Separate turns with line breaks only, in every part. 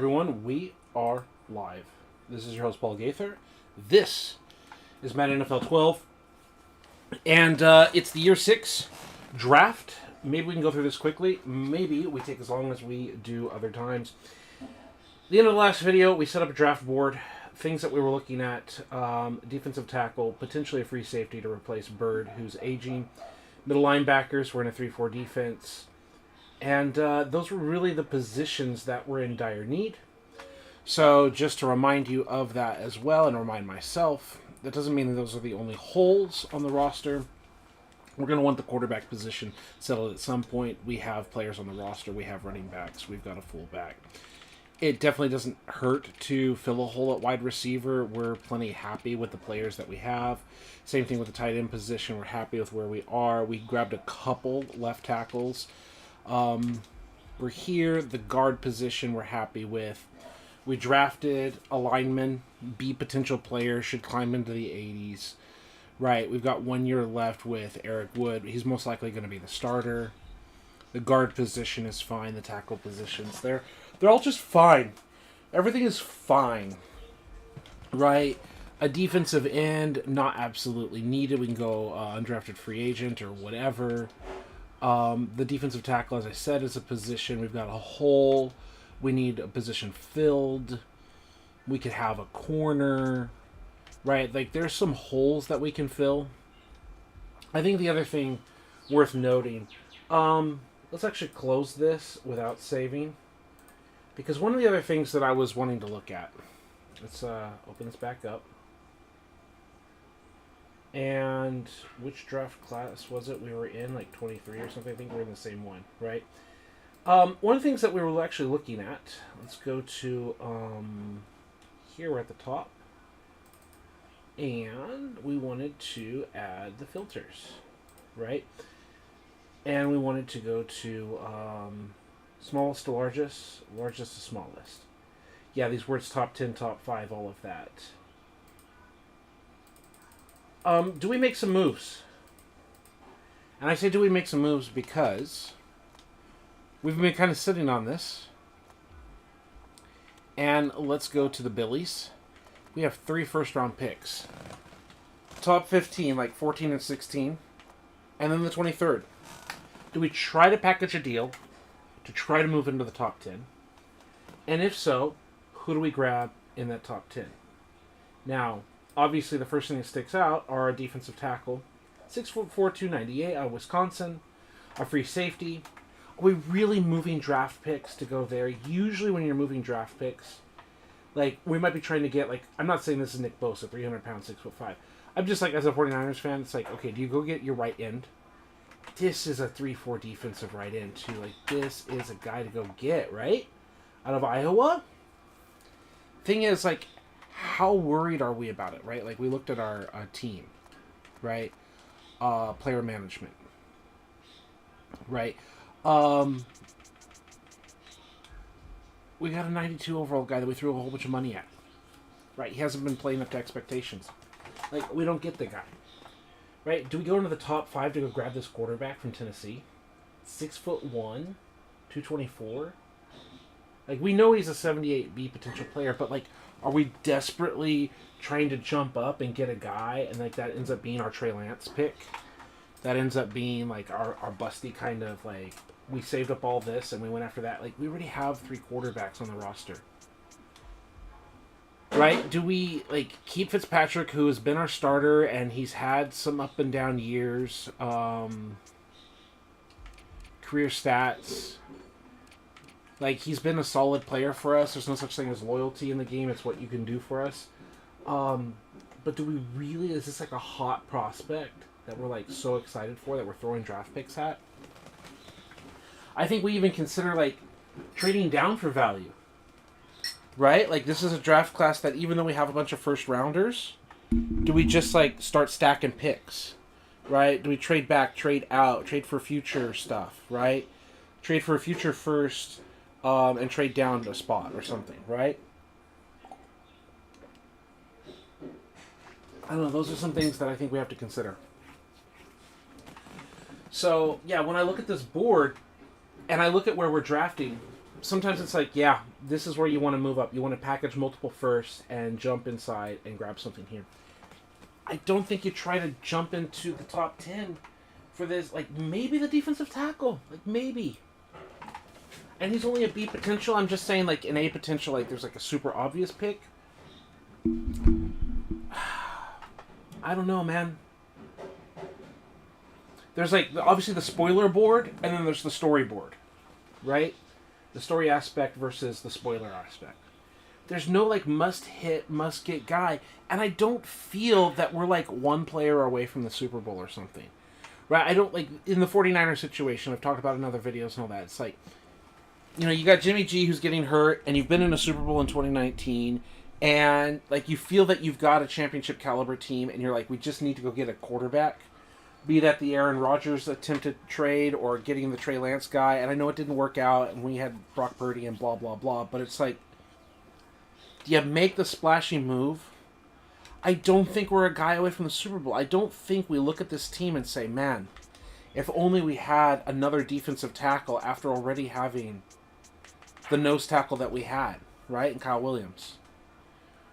everyone, we are live. This is your host, Paul Gaither. This is Madden NFL 12, and it's the Year 6 draft. Maybe we can go through this quickly. Maybe we take as long as we do other times. At the end of the last video, we set up a draft board. Things that we were looking at, defensive tackle, potentially a free safety to replace Bird, who's aging. Middle linebackers, we're in a 3-4 defense. And those were really the positions that were in dire need. So just to remind you of that as well, and remind myself, that doesn't mean that those are the only holes on the roster. We're going to want the quarterback position settled at some point. We have players on the roster. We have running backs. We've got a fullback. It definitely doesn't hurt to fill a hole at wide receiver. We're plenty happy with the players that we have. Same thing with the tight end position. We're happy with where we are. We grabbed a couple left tackles. We're here. The guard position we're happy with. We drafted a lineman, B potential player, should climb into the 80s. Right, we've got 1 year left with Eric Wood. He's most likely going to be the starter. The guard position is fine. The tackle positions, they're all just fine. Everything is fine. Right, a defensive end, not absolutely needed. We can go undrafted free agent or whatever. The defensive tackle, as I said, is a position. We've got a hole. We need a position filled. We could have a corner. Right? Like, there's some holes that we can fill. I think the other thing worth noting, let's actually close this without saving. Because one of the other things that I was wanting to look at, let's open this back up. And which draft class was it we were in? Like 23 or something? I think we're in the same one, right? One of the things that we were actually looking at, let's go to, here we're at the top. And we wanted to add the filters, right? And we wanted to go to smallest to largest, largest to smallest. Yeah, these words top 10, top 5, all of that. Do we make some moves? And I say do we make some moves because we've been kind of sitting on this. And let's go to the Billies. We have 3 first-round picks. Top 15, like 14 and 16. And then the 23rd. Do we try to package a deal to try to move into the top 10? And if so, who do we grab in that top 10? Now, obviously, the first thing that sticks out are our defensive tackle, 6'4", 298 out of Wisconsin, a free safety. Are we really moving draft picks to go there? Usually when you're moving draft picks, like, we might be trying to get, like, I'm not saying this is Nick Bosa, 300 pounds, 6'5". I'm just like, as a 49ers fan, it's like, okay, do you go get your right end? This is a 3-4 defensive right end, too. Like, this is a guy to go get, right? Out of Iowa? Thing is, like, how worried are we about it, right? Like, we looked at our team, right? Player management, right? We got a 92 overall guy that we threw a whole bunch of money at, right? He hasn't been playing up to expectations. Like, we don't get the guy, right? Do we go into the top 5 to go grab this quarterback from Tennessee? 6'1", 224. Like, we know he's a 78B potential player, but, like, are we desperately trying to jump up and get a guy, and, like, that ends up being our Trey Lance pick? That ends up being, like, our busty kind of, like, we saved up all this, and we went after that. Like, we already have 3 quarterbacks on the roster. Right? Do we, like, keep Fitzpatrick, who has been our starter, and he's had some up and down years, career stats. Like, he's been a solid player for us. There's no such thing as loyalty in the game. It's what you can do for us. But do we really, is this like a hot prospect that we're, like, so excited for that we're throwing draft picks at? I think we even consider, like, trading down for value. Right? Like, this is a draft class that even though we have a bunch of first rounders, do we just, like, start stacking picks? Right? Do we trade back, trade out, trade for future stuff, right? Trade for a future first, and trade down a spot or something, right? I don't know. Those are some things that I think we have to consider. So, yeah, when I look at this board, and I look at where we're drafting, sometimes it's like, yeah, this is where you want to move up. You want to package multiple first and jump inside and grab something here. I don't think you try to jump into the top 10 for this. Like, maybe the defensive tackle. Like, maybe. And he's only a B potential. I'm just saying, like, an A potential, like, there's, like, a super obvious pick. I don't know, man. There's, like, obviously the spoiler board, and then there's the storyboard, right? The story aspect versus the spoiler aspect. There's no, like, must-hit, must-get guy, and I don't feel that we're, like, one player away from the Super Bowl or something, right? I don't, like, in the 49ers situation, I've talked about in other videos and all that, it's like, you know, you got Jimmy G who's getting hurt, and you've been in a Super Bowl in 2019, and, like, you feel that you've got a championship caliber team, and you're like, we just need to go get a quarterback. Be that the Aaron Rodgers attempted trade or getting the Trey Lance guy, and I know it didn't work out, and we had Brock Purdy and blah, blah, blah, but it's like, do you make the splashy move? I don't think we're a guy away from the Super Bowl. I don't think we look at this team and say, man, if only we had another defensive tackle after already having the nose tackle that we had, right, and Kyle Williams.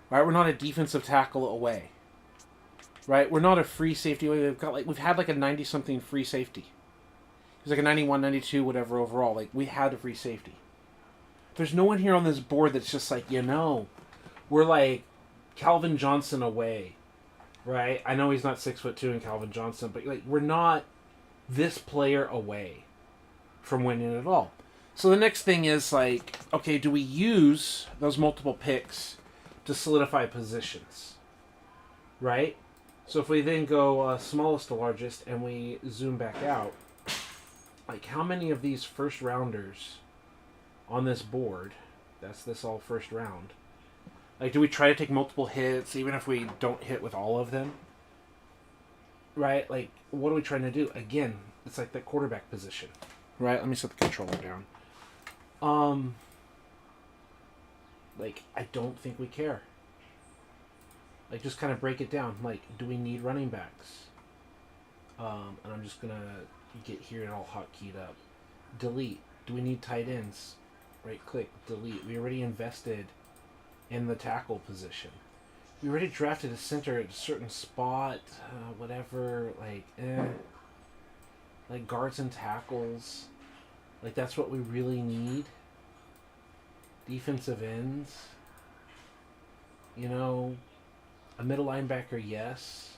Right, we're not a defensive tackle away. Right, we're not a free safety. We've had like a 90-something free safety. He's like a 91, 92, whatever overall. Like, we had a free safety. There's no one here on this board that's just like, you know, we're like Calvin Johnson away, right? I know he's not 6'2" in Calvin Johnson, but like we're not this player away from winning it all. So the next thing is like, okay, do we use those multiple picks to solidify positions, right? So if we then go smallest to largest and we zoom back out, like how many of these first rounders on this board, that's this all first round, like do we try to take multiple hits even if we don't hit with all of them? Right? Like what are we trying to do? Again, it's like that quarterback position. Right? Let me set the controller down. Like I don't think we care. Like, just kind of break it down. Like, do we need running backs? And I'm just going to get here and all hotkeyed up. Delete. Do we need tight ends? Right click. Delete. We already invested in the tackle position. We already drafted a center at a certain spot. Whatever. Like, Like, guards and tackles. Like, that's what we really need. Defensive ends. You know... A middle linebacker, yes.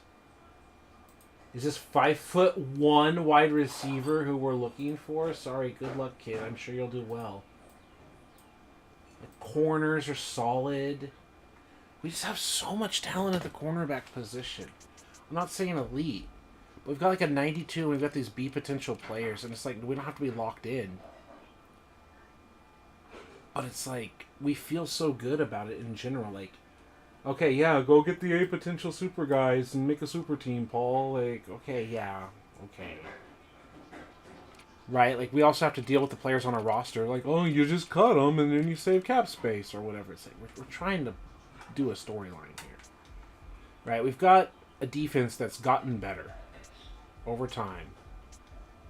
Is this 5'1" wide receiver who we're looking for? Sorry, good luck, kid. I'm sure you'll do well. The corners are solid. We just have so much talent at the cornerback position. I'm not saying elite, but we've got like a 92 and we've got these B potential players, and it's like we don't have to be locked in. But it's like we feel so good about it in general, like. Okay, yeah, go get the A potential super guys and make a super team, Paul. Like, okay, yeah, okay. Right? Like, we also have to deal with the players on our roster. Like, oh, you just cut them and then you save cap space or whatever. It's like, we're trying to do a storyline here. Right? We've got a defense that's gotten better over time.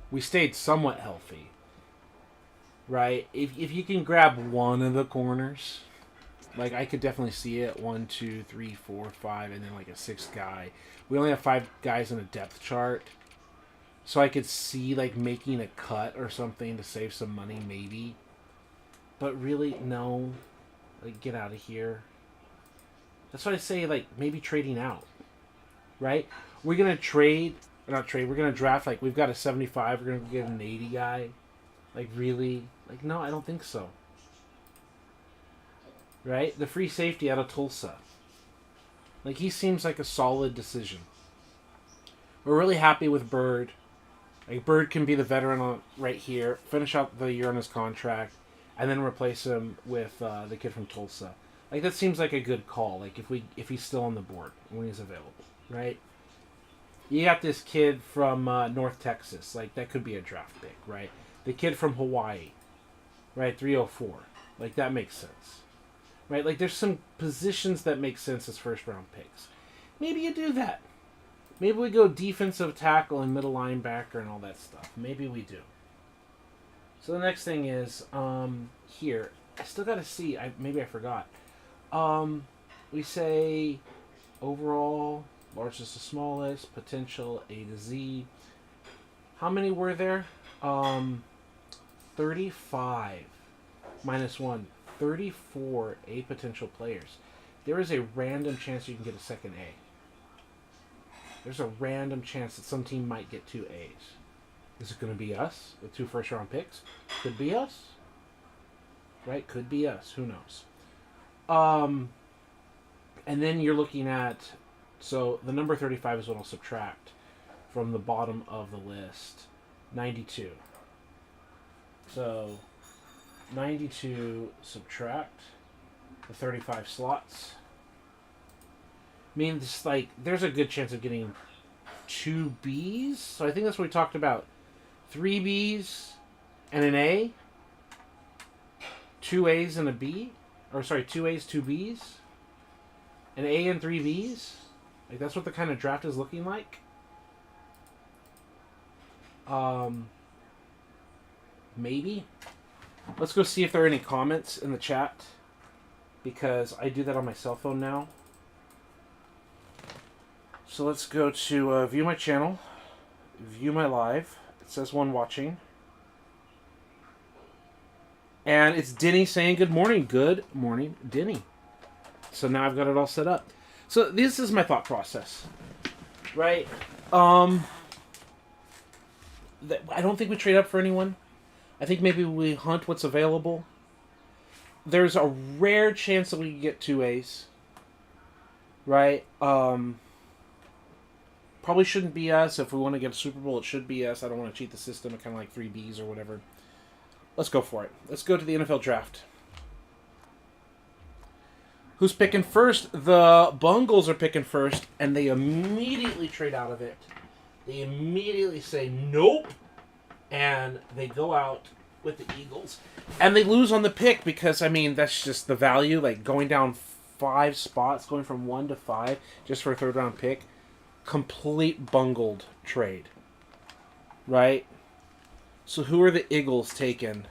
We stayed somewhat healthy. Right? If you can grab one of the corners... Like, I could definitely see it. 1, 2, 3, 4, 5, and then, like, a 6th guy. We only have 5 guys in a depth chart. So I could see, like, making a cut or something to save some money, maybe. But really, no. Like, get out of here. That's why I say, like, maybe trading out. Right? We're going to trade... Or not trade. We're going to draft, like, we've got a 75. We're going to get an 80 guy. Like, really? Like, no, I don't think so. Right? The free safety out of Tulsa. Like, he seems like a solid decision. We're really happy with Bird. Like, Bird can be the veteran right here, finish out the year on his contract, and then replace him with the kid from Tulsa. Like, that seems like a good call. Like, if he's still on the board when he's available, right? You got this kid from North Texas. Like, that could be a draft pick, right? The kid from Hawaii, right? 304. Like, that makes sense. Right? Like, there's some positions that make sense as first-round picks. Maybe you do that. Maybe we go defensive tackle and middle linebacker and all that stuff. Maybe we do. So the next thing is here. I still got to see. Maybe I forgot. We say overall, largest to smallest, potential A to Z. How many were there? 35 minus 1. 34 A potential players. There is a random chance you can get a second A. There's a random chance that some team might get 2 A's. Is it going to be us with 2 first round picks? Could be us. Right? Could be us. Who knows? And then you're looking at, so the number 35 is what I'll subtract from the bottom of the list. 92. So 92 subtract the 35 slots means like there's a good chance of getting 2 B's. So I think that's what we talked about. 3 B's and an A. 2 A's and a B. Or sorry, 2 A's, 2 B's. An A and 3 B's. Like that's what the kind of draft is looking like. Maybe. Let's go see if there are any comments in the chat, because I do that on my cell phone now. So let's go to view my channel, view my live. It says one watching. And it's Denny saying good morning. Good morning, Denny. So now I've got it all set up. So this is my thought process, right? I don't think we trade up for anyone. I think maybe we hunt what's available. There's a rare chance that we can get 2 A's. Right? Probably shouldn't be us. If we want to get a Super Bowl, it should be us. I don't want to cheat the system. I kind of like 3 B's or whatever. Let's go for it. Let's go to the NFL draft. Who's picking first? The Bungles are picking first, and they immediately trade out of it. They immediately say, nope. And they go out with the Eagles. And they lose on the pick because, I mean, that's just the value. Like, going down 5 spots, going from 1 to 5, just for a third-round pick. Complete bungled trade. Right? So who are the Eagles taking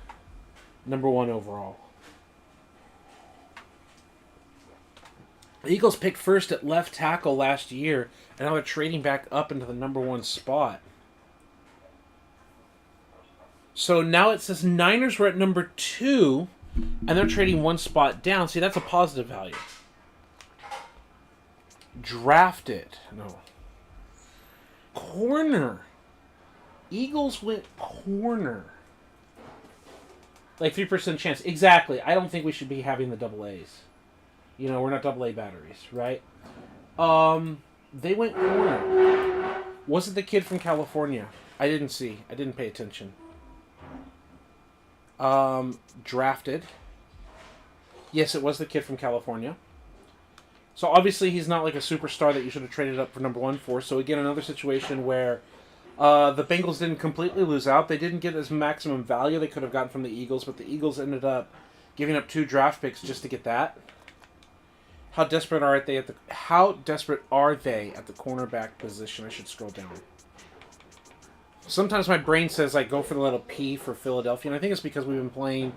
number 1 overall? The Eagles picked first at left tackle last year, and now they're trading back up into the number 1 spot. So now it says Niners were at number 2, and they're trading 1 spot down. See, that's a positive value. Drafted. No. Corner. Eagles went corner. Like 3% chance. Exactly. I don't think we should be having the double A's. You know, we're not double A batteries, right? They went corner. Was it the kid from California? I didn't see. I didn't pay attention. Drafted. Yes, it was the kid from California. So obviously he's not like a superstar that you should have traded up for number 1 for. So again, another situation where the Bengals didn't completely lose out. They didn't get as maximum value they could have gotten from the Eagles, but the Eagles ended up giving up 2 draft picks just to get that. How desperate are they at the cornerback position? I should scroll down. Sometimes my brain says like go for the little P for Philadelphia, and I think it's because we've been playing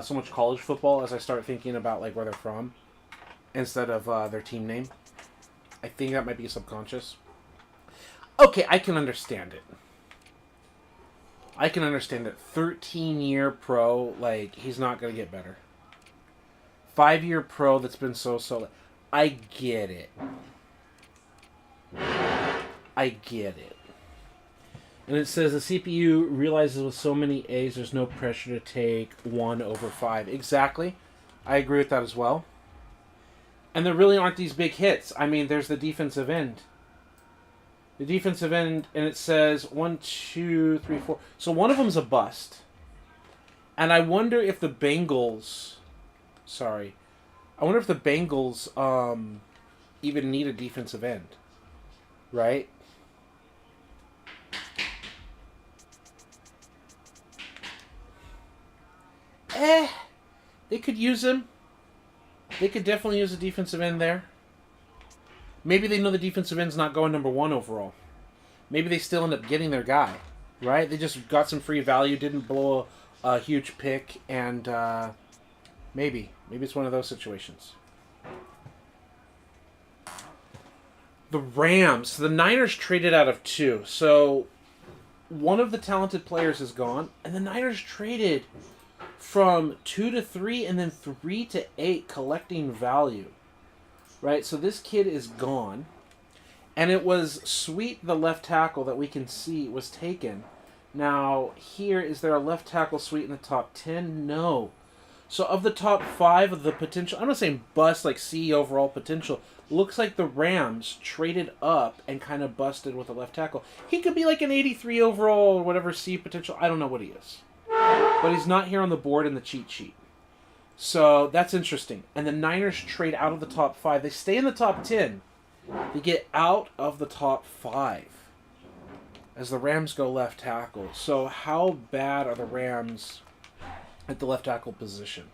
so much college football as I start thinking about like where they're from instead of their team name. I think that might be subconscious. Okay, I can understand it. 13-year pro, like he's not gonna get better. 5-year pro that's been so. I get it. And it says the CPU realizes with so many A's, there's no pressure to take 1 over 5. Exactly. I agree with that as well. And there really aren't these big hits. I mean, there's the defensive end. And it says 1, 2, 3, 4. So one of them's a bust. And I wonder if the Bengals... even need a defensive end. Right? They could use him. They could definitely use a defensive end there. Maybe they know the defensive end's not going number 1 overall. Maybe they still end up getting their guy. Right? They just got some free value, didn't blow a huge pick, and maybe it's one of those situations. The Rams, the Niners traded out of 2, so one of the talented players is gone, and the Niners traded from 2 to 3 and then 3 to 8, collecting value. Right, so this kid is gone. And it was Sweet, the left tackle that we can see was taken. Now, here, is there a left tackle Sweet in the top 10? No. So of the top 5 of the potential, I'm not saying bust, like C overall potential, looks like the Rams traded up and kind of busted with a left tackle. He could be like an 83 overall or whatever C potential. I don't know what he is. But he's not here on the board in the cheat sheet. So that's interesting. And the Niners trade out of the top 5. They stay in the top 10. They get out of the top 5 as the Rams go left tackle. So how bad are the Rams at the left tackle position?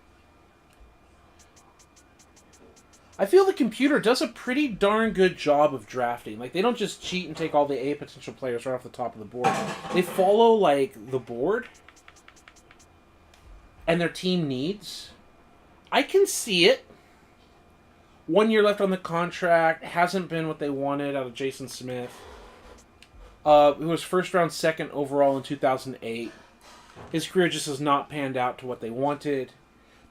I feel the computer does a pretty darn good job of drafting. Like, they don't just cheat and take all the A potential players right off the top of the board. They follow, like, the board and their team needs. I can see it. 1 year left on the contract. Hasn't been what they wanted out of Jason Smith. Who was first round second overall in 2008. His career just has not panned out to what they wanted.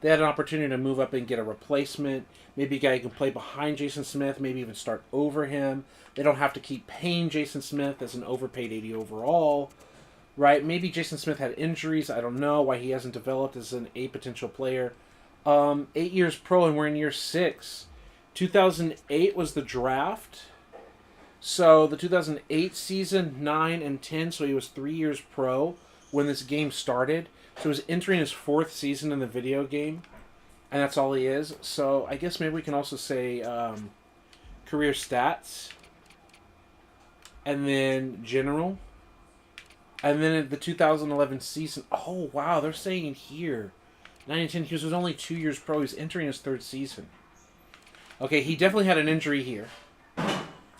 They had an opportunity to move up and get a replacement. Maybe a guy who can play behind Jason Smith. Maybe even start over him. They don't have to keep paying Jason Smith as an overpaid 80 overall. Right? Maybe Jason Smith had injuries. I don't know why he hasn't developed as an A potential player. 8 years pro and we're in year 6. 2008 was the draft. So the 2008 season, 9 and 10, so he was 3 years pro when this game started. So he was entering his 4th season in the video game, and that's all he is. So I guess maybe we can also say career stats, and then general, and then the 2011 season. Oh, wow, they're saying here, 9 and 10, he was only 2 years pro. He's entering his 3rd season. Okay, he definitely had an injury here.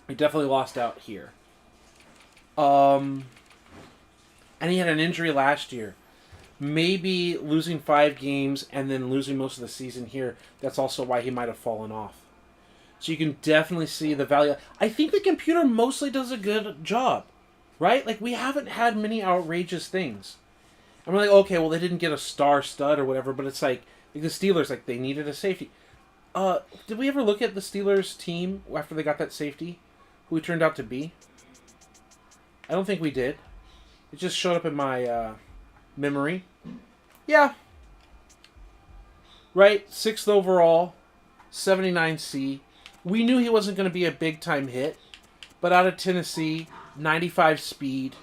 He definitely lost out here. And he had an injury last year. Maybe losing 5 games and then losing most of the season here. That's also why he might have fallen off. So you can definitely see the value. I think the computer mostly does a good job. Right? Like, we haven't had many outrageous things. And we're like, okay, well, they didn't get a star stud or whatever, but it's like the Steelers, like, they needed a safety. Did we ever look at the Steelers team after they got that safety? Who he turned out to be? I don't think we did. It just showed up in my memory. Yeah. Right? 6th overall. 79C. We knew he wasn't going to be a big-time hit. But out of Tennessee, 95 speed.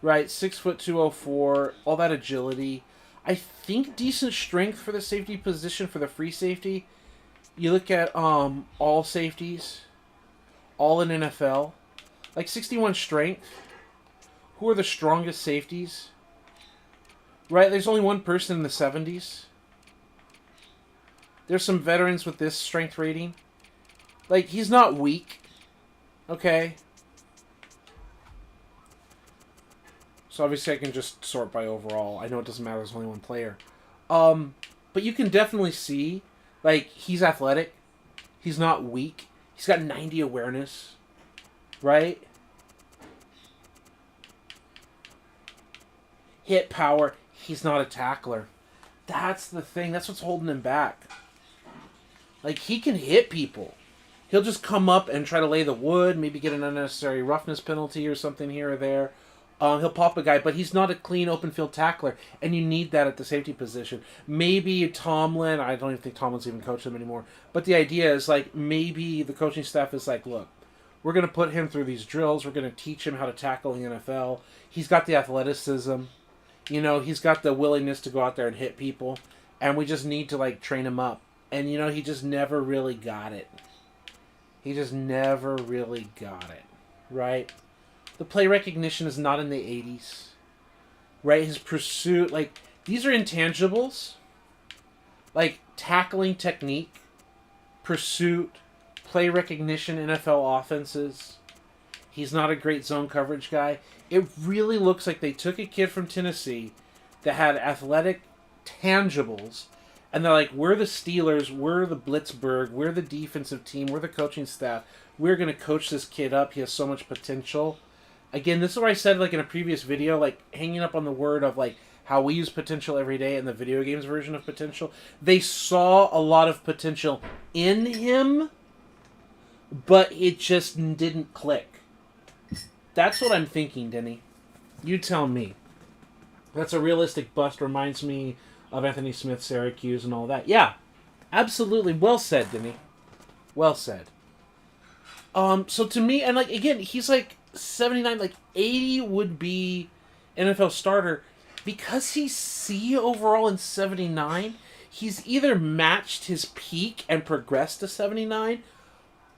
Right? 6'2", 204. All that agility. I think decent strength for the safety position, for the free safety. You look at all safeties, all in NFL, like 61 strength. Who are the strongest safeties? Right, there's only one person in the 70s. There's some veterans with this strength rating. Like, he's not weak. Okay. So obviously I can just sort by overall. I know it doesn't matter, there's only one player. But you can definitely see, like, he's athletic. He's not weak. He's got 90 awareness. Right? Hit power. He's not a tackler. That's the thing. That's what's holding him back. Like, he can hit people. He'll just come up and try to lay the wood, maybe get an unnecessary roughness penalty or something here or there. He'll pop a guy, but he's not a clean open field tackler, and you need that at the safety position. Maybe Tomlin, I don't even think Tomlin's even coaching them anymore, but the idea is, like, maybe the coaching staff is like, look, we're going to put him through these drills, we're going to teach him how to tackle in the NFL. He's got the athleticism, you know, he's got the willingness to go out there and hit people, and we just need to, like, train him up. And, you know, he just never really got it. He just never really got it, right? The play recognition is not in the 80s. Right? His pursuit, like, these are intangibles. Like, tackling technique, pursuit, play recognition, NFL offenses. He's not a great zone coverage guy. It really looks like they took a kid from Tennessee that had athletic tangibles, and they're like, we're the Steelers, we're the Blitzburg, we're the defensive team, we're the coaching staff, we're going to coach this kid up, he has so much potential. Again, this is what I said like in a previous video, like hanging up on the word of like how we use potential every day in the video games version of potential. They saw a lot of potential in him, but it just didn't click. That's what I'm thinking, Denny. You tell me. That's a realistic bust. Reminds me of Anthony Smith, Syracuse, and all that. Yeah, absolutely. Well said, Denny. Well said. So to me, and like again, he's like 79, like 80 would be NFL starter. Because he's C overall in 79, he's either matched his peak and progressed to 79.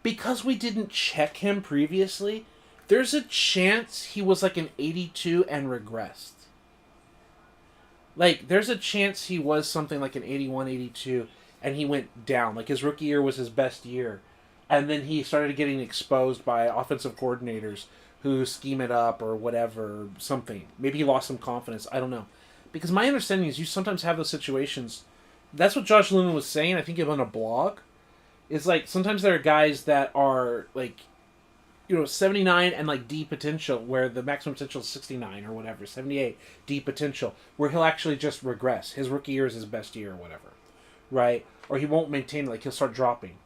Because we didn't check him previously, there's a chance he was like an 82 and regressed. Like, there's a chance he was something like an 81, 82, and he went down. Like, his rookie year was his best year. And then he started getting exposed by offensive coordinators who scheme it up or whatever, something. Maybe he lost some confidence. I don't know. Because my understanding is you sometimes have those situations. That's what Josh Lumen was saying, I think on a blog. It's like, sometimes there are guys that are, like, 79 and, like, D potential, where the maximum potential is 69 or whatever, 78, D potential, where he'll actually just regress. His rookie year is his best year or whatever, right? Or he won't maintain it, like, he'll start dropping,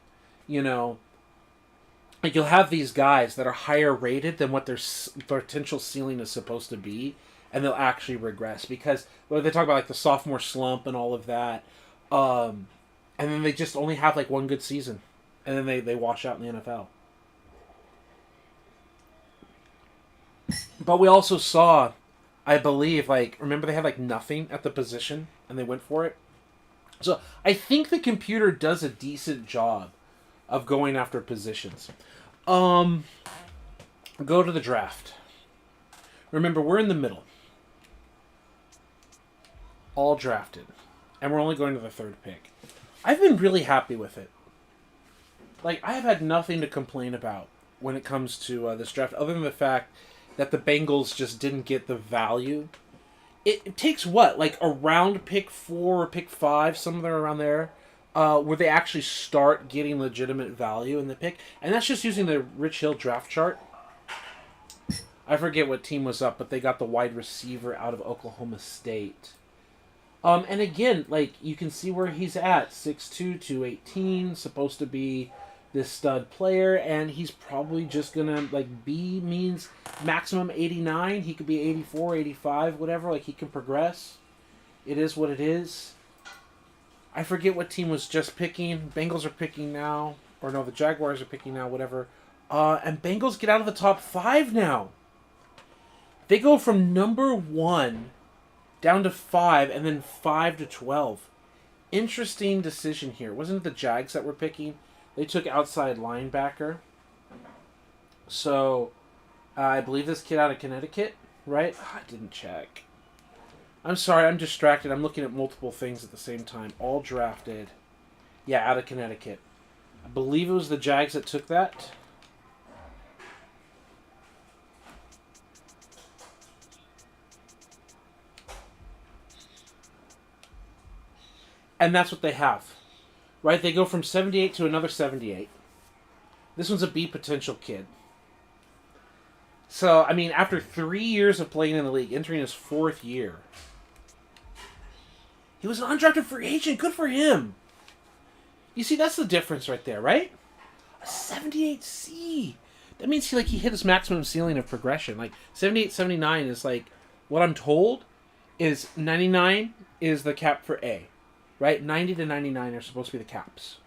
Like, you'll have these guys that are higher rated than what their potential ceiling is supposed to be, and they'll actually regress. Because they talk about, like, the sophomore slump and all of that, and then they just only have, like, one good season, and then they wash out in the NFL. But we also saw, I believe, like, remember they had, like, nothing at the position, and they went for it? So, I think the computer does a decent job of going after positions. Go to the draft. Remember, we're in the middle. All drafted. And we're only going to the third pick. I've been really happy with it. Like, I have had nothing to complain about when it comes to this draft, other than the fact that the Bengals just didn't get the value. It takes what? Like, around pick 4 or pick 5, somewhere around there, where they actually start getting legitimate value in the pick. And that's just using the Rich Hill draft chart. I forget what team was up, but they got the wide receiver out of Oklahoma State. And again, like, you can see where he's at. 6'2", 218, supposed to be this stud player, and he's probably just gonna, like, B means maximum 89. He could be 84, 85, whatever. Like, he can progress. It is what it is. I forget what team was just picking. Bengals are picking now. Or no, the Jaguars are picking now, whatever. And Bengals get out of the top 5 now. They go from number 1 down to 5, and then 5 to 12. Interesting decision here. Wasn't it the Jags that were picking? They took outside linebacker. So, I believe this kid out of Connecticut, right? I didn't check. I'm sorry, I'm distracted. I'm looking at multiple things at the same time. All drafted. Yeah, out of Connecticut. I believe it was the Jags that took that. And that's what they have. Right? They go from 78 to another 78. This one's a B potential kid. So, I mean, after 3 years of playing in the league, entering his 4th year, he was an undrafted free agent. Good for him. You see, that's the difference right there, right? A 78C. That means he hit his maximum ceiling of progression. Like, 78, 79 is like, what I'm told is 99 is the cap for A. Right? 90 to 99 are supposed to be the caps.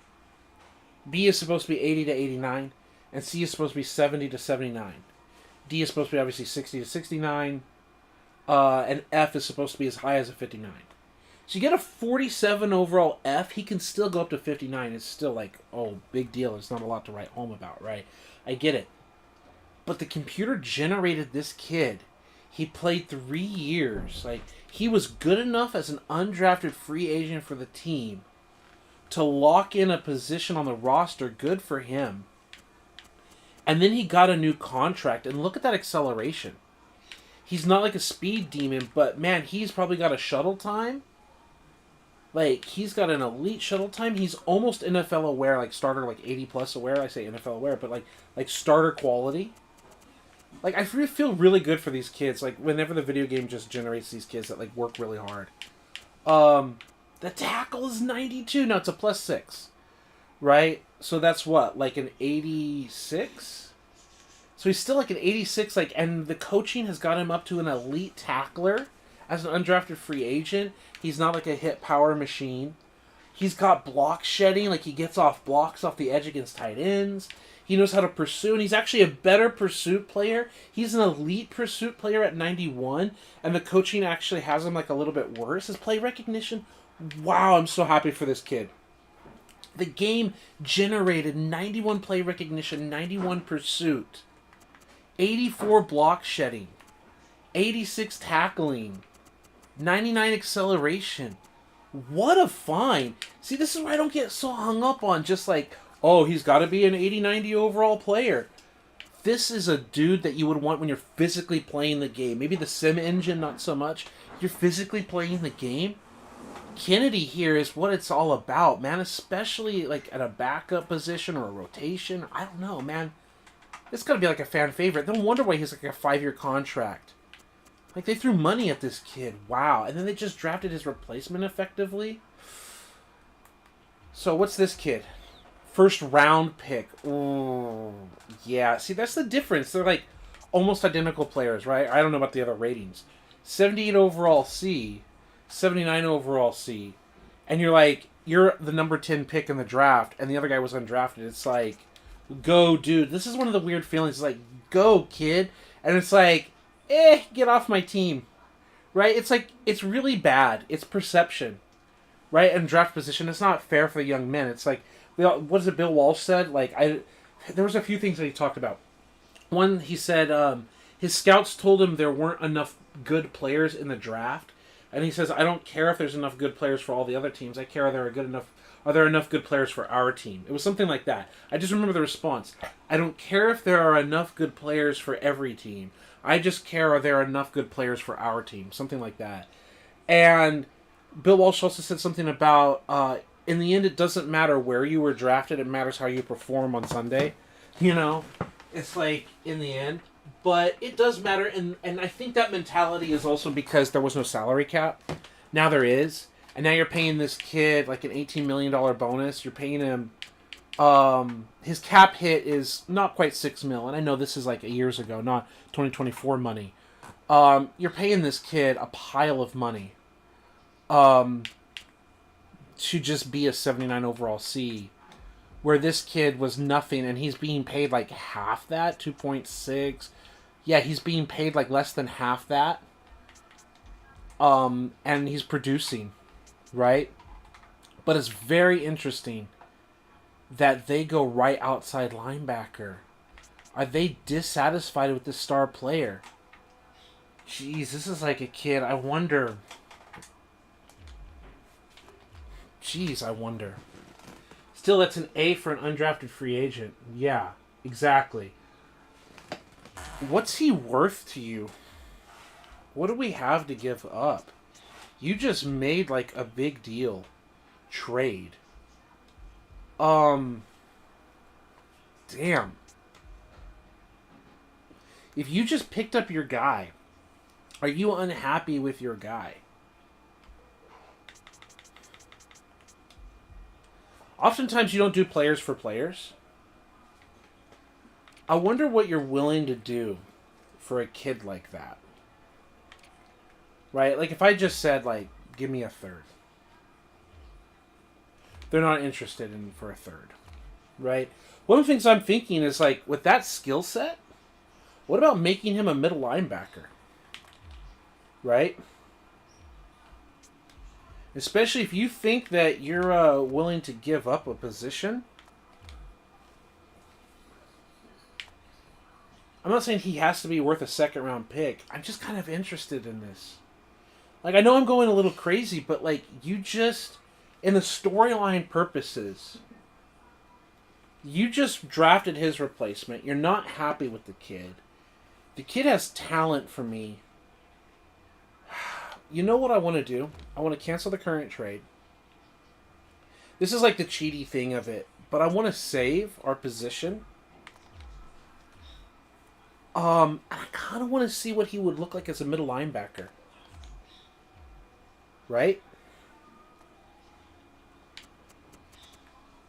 B is supposed to be 80 to 89. And C is supposed to be 70 to 79. D is supposed to be obviously 60 to 69. And F is supposed to be as high as a 59. So you get a 47 overall F, he can still go up to 59. It's still like, oh, big deal. It's not a lot to write home about, right? I get it. But the computer generated this kid. He played 3 years. Like, he was good enough as an undrafted free agent for the team to lock in a position on the roster. Good for him. And then he got a new contract. And look at that acceleration. He's not like a speed demon, but man, he's probably got a shuttle time. Like, he's got an elite shuttle time. He's almost NFL aware, like starter, like 80 plus aware. I say NFL aware, but like starter quality. Like, I feel really good for these kids. Like, whenever the video game just generates these kids that like work really hard. The tackle is 92. Now it's a +6, right? So that's what, like an 86. So he's still like an 86. Like, and the coaching has got him up to an elite tackler as an undrafted free agent. He's not like a hit power machine. He's got block shedding. Like, he gets off blocks off the edge against tight ends. He knows how to pursue, and he's actually a better pursuit player. He's an elite pursuit player at 91, and the coaching actually has him like a little bit worse. His play recognition, wow, I'm so happy for this kid. The game generated 91 play recognition, 91 pursuit, 84 block shedding, 86 tackling, 99 acceleration. What a find. See, this is where I don't get so hung up on just like, oh, he's got to be an 80-90 overall player. This is a dude that you would want when you're physically playing the game. Maybe the sim engine, not so much. You're physically playing the game. Kennedy here is what it's all about, man. Especially like at a backup position or a rotation. I don't know, man. It's got to be like a fan favorite. No wonder why he's like a 5-year contract. Like, they threw money at this kid. Wow. And then they just drafted his replacement effectively. So, what's this kid? First round pick. Ooh. Yeah. See, that's the difference. They're, like, almost identical players, right? I don't know about the other ratings. 78 overall C. 79 overall C. And you're like, you're the number 10 pick in the draft, and the other guy was undrafted. It's like, go, dude. This is one of the weird feelings. It's like, go, kid. And it's like, get off my team, right? It's like, it's really bad. It's perception, right? And draft position, it's not fair for the young men. It's like, what is it Bill Walsh said? Like, there was a few things that he talked about. One, he said his scouts told him there weren't enough good players in the draft. And he says, I don't care if there's enough good players for all the other teams. I care are there enough good players for our team? It was something like that. I just remember the response. I don't care if there are enough good players for every team. I just care are there enough good players for our team. Something like that. And Bill Walsh also said something about, in the end, it doesn't matter where you were drafted. It matters how you perform on Sunday. You know? It's like, in the end. But it does matter. And I think that mentality is also because there was no salary cap. Now there is. And now you're paying this kid like an $18 million bonus. You're paying him... his cap hit is not quite $6 million, and I know this is like years ago, not 2024 money. You're paying this kid a pile of money, to just be a 79 overall C, where this kid was nothing, and he's being paid like half that, 2.6. Yeah, he's being paid like less than half that. And he's producing, right? But it's very interesting that they go right outside linebacker. Are they dissatisfied with this star player? Jeez, this is like a kid. I wonder. Jeez, I wonder. Still, that's an A for an undrafted free agent. Yeah, exactly. What's he worth to you? What do we have to give up? You just made like a big deal trade. Damn. If you just picked up your guy, are you unhappy with your guy? Oftentimes you don't do players for players. I wonder what you're willing to do for a kid like that. Right? Like if I just said, like, give me a third. They're not interested in for a third. Right? One of the things I'm thinking is, like, with that skill set, what about making him a middle linebacker? Right? Especially if you think that you're willing to give up a position. I'm not saying he has to be worth a second-round pick. I'm just kind of interested in this. Like, I know I'm going a little crazy, but, like, you just, in the storyline purposes, you just drafted his replacement. You're not happy with the kid. The kid has talent for me. You know what I want to do? I want to cancel the current trade. This is like the cheaty thing of it, but I want to save our position. I kind of want to see what he would look like as a middle linebacker. Right?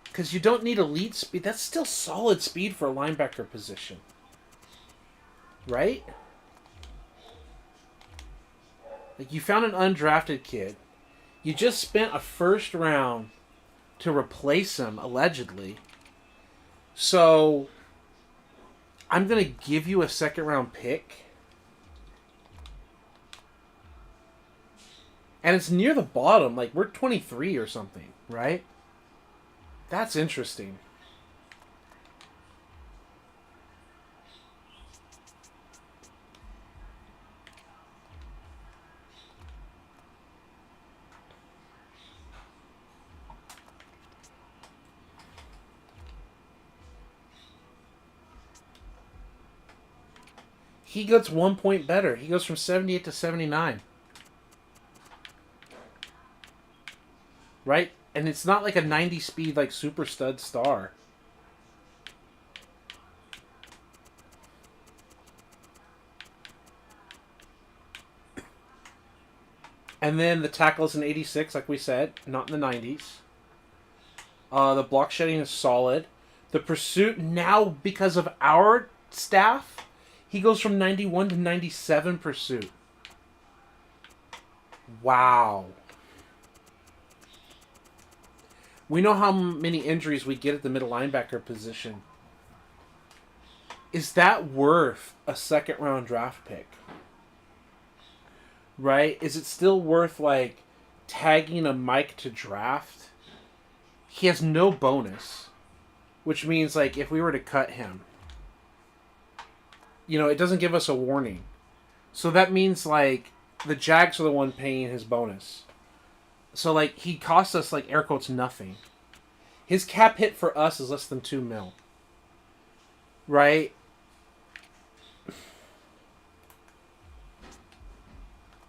Because you don't need elite speed. That's still solid speed for a linebacker position. Right? Like, you found an undrafted kid. You just spent a first round to replace him, allegedly. So, I'm going to give you a second round pick. And it's near the bottom. Like, we're 23 or something, right? That's interesting. He gets 1 point better. He goes from 78 to 79. Right? And it's not like a 90 speed, like, super stud star. And then the tackle is an 86, like we said, not in the 90s. The block shedding is solid. The pursuit, now because of our staff, he goes from 91 to 97 pursuit. Wow. We know how many injuries we get at the middle linebacker position. Is that worth a second round draft pick? Right? Is it still worth, like, tagging a Mike to draft? He has no bonus, which means, like, if we were to cut him, you know, it doesn't give us a warning. So that means, like, the Jags are the one paying his bonus. So, like, he costs us, like, air quotes, nothing. His cap hit for us is less than $2 million. Right?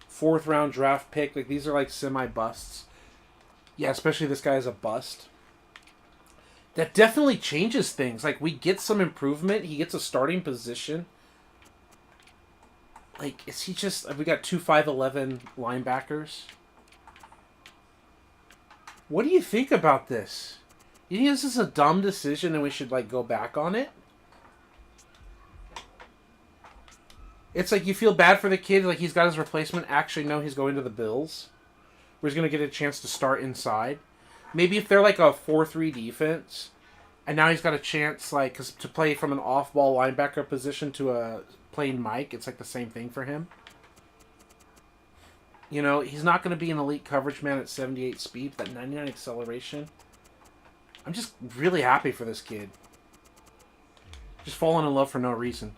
Fourth round draft pick. Like, these are, like, semi-busts. Yeah, especially this guy is a bust. That definitely changes things. Like, we get some improvement. He gets a starting position. Like, is he just... We got 2 5'11" linebackers. What do you think about this? You think this is a dumb decision and we should, like, go back on it? It's like you feel bad for the kid, like he's got his replacement. Actually, no, he's going to the Bills, where he's going to get a chance to start inside. Maybe if they're like a 4-3 defense, and now he's got a chance, like, cause to play from an off-ball linebacker position to a plain Mike, it's like the same thing for him. You know, he's not going to be an elite coverage man at 78 speed, but that 99 acceleration. I'm just really happy for this kid. Just falling in love for no reason.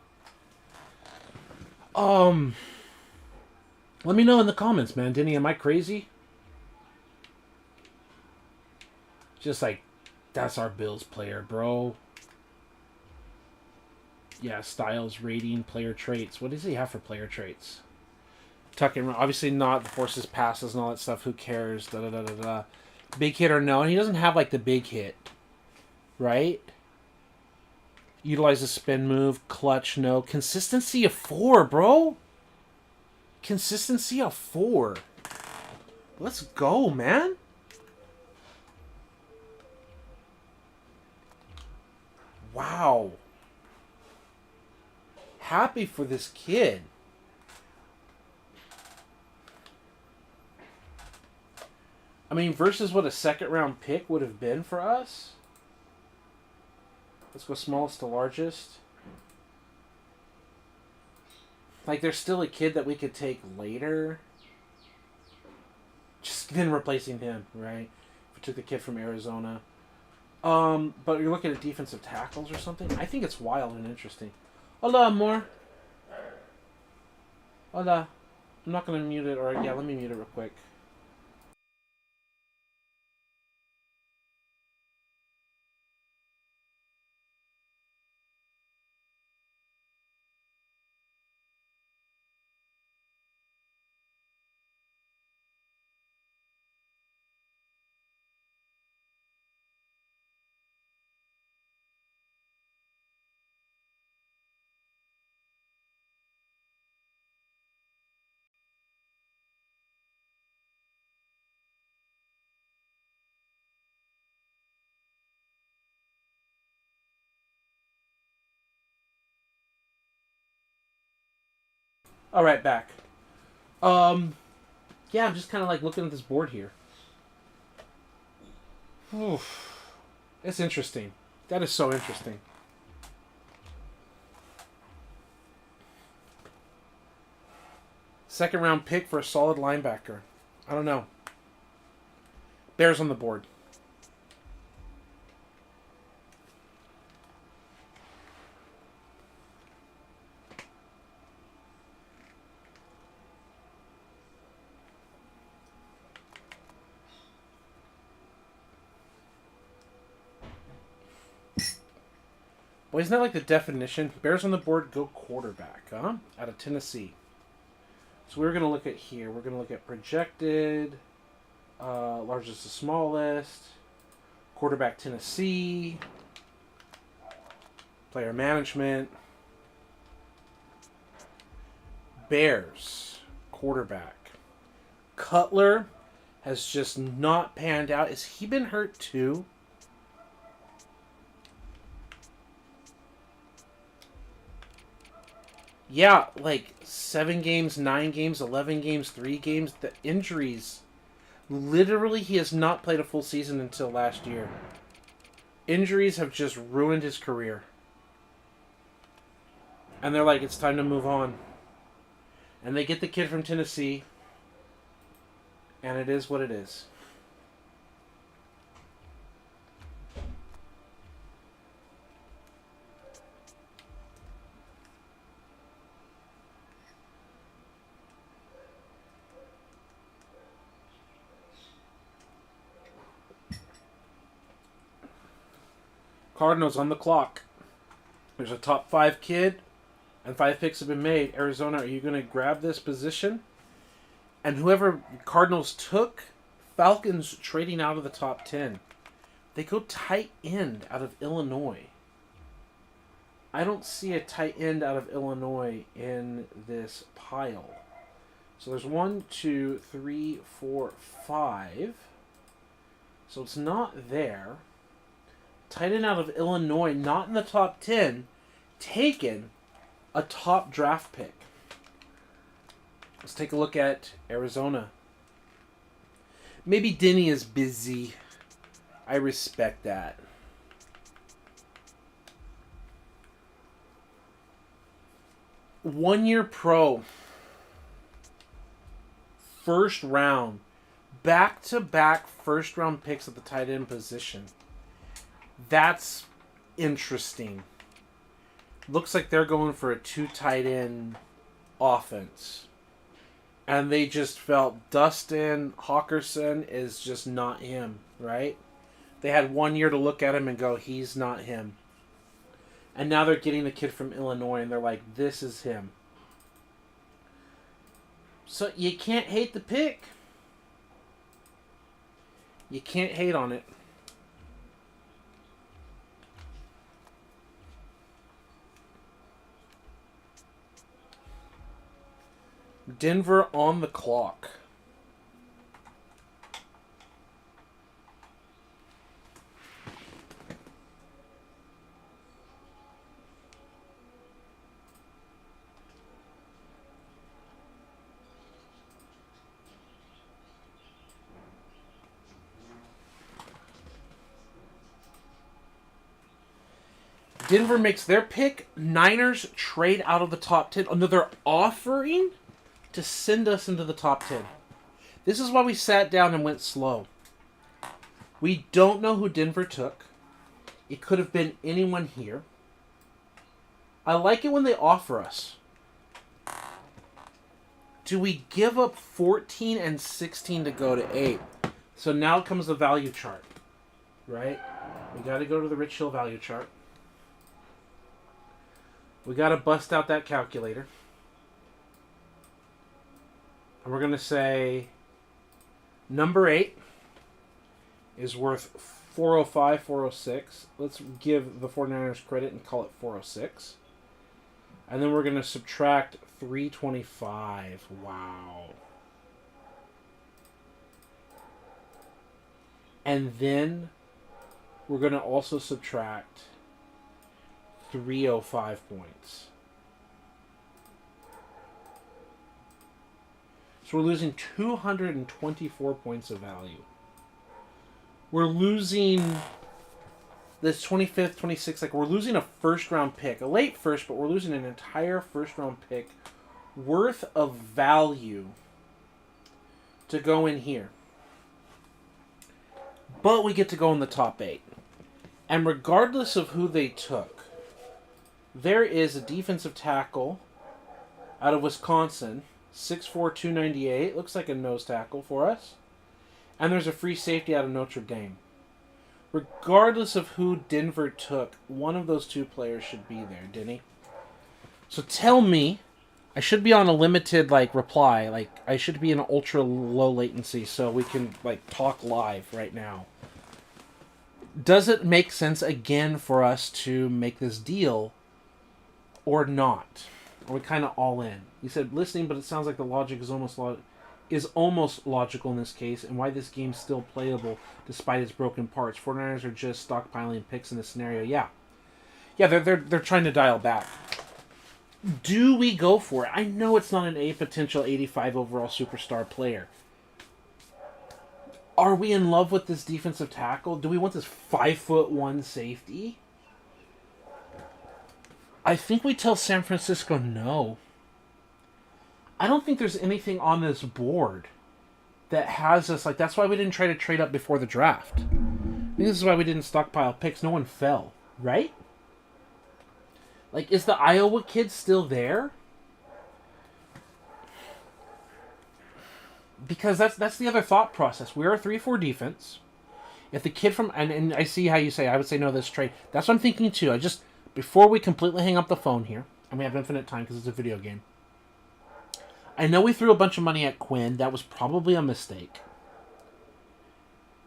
Let me know in the comments, man. Denny, am I crazy? Just like, that's our Bills player, bro. Yeah, styles, rating, player traits. What does he have for player traits? Tuck and run. Obviously not the forces, passes, and all that stuff. Who cares? Da da da da da. Big hit or no. And he doesn't have, like, the big hit. Right? Utilize the spin move. Clutch, no. Consistency of 4, bro. Consistency of 4. Let's go, man. Wow. Happy for this kid. I mean, versus what a second round pick would have been for us. Let's go smallest to largest. Like, there's still a kid that we could take later. Just then replacing him, right? If we took the kid from Arizona. But you're looking at defensive tackles or something. I think it's wild and interesting. Hola, amor. Hola. I'm not going to mute it, or yeah, let me mute it real quick. All right, back. Yeah, I'm just kind of like looking at this board here. Oof. It's interesting. That is so interesting. Second round pick for a solid linebacker. I don't know. Bears on the board. Well, isn't that like the definition? Bears on the board, go quarterback, huh? Out of Tennessee. So we're going to look at here. We're going to look at projected, largest to smallest, quarterback Tennessee, player management, Bears, quarterback. Cutler has just not panned out. Has he been hurt too? Yeah, like 7 games, 9 games, 11 games, 3 games. The injuries. Literally, he has not played a full season until last year. Injuries have just ruined his career. And they're like, it's time to move on. And they get the kid from Tennessee. And it is what it is. Cardinals on the clock. There's a top 5 kid, and 5 picks have been made. Arizona, are you going to grab this position? And whoever Cardinals took, Falcons trading out of the top 10. They go tight end out of Illinois. I don't see a tight end out of Illinois in this pile. So there's 1, 2, 3, 4, 5. So it's not there. Tight end out of Illinois, not in the top 10, taken a top draft pick. Let's take a look at Arizona. Maybe Denny is busy. I respect that. One-year pro. First round. Back-to-back first-round picks at the tight end position. That's interesting. Looks like they're going for a 2 tight end offense. And they just felt Dustin Hawkinson is just not him, right? They had 1 year to look at him and go, he's not him. And now they're getting the kid from Illinois and they're like, this is him. So you can't hate the pick. You can't hate on it. Denver on the clock. Denver makes their pick. Niners trade out of the top 10. Oh, no, they're offering to send us into the top 10. This is why we sat down and went slow. We don't know who Denver took. It could have been anyone here. I like it when they offer us. Do we give up 14 and 16 to go to 8? So now comes the value chart. Right? We got to go to the Rich Hill value chart. We got to bust out that calculator. And we're going to say number 8 is worth 405, 406. Let's give the 49ers credit and call it 406. And then we're going to subtract 325. Wow. And then we're going to also subtract 305 points. So we're losing 224 points of value. We're losing this 25th, 26th, like we're losing a first round pick, a late first, but we're losing an entire first round pick worth of value to go in here. But we get to go in the top 8. And regardless of who they took, there is a defensive tackle out of Wisconsin, 6'4", 298. Looks like a nose tackle for us. And there's a free safety out of Notre Dame. Regardless of who Denver took, one of those two players should be there, didn't he? So tell me, I should be on a limited reply. I should be in ultra low latency so we can talk live right now. Does it make sense again for us to make this deal or not? Are we kind of all in? You said listening, but it sounds like the logic is almost logical in this case, and why this game's still playable despite its broken parts. 49ers are just stockpiling picks in this scenario. Yeah, they're trying to dial back. Do we go for it? I know it's not a potential 85 overall superstar player. Are we in love with this defensive tackle? Do we want this 5'1" safety? I think we tell San Francisco no. I don't think there's anything on this board that has us that's why we didn't try to trade up before the draft. I think this is why we didn't stockpile picks. No one fell, right? Is the Iowa kid still there? Because that's the other thought process. We're a 3-4 defense. If the kid from... And I see how you say, I would say no this trade. That's what I'm thinking too. Before we completely hang up the phone here, and we have infinite time because it's a video game, I know we threw a bunch of money at Quinn. That was probably a mistake.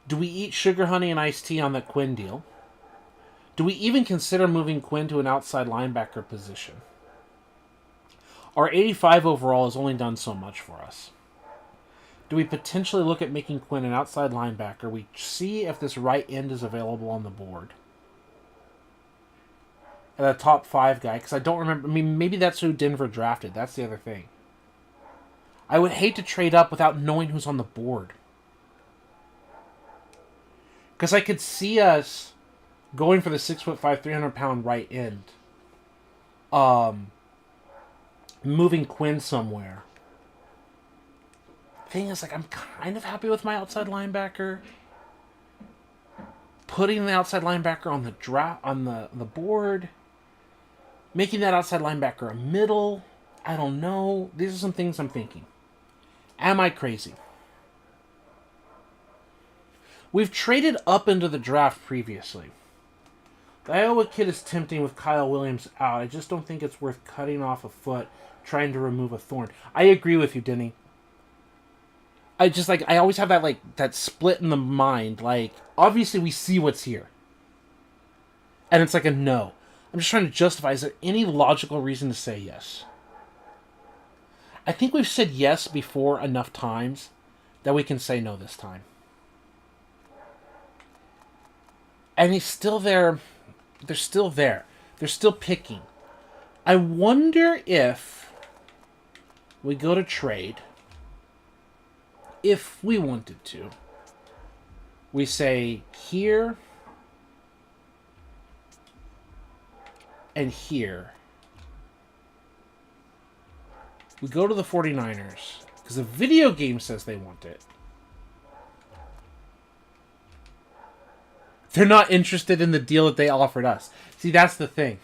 Do we eat sugar, honey, and iced tea on that Quinn deal? Do we even consider moving Quinn to an outside linebacker position? Our 85 overall has only done so much for us. Do we potentially look at making Quinn an outside linebacker? We see if this right end is available on the board. And a top 5 guy, because I don't remember. I mean, maybe that's who Denver drafted. That's the other thing. I would hate to trade up without knowing who's on the board. Because I could see us going for the 6'5", 300-pound right end. Moving Quinn somewhere. Thing is, I'm kind of happy with my outside linebacker. Putting the outside linebacker on the board. Making that outside linebacker a middle. I don't know. These are some things I'm thinking. Am I crazy? We've traded up into the draft previously. The Iowa kid is tempting with Kyle Williams out. I just don't think it's worth cutting off a foot trying to remove a thorn. I agree with you, Denny. I just I always have that that split in the mind. Obviously we see what's here. And it's a no. I'm just trying to justify, is there any logical reason to say yes? I think we've said yes before enough times that we can say no this time. And he's still there. They're still there. They're still picking. I wonder if we go to trade, if we wanted to. We say here and here. We go to the 49ers because the video game says they want it. They're not interested in the deal that they offered us. See, that's the thing.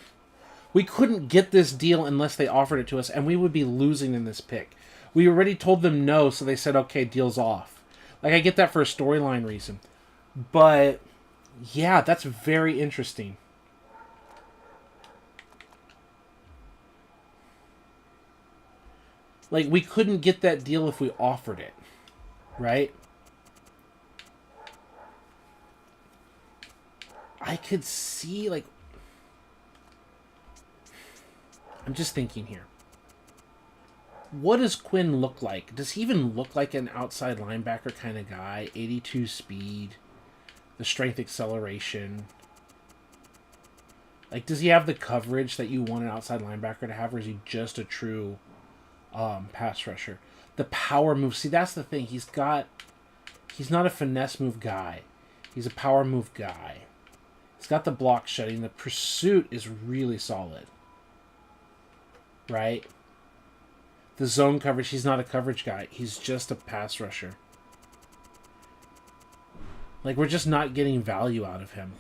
We couldn't get this deal unless they offered it to us, and we would be losing in this pick. We already told them no, so they said, okay, deal's off. I get that for a storyline reason. But, yeah, that's very interesting. We couldn't get that deal if we offered it. Right? I could see, I'm just thinking here. What does Quinn look like? Does he even look like an outside linebacker kind of guy? 82 speed, the strength acceleration. Does he have the coverage that you want an outside linebacker to have, or is he just a true pass rusher? The power move. See, that's the thing. He's not a finesse move guy. He's a power move guy. He's got the block shedding. The pursuit is really solid. Right? The zone coverage, he's not a coverage guy. He's just a pass rusher. Like, we're just not getting value out of him.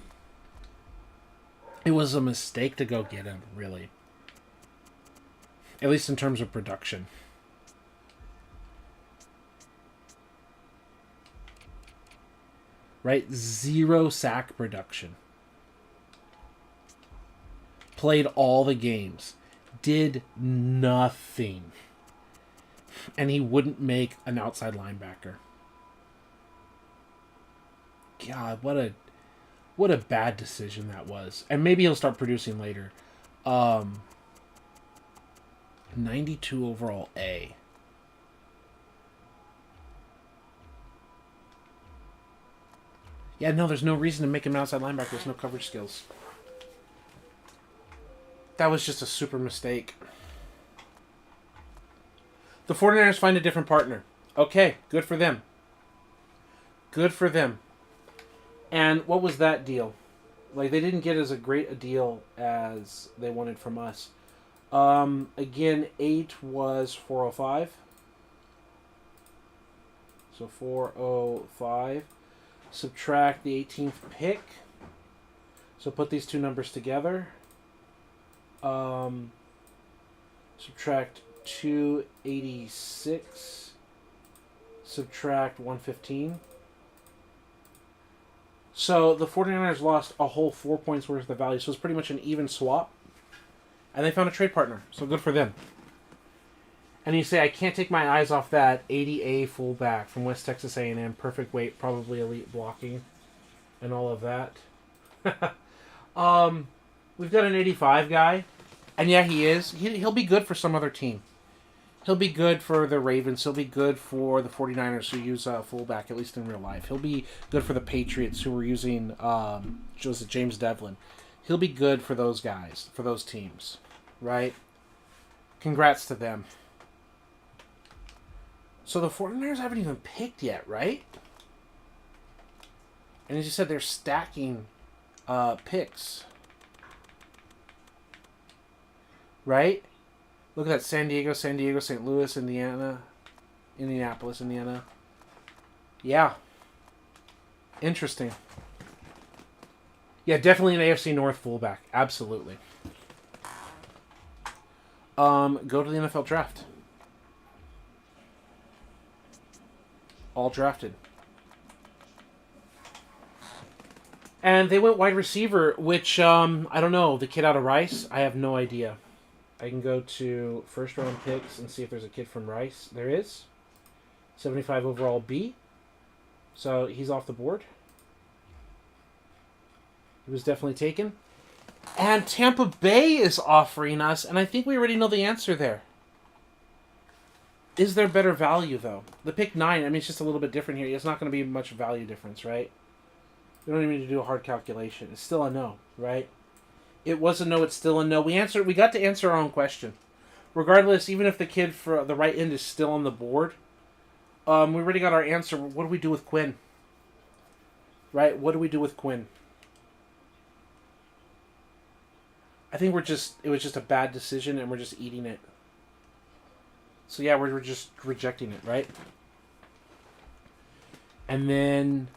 It was a mistake to go get him, really. At least in terms of production. Right? 0 sack production. Played all the games. Did nothing. And he wouldn't make an outside linebacker. God, what a bad decision that was. And maybe he'll start producing later. 92 overall A. Yeah, no, there's no reason to make him an outside linebacker. There's no coverage skills. That was just a super mistake. The 49ers find a different partner. Okay, good for them. Good for them. And what was that deal? Like, they didn't get as a great a deal as they wanted from us. Again, 8 was 405. So 405. Subtract the 18th pick. So put these two numbers together. Subtract 286. Subtract 115. So the 49ers lost a whole 4 points worth of value. So it's pretty much an even swap. And they found a trade partner. So good for them. And you say, I can't take my eyes off that 80A fullback from West Texas A&M. Perfect weight, probably elite blocking, and all of that. We've got an 85 guy. And yeah, he is. He'll be good for some other team. He'll be good for the Ravens. He'll be good for the 49ers who use a fullback, at least in real life. He'll be good for the Patriots who are using James Devlin. He'll be good for those guys, for those teams. Right? Congrats to them. So the 49ers haven't even picked yet, right? And as you said, they're stacking picks. Right? Look at that. San Diego, St. Louis, Indianapolis, Indiana. Yeah. Interesting. Yeah, definitely an AFC North fullback. Absolutely. Go to the NFL draft. All drafted. And they went wide receiver, which, I don't know. The kid out of Rice? I have no idea. I can go to first round picks and see if there's a kid from Rice. There is. 75 overall B. So he's off the board. He was definitely taken. And Tampa Bay is offering us, and I think we already know the answer there. Is there better value, though? The pick 9, I mean, it's just a little bit different here. It's not going to be much value difference, right? We don't even need to do a hard calculation. It's still a no, right? It was a no, it's still a no. We got to answer our own question. Regardless, even if the kid for the right end is still on the board, we already got our answer. What do we do with Quinn? Right? What do we do with Quinn? I think it was just a bad decision and we're just eating it. So yeah, we're just rejecting it, right? And then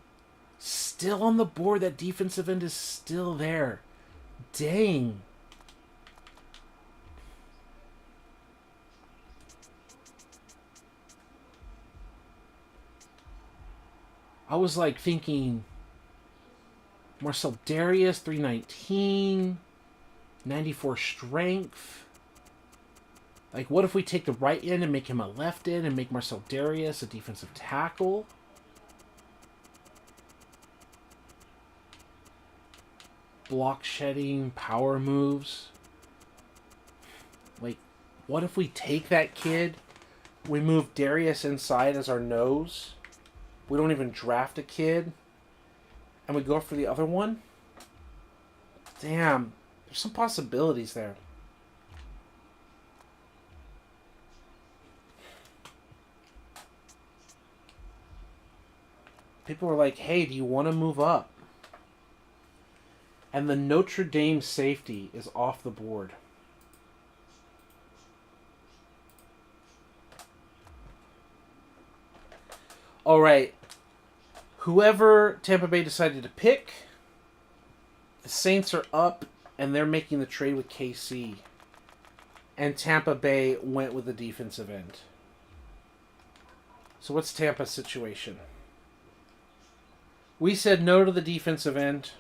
still on the board, that defensive end is still there. Dang. I was like thinking Marcel Darius, 319, 94 strength. Like, what if we take the right end and make him a left end and make Marcel Darius a defensive tackle? Block shedding, power moves. Like, what if we take that kid, we move Darius inside as our nose, we don't even draft a kid, and we go for the other one? Damn, there's some possibilities there. People were like, hey, do you want to move up? And the Notre Dame safety is off the board. All right. Whoever Tampa Bay decided to pick, the Saints are up, and they're making the trade with KC. And Tampa Bay went with the defensive end. So what's Tampa's situation? We said no to the defensive end.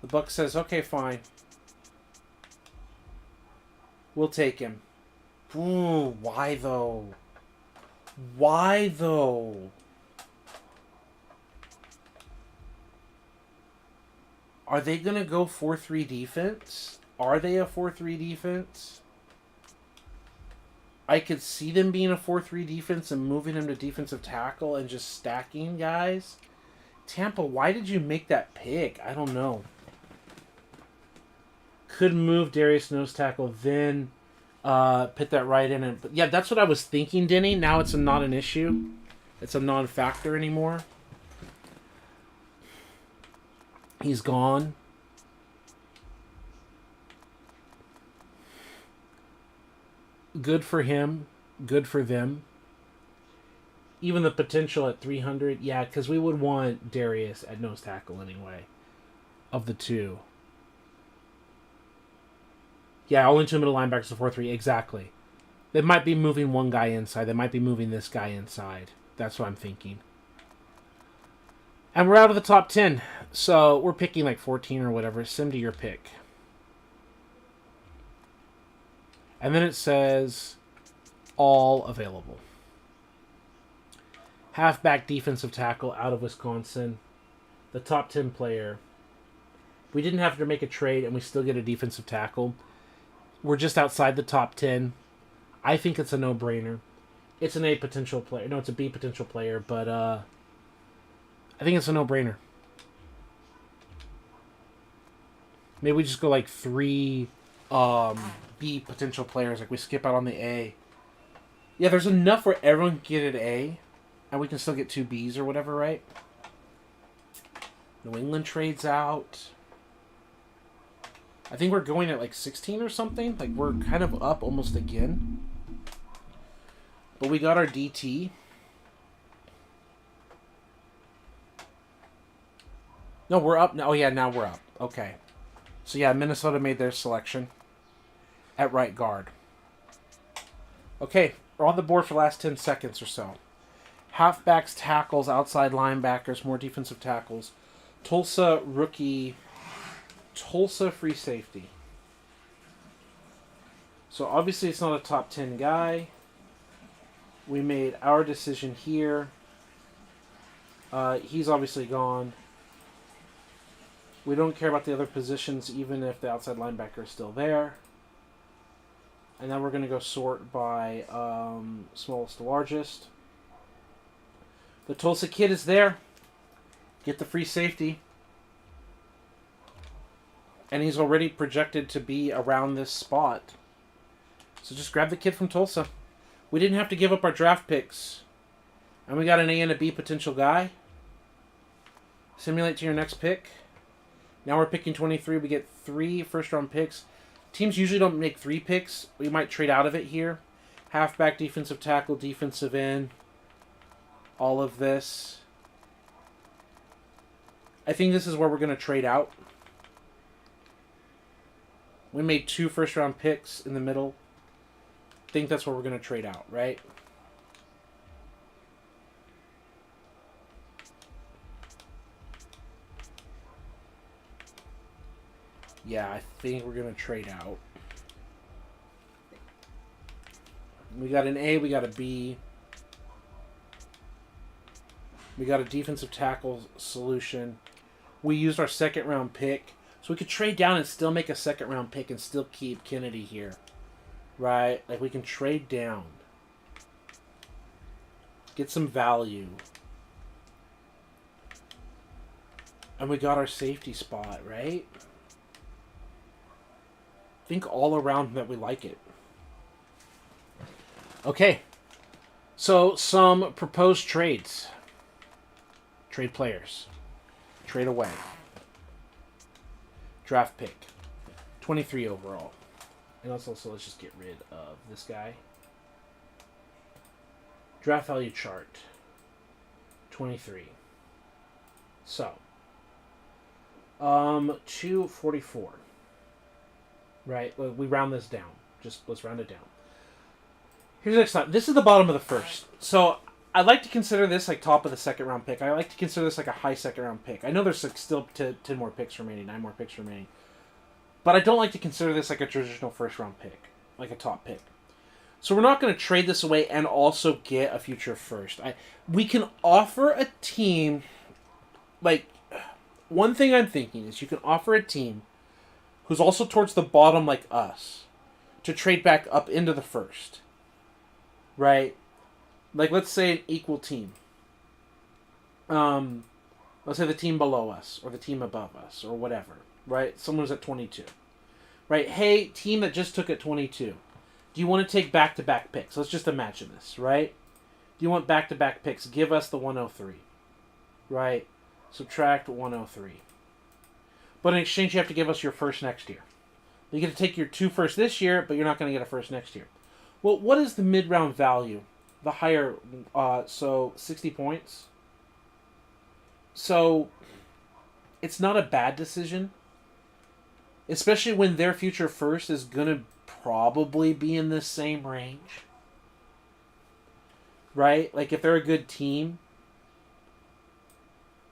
The Bucs says, okay, fine. We'll take him. Ooh, why though? Why though? Are they going to go 4-3 defense? Are they a 4-3 defense? I could see them being a 4-3 defense and moving him to defensive tackle and just stacking guys. Tampa, why did you make that pick? I don't know. Could move Darius nose tackle, then put that right in. And yeah, that's what I was thinking, Denny. Now it's not an issue. It's a non-factor anymore. He's gone. Good for him. Good for them. Even the potential at 300. Yeah, because we would want Darius at nose tackle anyway. Of the two. Yeah, only 2 middle linebackers to 4-3. Exactly. They might be moving one guy inside. They might be moving this guy inside. That's what I'm thinking. And we're out of the top 10. So we're picking like 14 or whatever. Sim to your pick. And then it says all available. Halfback defensive tackle out of Wisconsin. The top 10 player. We didn't have to make a trade and we still get a defensive tackle. We're just outside the top 10. I think it's a no-brainer. It's an A potential player. No, it's a B potential player, but I think it's a no-brainer. Maybe we just go like 3 B potential players. Like we skip out on the A. Yeah, there's enough where everyone can get an A, and we can still get 2 Bs or whatever, right? New England trades out. I think we're going at like 16 or something. Like we're kind of up almost again. But we got our DT. No, we're up. Oh, yeah, now we're up. Okay. So, yeah, Minnesota made their selection at right guard. Okay, we're on the board for the last 10 seconds or so. Halfbacks, tackles, outside linebackers, more defensive tackles. Tulsa rookie. Tulsa free safety. So, obviously, it's not a top 10 guy. We made our decision here. He's obviously gone. We don't care about the other positions, even if the outside linebacker is still there. And then we're going to go sort by smallest to largest. The Tulsa kid is there. Get the free safety. And he's already projected to be around this spot. So just grab the kid from Tulsa. We didn't have to give up our draft picks. And we got an A and a B potential guy. Simulate to your next pick. Now we're picking 23. We get 3 first-round picks. Teams usually don't make 3 picks. We might trade out of it here. Halfback, defensive tackle, defensive end. All of this. I think this is where we're going to trade out. We made 2 first-round picks in the middle. I think that's where we're going to trade out, right? Yeah, I think we're going to trade out. We got an A, we got a B. We got a defensive tackle solution. We used our second round pick. So we could trade down and still make a second round pick and still keep Kennedy here. Right? Like we can trade down. Get some value. And we got our safety spot, right? I think all around that we like it. Okay. So some proposed trades. Trade players. Trade away. Draft pick. 23 overall. And also, let's just get rid of this guy. Draft value chart. 23. So. 244. Right? We round this down. Let's round it down. Here's the next time. This is the bottom of the first. So, I like to consider this like top of the second round pick. I like to consider this like a high second round pick. I know there's like still 10 more picks remaining, 9 more picks remaining. But I don't like to consider this like a traditional first round pick, like a top pick. So we're not going to trade this away and also get a future first. We can offer a team, like, one thing I'm thinking is you can offer a team who's also towards the bottom like us to trade back up into the first. Right? Like, let's say an equal team. Let's say the team below us or the team above us or whatever. Right? Someone's at 22. Right? Hey, team that just took at 22. Do you want to take back-to-back picks? Let's just imagine this, right? Do you want back-to-back picks? Give us the 103. Right? Subtract 103. But in exchange, you have to give us your first next year. You get to take your 2 first this year, but you're not going to get a first next year. Well, what is the mid-round value? The higher, so 60 points. So, it's not a bad decision. Especially when their future first is going to probably be in the same range. Right? Like, if they're a good team,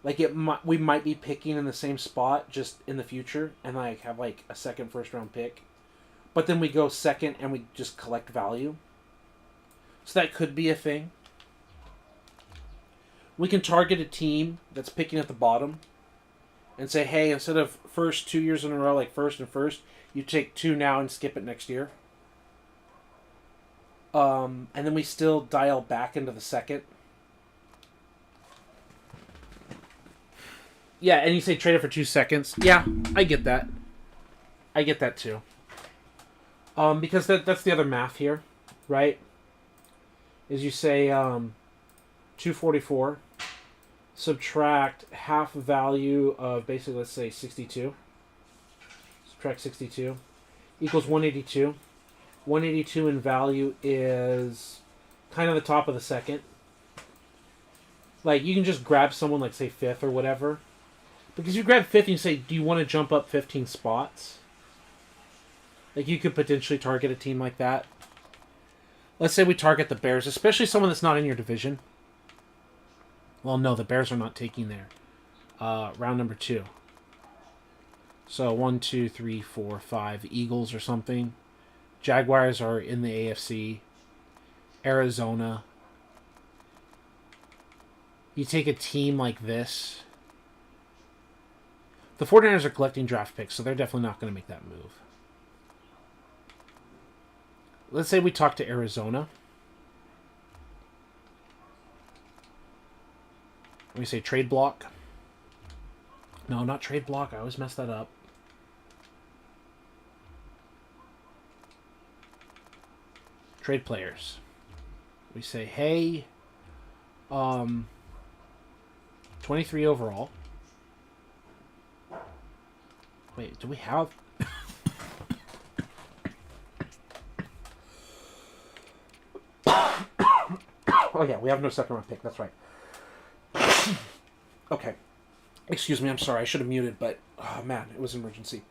like, we might be picking in the same spot just in the future and, like, have, like, a second first-round pick. But then we go second and we just collect value. So that could be a thing. We can target a team that's picking at the bottom and say, hey, instead of first 2 years in a row, like first and first, you take 2 now and skip it next year. And then we still dial back into the second. Yeah, and you say trade it for 2 seconds. Yeah, I get that. I get that too. Because that's the other math here, right? Is you say 244, subtract half value of basically, let's say 62. Subtract 62 equals 182. 182 in value is kind of the top of the second. Like, you can just grab someone like, say, 5th or whatever. Because you grab 5th and you say, do you want to jump up 15 spots? Like, you could potentially target a team like that. Let's say we target the Bears, especially someone that's not in your division. Well, no, the Bears are not taking there. Round number 2. So 1, 2, 3, 4, 5 Eagles or something. Jaguars are in the AFC. Arizona. You take a team like this. The 49ers are collecting draft picks, so they're definitely not going to make that move. Let's say we talk to Arizona. We say trade block. No, not trade block. I always mess that up. Trade players. We say, hey, 23 overall. Wait, do we have... Oh, yeah, we have no second round pick. That's right. Okay. Excuse me, I'm sorry. I should have muted, but... Oh, man, it was an emergency.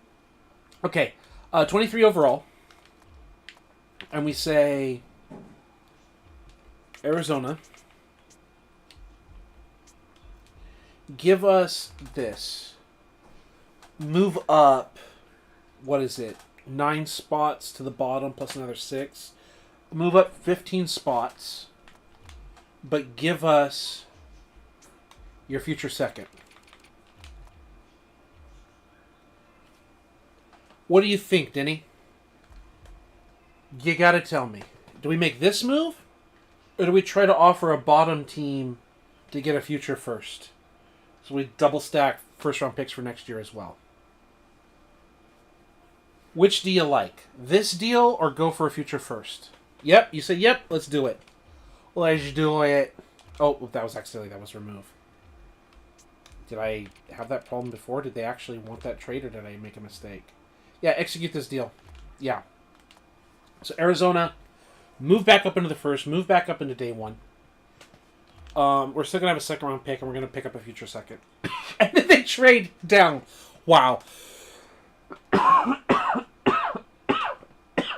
Okay. 23 overall. And we say... Arizona. Give us this. Move up... What is it? 9 spots to the bottom plus another 6. Move up 15 spots. But give us your future second. What do you think, Denny? You gotta tell me. Do we make this move? Or do we try to offer a bottom team to get a future first? So we double stack first round picks for next year as well. Which do you like? This deal or go for a future first? Yep, you said yep, let's do it. Let's do it. Oh, that was accidentally, that was remove. Did I have that problem before? Did they actually want that trade, or did I make a mistake? Yeah, execute this deal. Yeah. So Arizona, move back up into the first, move back up into day one. We're still going to have a second round pick, and we're going to pick up a future second. And then they trade down. Wow.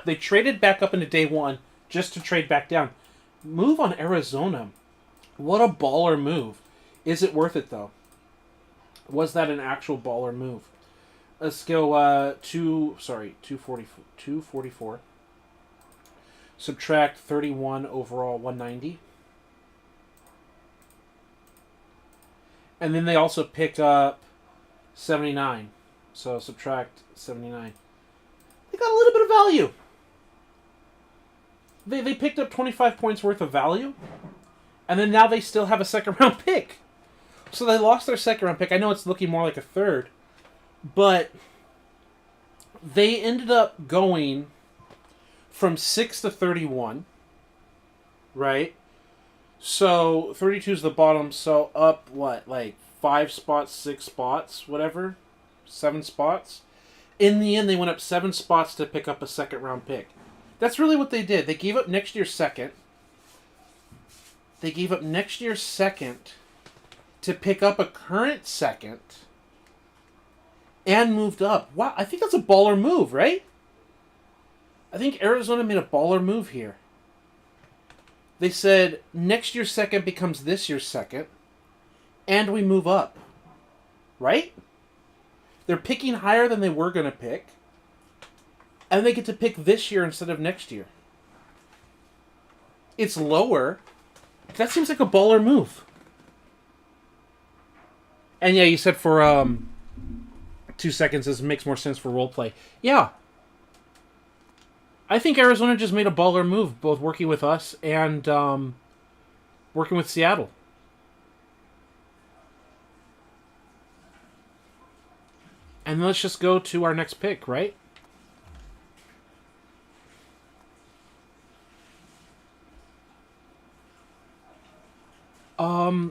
They traded back up into day one just to trade back down. Move on Arizona. What a baller move. Is it worth it, though? Was that an actual baller move? Let's go 244. Subtract 31 overall, 190. And then they also picked up 79. So subtract 79. They got a little bit of value. They picked up 25 points worth of value. And then now they still have a second round pick. So they lost their second round pick. I know it's looking more like a third. But they ended up going from 6 to 31. Right? So 32 is the bottom. So up, what, like 5 spots, 6 spots, whatever? 7 spots. In the end, they went up 7 spots to pick up a second round pick. That's really what they did. They gave up next year's second. They gave up next year's second to pick up a current second and moved up. Wow, I think that's a baller move, right? I think Arizona made a baller move here. They said next year's second becomes this year's second, and we move up. Right? They're picking higher than they were going to pick. And they get to pick this year instead of next year. It's lower. That seems like a baller move. And yeah, you said for 2 seconds this makes more sense for roleplay. Yeah. I think Arizona just made a baller move, both working with us and working with Seattle. And let's just go to our next pick, right?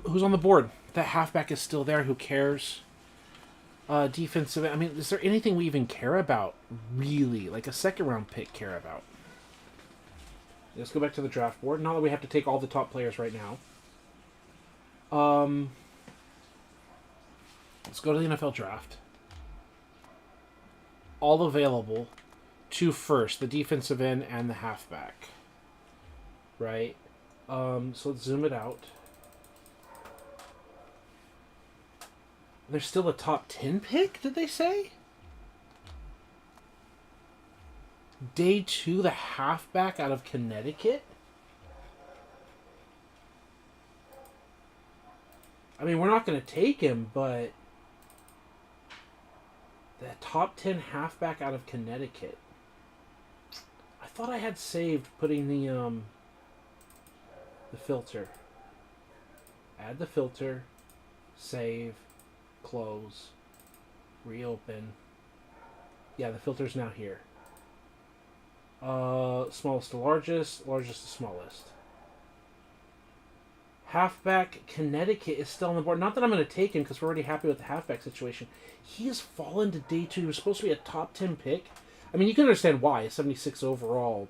Who's on the board? That halfback is still there. Who cares? Defensive. I mean, is there anything we even care about? Really? Like a second round pick care about? Let's go back to the draft board. Not that we have to take all the top players right now. Let's go to the NFL draft. All available to first, the defensive end and the halfback. Right? So let's zoom it out. There's still a top 10 pick, did they say? Day 2, the halfback out of Connecticut? I mean, we're not going to take him, but the top 10 halfback out of Connecticut. I thought I had saved putting the filter. Add the filter, save, close, reopen. Yeah, the filter's now here. Smallest to largest, largest to smallest. Halfback Connecticut is still on the board. Not that I'm going to take him because we're already happy with the halfback situation. He has fallen to day 2. He was supposed to be a top 10 pick. I mean, you can understand why. A 76 overall,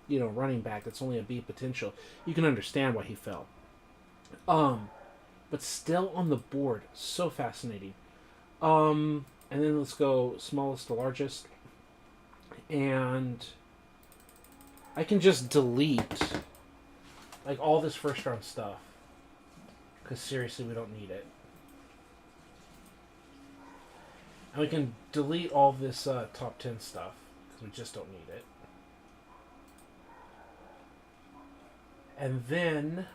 running back that's only a B potential. You can understand why he fell. But still on the board. So fascinating. And then let's go smallest to largest. And I can just delete like all this first round stuff. Because seriously, we don't need it. And we can delete all this top 10 stuff. Because we just don't need it. And then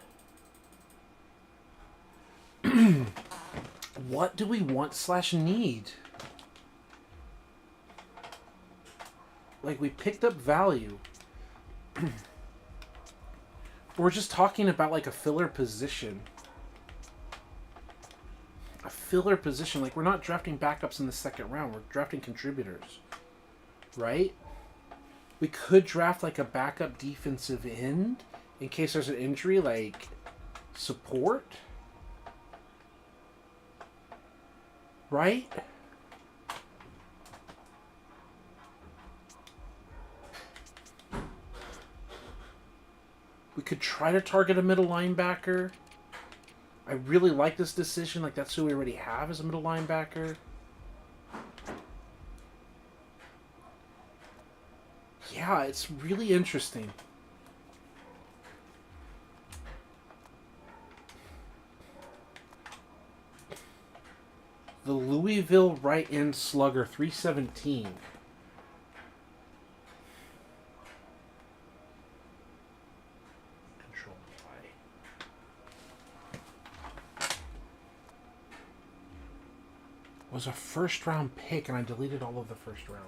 what do we want/need? Like, we picked up value. We're just talking about like a filler position. A filler position. Like, we're not drafting backups in the second round. We're drafting contributors. Right? We could draft like a backup defensive end in case there's an injury, like support. Right? We could try to target a middle linebacker. I really like this decision. Like, that's who we already have as a middle linebacker. Yeah, it's really interesting. The Louisville right end slugger, 317. Control Y. Was a first round pick, and I deleted all of the first round.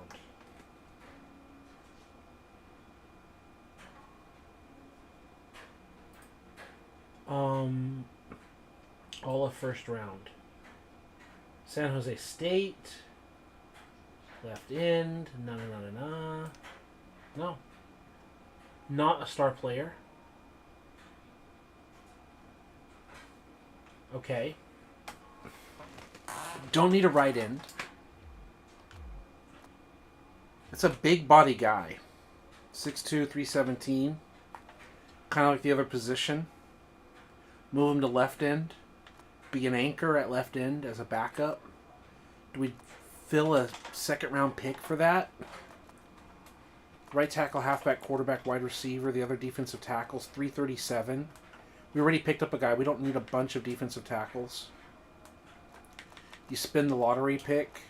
All of first round. San Jose State. Left end. No. Not a star player. Okay. Don't need a right end. It's a big body guy. 6'2", 317. Kind of like the other position. Move him to left end. Be an anchor at left end as a backup. Do we fill a second round pick for that? Right tackle, halfback, quarterback, wide receiver. The other defensive tackles, 337. We already picked up a guy. We don't need a bunch of defensive tackles. You spin the lottery pick.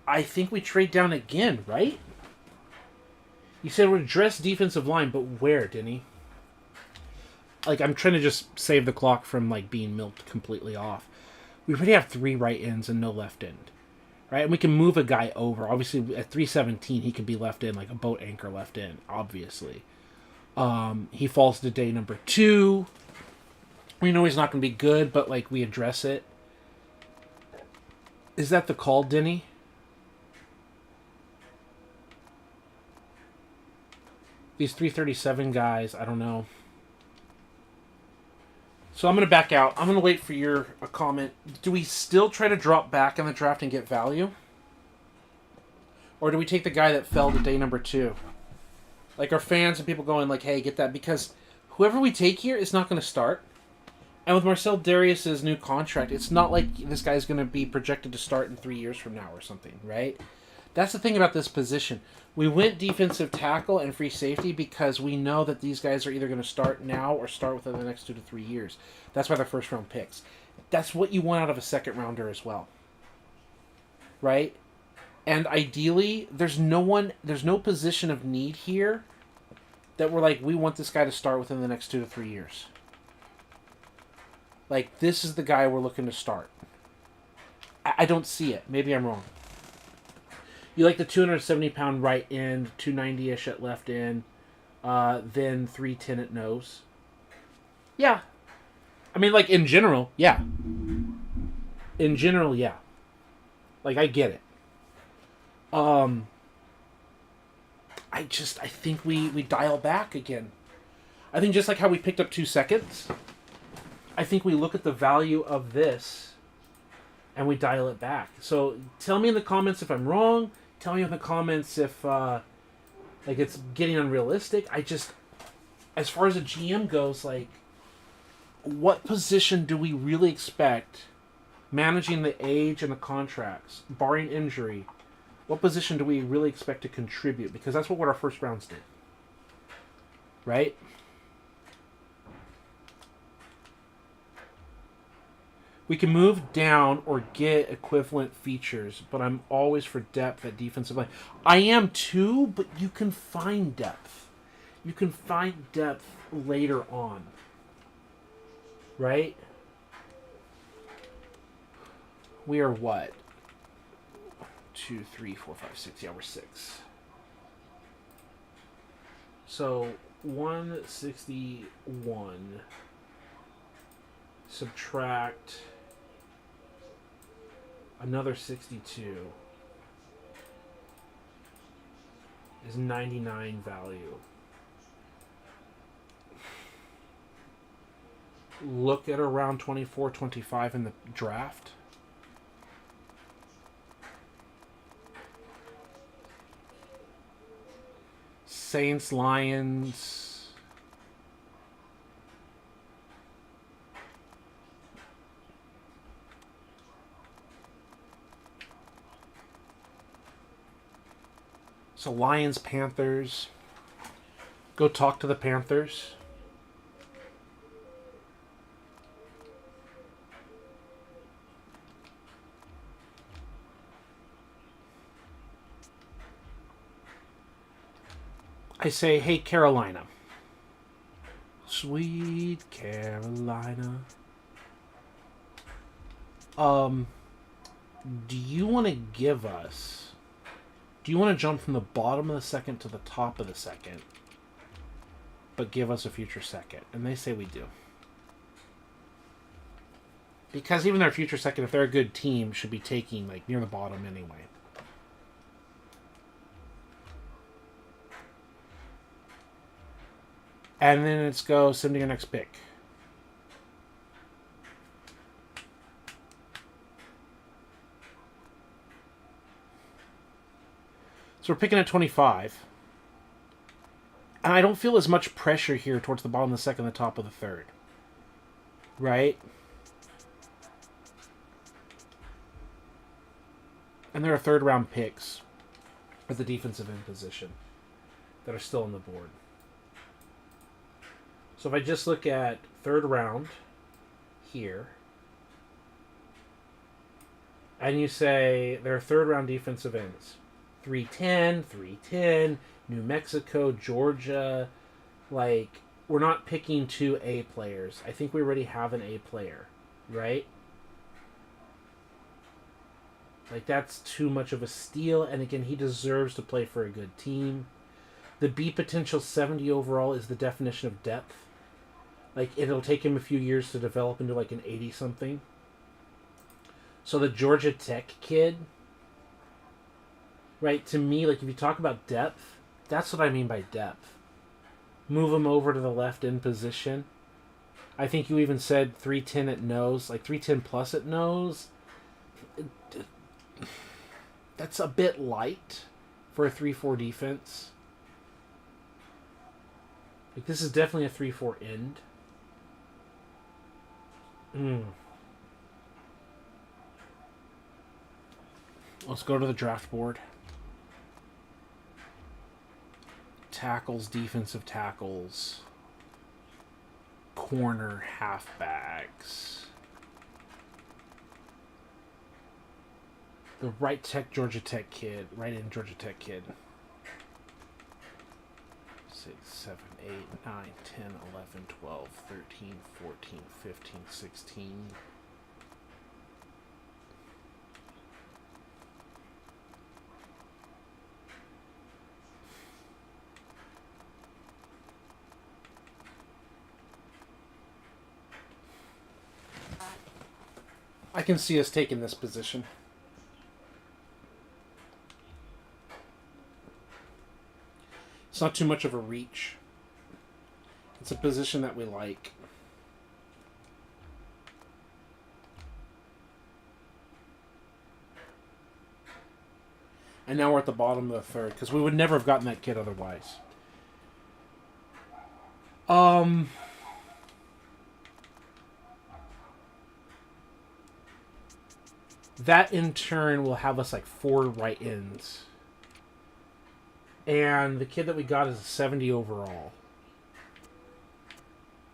I think we trade down again, right? You said we're address defensive line, but where, Denny? Like, I'm trying to just save the clock from, like, being milked completely off. We already have 3 right ends and no left end. Right? And we can move a guy over. Obviously, at 317, he can be left in, like a boat anchor left in, obviously. He falls to day number 2. We know he's not going to be good, but, like, we address it. Is that the call, Denny? These 337 guys, I don't know. So I'm going to back out. I'm going to wait for your comment. Do we still try to drop back in the draft and get value? Or do we take the guy that fell to day number 2? Like, our fans and people going like, hey, get that. Because whoever we take here is not going to start. And with Marcel Darius's new contract, it's not like this guy's going to be projected to start in 3 years from now or something, right? That's the thing about this position. We went defensive tackle and free safety because we know that these guys are either going to start now or start within the next 2 to 3 years. That's why they're first round picks. That's what you want out of a second rounder as well. Right? And ideally, there's no position of need here that we're like, we want this guy to start within the next 2 to 3 years. Like, this is the guy we're looking to start. I don't see it. Maybe I'm wrong. You like the 270-pound right end, 290-ish at left end, then 310 at nose. Yeah. I mean, like, in general, yeah. In general, yeah. Like, I get it. I think we dial back again. I think just like how we picked up 2 seconds, I think we look at the value of this and we dial it back. So tell me in the comments if I'm wrong. Tell me in the comments if like it's getting unrealistic. As far as a GM goes, like, what position do we really expect, managing the age and the contracts, barring injury, what position do we really expect to contribute? Because that's what our first rounds did. Right? We can move down or get equivalent features, but I'm always for depth at defensive line. I am too, but you can find depth. You can find depth later on. Right? We are what? 2, 3, 4, 5, 6. Yeah, we're 6. So 161 subtract another 62 is 99 value. look at around 24, 25 in the draft. Saints, Lions. So Lions, Panthers. Go talk to the Panthers. I say, hey, Carolina. Sweet Carolina. Do you want to give us... Do you want to jump from the bottom of the second to the top of the second, but give us a future second? And they say we do. Because even their future second, if they're a good team, should be taking, like, near the bottom anyway. And then it's go send your next pick. So we're picking at 25. And I don't feel as much pressure here towards the bottom of the second, the top of the third. Right? And there are third round picks at the defensive end position that are still on the board. So if I just look at third round here, and you say there are third round defensive ends, 310, New Mexico, Georgia, like, we're not picking two A players. I think we already have an A player, right? Like, that's too much of a steal, and again, he deserves to play for a good team. The B potential 70 overall is the definition of depth. Like, it'll take him a few years to develop into, like, an 80-something. So the Georgia Tech kid, right, to me, like, if you talk about depth, that's what I mean by depth. Move him over to the left end position. I think you even said 310 at nose, like 310 plus at nose. That's a bit light for a 3-4 defense. Like, this is definitely a 3-4 end. Let's go to the draft board. Tackles, defensive tackles, corner, halfbacks. The right end Georgia Tech kid. 6, 7, 8, 9, 10, 11, 12, 13, 14, 15, 16. I can see us taking this position. It's not too much of a reach. It's a position that we like. And now we're at the bottom of the third, because we would never have gotten that kid otherwise. That in turn will have us like 4 right ends. And the kid that we got is a 70 overall.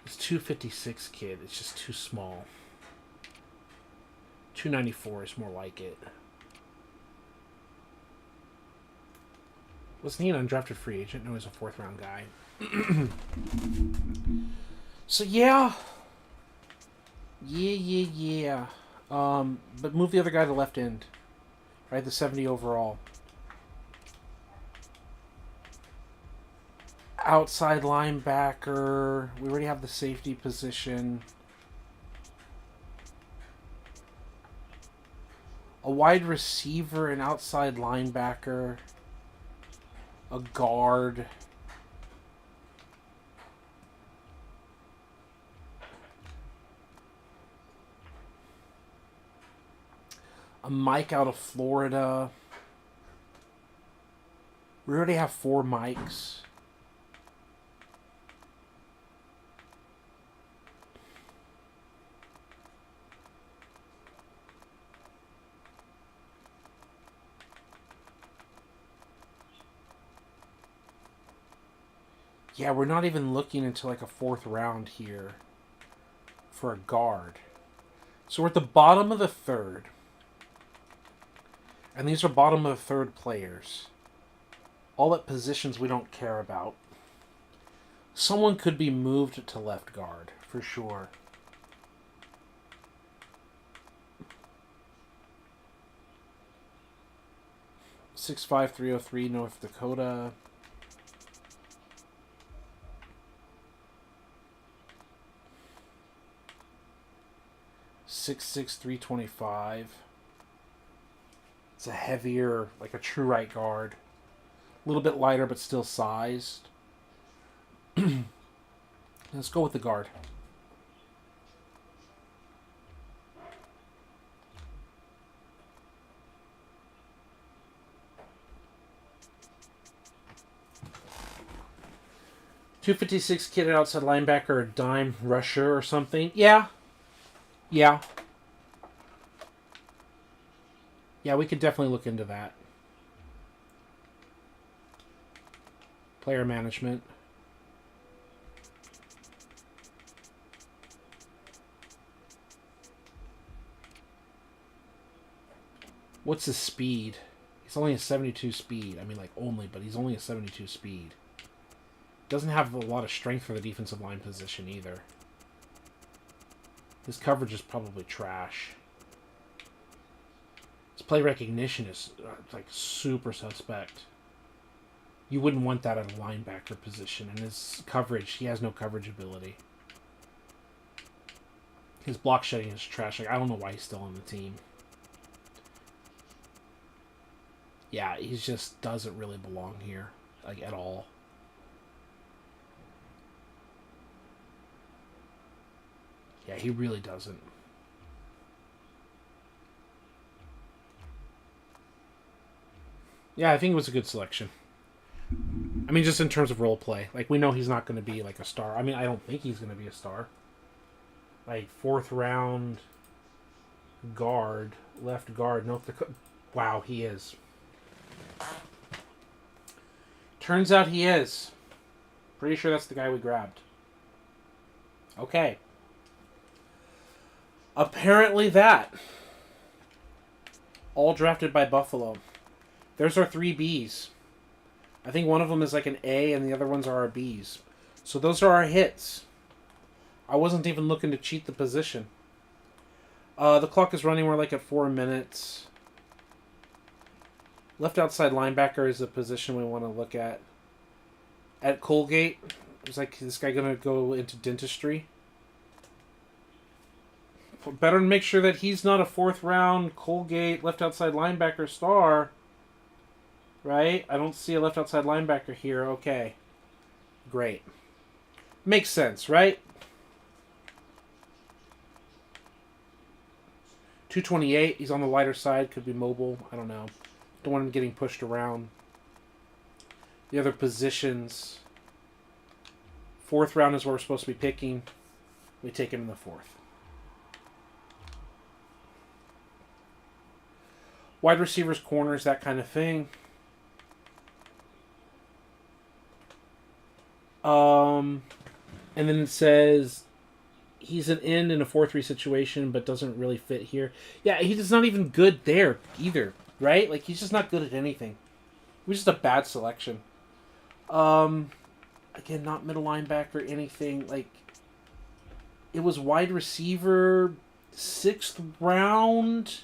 It's 256 kid. It's just too small. 294 is more like it. Wasn't he an undrafted free agent? No, he's a 4th round guy. So yeah. Yeah. But move the other guy to left end. Right, the 70 overall. Outside linebacker. We already have the safety position. A wide receiver, an outside linebacker. A guard. A Mike out of Florida. We already have 4 Mikes. Yeah, we're not even looking until like a 4th round here for a guard. So we're at the bottom of the 3rd. And these are bottom of the 3rd players. All at positions we don't care about. Someone could be moved to left guard, for sure. $65303 North Dakota. $66325. It's a heavier, like a true right guard. A little bit lighter, but still sized. Let's go with the guard. .256 kitted outside linebacker, a dime rusher or something. Yeah. Yeah. Yeah, we could definitely look into that. Player management. What's his speed? He's only a 72 speed. I mean, like, only, but he's only a 72 speed. Doesn't have a lot of strength for the defensive line position either. His coverage is probably trash. His play recognition is like super suspect. You wouldn't want that at a linebacker position. And his coverage, he has no coverage ability. His block shedding is trash. Like, I don't know why he's still on the team. Yeah, he just doesn't really belong here, like, at all. Yeah, he really doesn't. Yeah, I think it was a good selection. I mean, just in terms of role play. Like, we know he's not going to be, like, a star. I mean, I don't think he's going to be a star. Like, 4th round guard, left guard. No, wow, he is. Turns out he is. Pretty sure that's the guy we grabbed. Okay. Apparently that. All drafted by Buffalo. There's our 3 Bs. I think one of them is like an A and the other ones are our Bs. So those are our hits. I wasn't even looking to cheat the position. The clock is running. We're like at 4 minutes. Left outside linebacker is a position we want to look at. At Colgate, it's like, is this guy going to go into dentistry? Better make sure that he's not a 4th round Colgate left outside linebacker star. Right? I don't see a left outside linebacker here. Okay. Great. Makes sense, right? 228. He's on the lighter side. Could be mobile. I don't know. Don't want him getting pushed around. The other positions. 4th round is where we're supposed to be picking. We take him in the 4th. Wide receivers, corners, that kind of thing. And then it says he's an end in a 4-3 situation, but doesn't really fit here. Yeah, he's not even good there either, right? Like, he's just not good at anything. It was just a bad selection. Again, not middle linebacker or anything. Like, it was wide receiver, 6th round.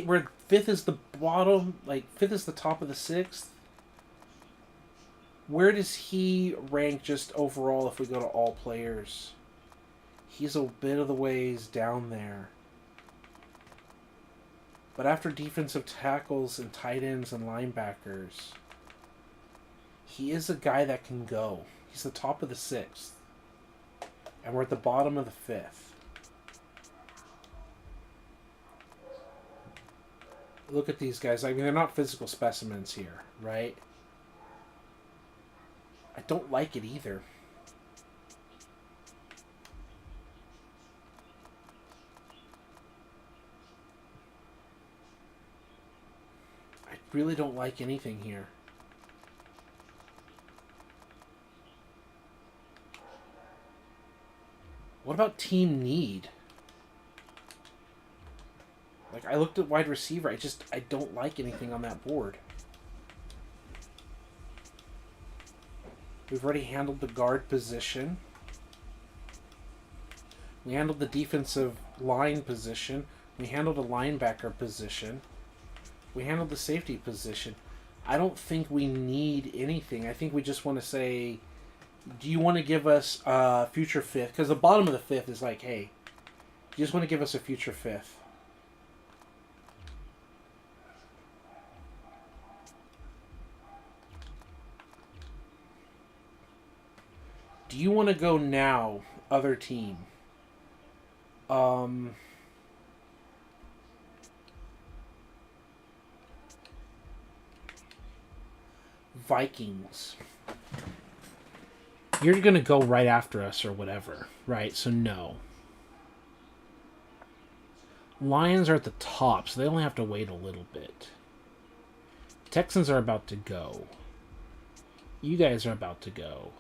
Where 5th is the bottom, like 5th is the top of the 6th. Where does he rank just overall if we go to all players? He's a bit of the ways down there. But after defensive tackles and tight ends and linebackers, he is a guy that can go. He's the top of the 6th. And we're at the bottom of the 5th. Look at these guys. I mean, they're not physical specimens here, right? I don't like it either. I really don't like anything here. What about team need? Like, I looked at wide receiver. I don't like anything on that board. We've already handled the guard position. We handled the defensive line position. We handled a linebacker position. We handled the safety position. I don't think we need anything. I think we just want to say, do you want to give us a future fifth? Because the bottom of the fifth is like, hey, you just want to give us a future fifth. Do you want to go now, other team? Vikings. You're going to go right after us or whatever, right? So no. Lions are at the top, so they only have to wait a little bit. Texans are about to go. You guys are about to go.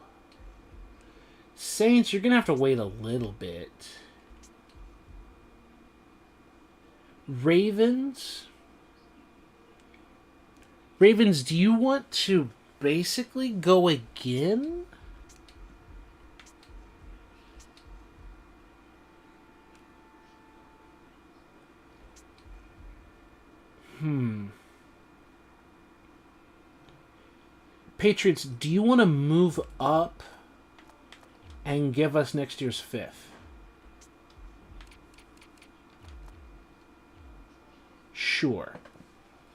Saints, you're going to have to wait a little bit. Ravens. Ravens, do you want to basically go again? Patriots, do you want to move up and give us next year's fifth? Sure.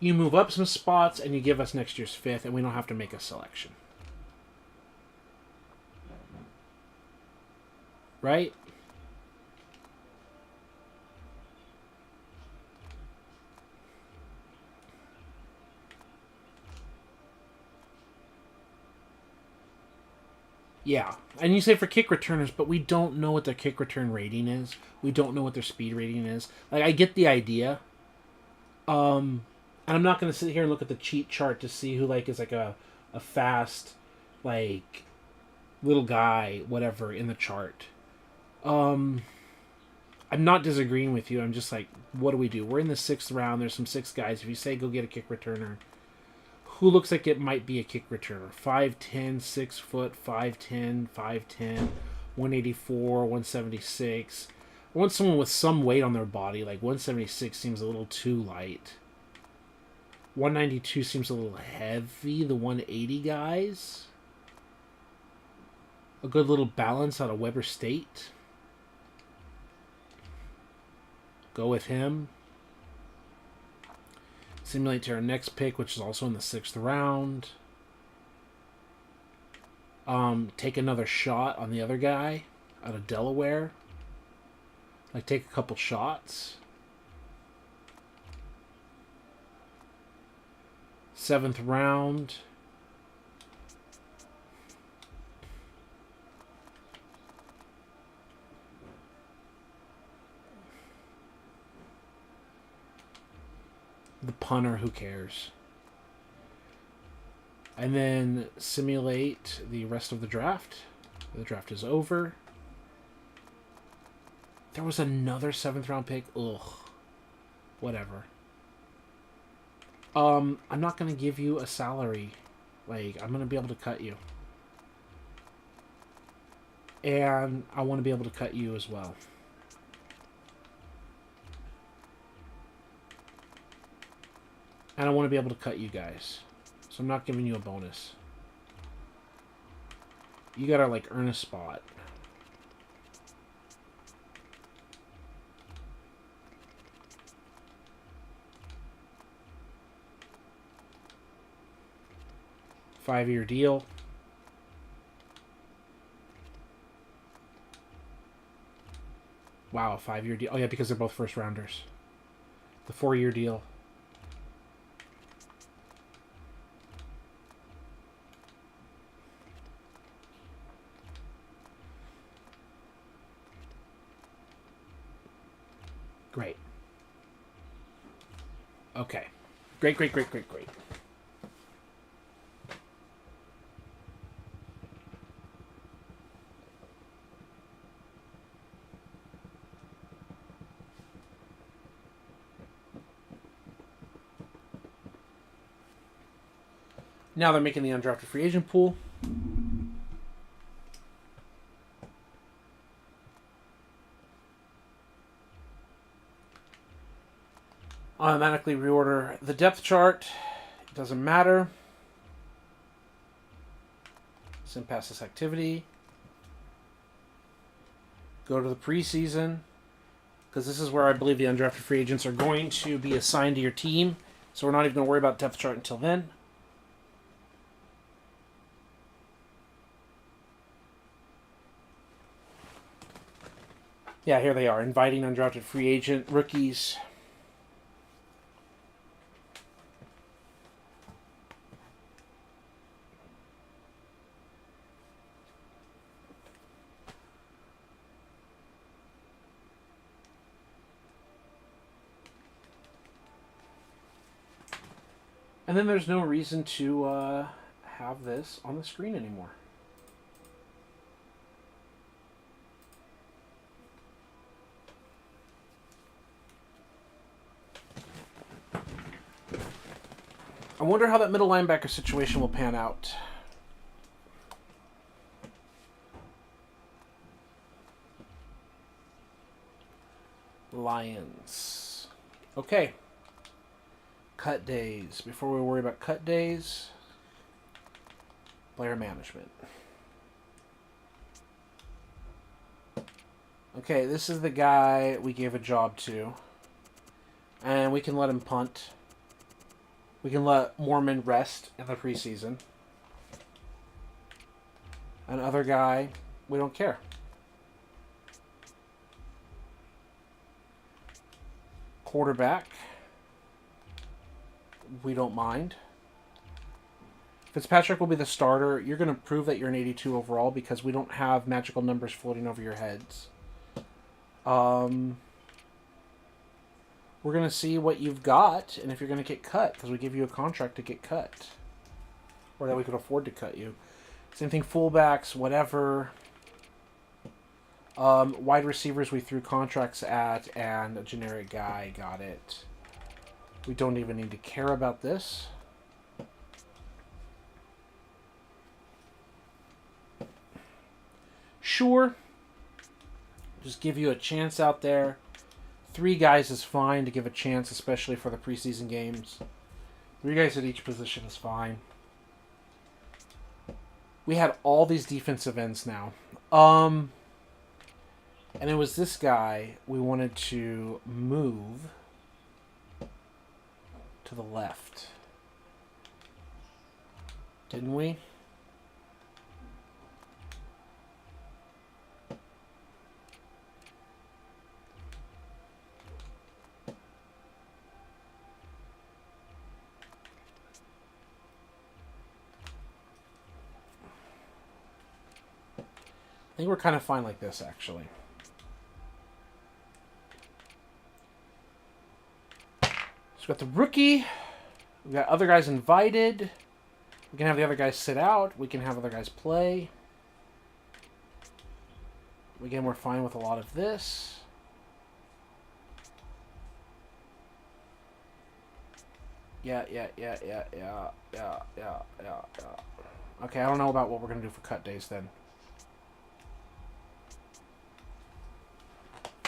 You move up some spots and you give us next year's fifth, and we don't have to make a selection. Right? Yeah. And you say for kick returners, but we don't know what their kick return rating is. We don't know what their speed rating is. Like, I get the idea. And I'm not going to sit here and look at the cheat chart to see who, like, is, like, a fast, like, little guy, whatever, in the chart. I'm not disagreeing with you. I'm just like, what do we do? We're in the 6th round. There's some 6 guys. If you say go get a kick returner, who looks like it might be a kick returner? 5'10", 6 foot, 5'10", 5'10", 184, 176. I want someone with some weight on their body. Like 176 seems a little too light. 192 seems a little heavy. The 180 guys. A good little balance out of Weber State. Go with him. Simulate to our next pick, which is also in the 6th round. Take another shot on the other guy out of Delaware. Like, take a couple shots. 7th round. The punter, who cares? And then simulate the rest of the draft. The draft is over. There was another 7th round pick. Ugh. Whatever. I'm not going to give you a salary. Like, I'm going to be able to cut you. And I want to be able to cut you as well. And I want to be able to cut you guys. So I'm not giving you a bonus. You gotta, like, earn a spot. Five-year deal. Wow, a 5-year deal. Oh, yeah, because they're both first rounders. The 4-year deal. Okay. Great, great, great, great, great. Now they're making the undrafted free agent pool. Automatically reorder the depth chart. It doesn't matter. Send past this activity. Go to the preseason. Because this is where I believe the undrafted free agents are going to be assigned to your team. So we're not even going to worry about depth chart until then. Yeah, here they are. Inviting undrafted free agent rookies. And then there's no reason to have this on the screen anymore. I wonder how that middle linebacker situation will pan out. Lions. Okay. Cut days. Before we worry about cut days, player management. Okay, this is the guy we gave a job to. And we can let him punt. We can let Mormon rest in the preseason. Another guy, we don't care. Quarterback, we don't mind. Fitzpatrick will be the starter. You're going to prove that you're an 82 overall because we don't have magical numbers floating over your heads. We're going to see what you've got and if you're going to get cut because we give you a contract to get cut. Or that we could afford to cut you. Same thing, fullbacks, whatever. Wide receivers we threw contracts at and a generic guy got it. We don't even need to care about this. Sure. Just give you a chance out there. 3 guys is fine to give a chance, especially for the preseason games. 3 guys at each position is fine. We had all these defensive ends now. And it was this guy we wanted to move to the left. Didn't we? I think we're kind of fine like this, actually. So we've got the rookie. We've got other guys invited. We can have the other guys sit out. We can have other guys play. Again, we're fine with a lot of this. Yeah. Okay, I don't know about what we're going to do for cut days then.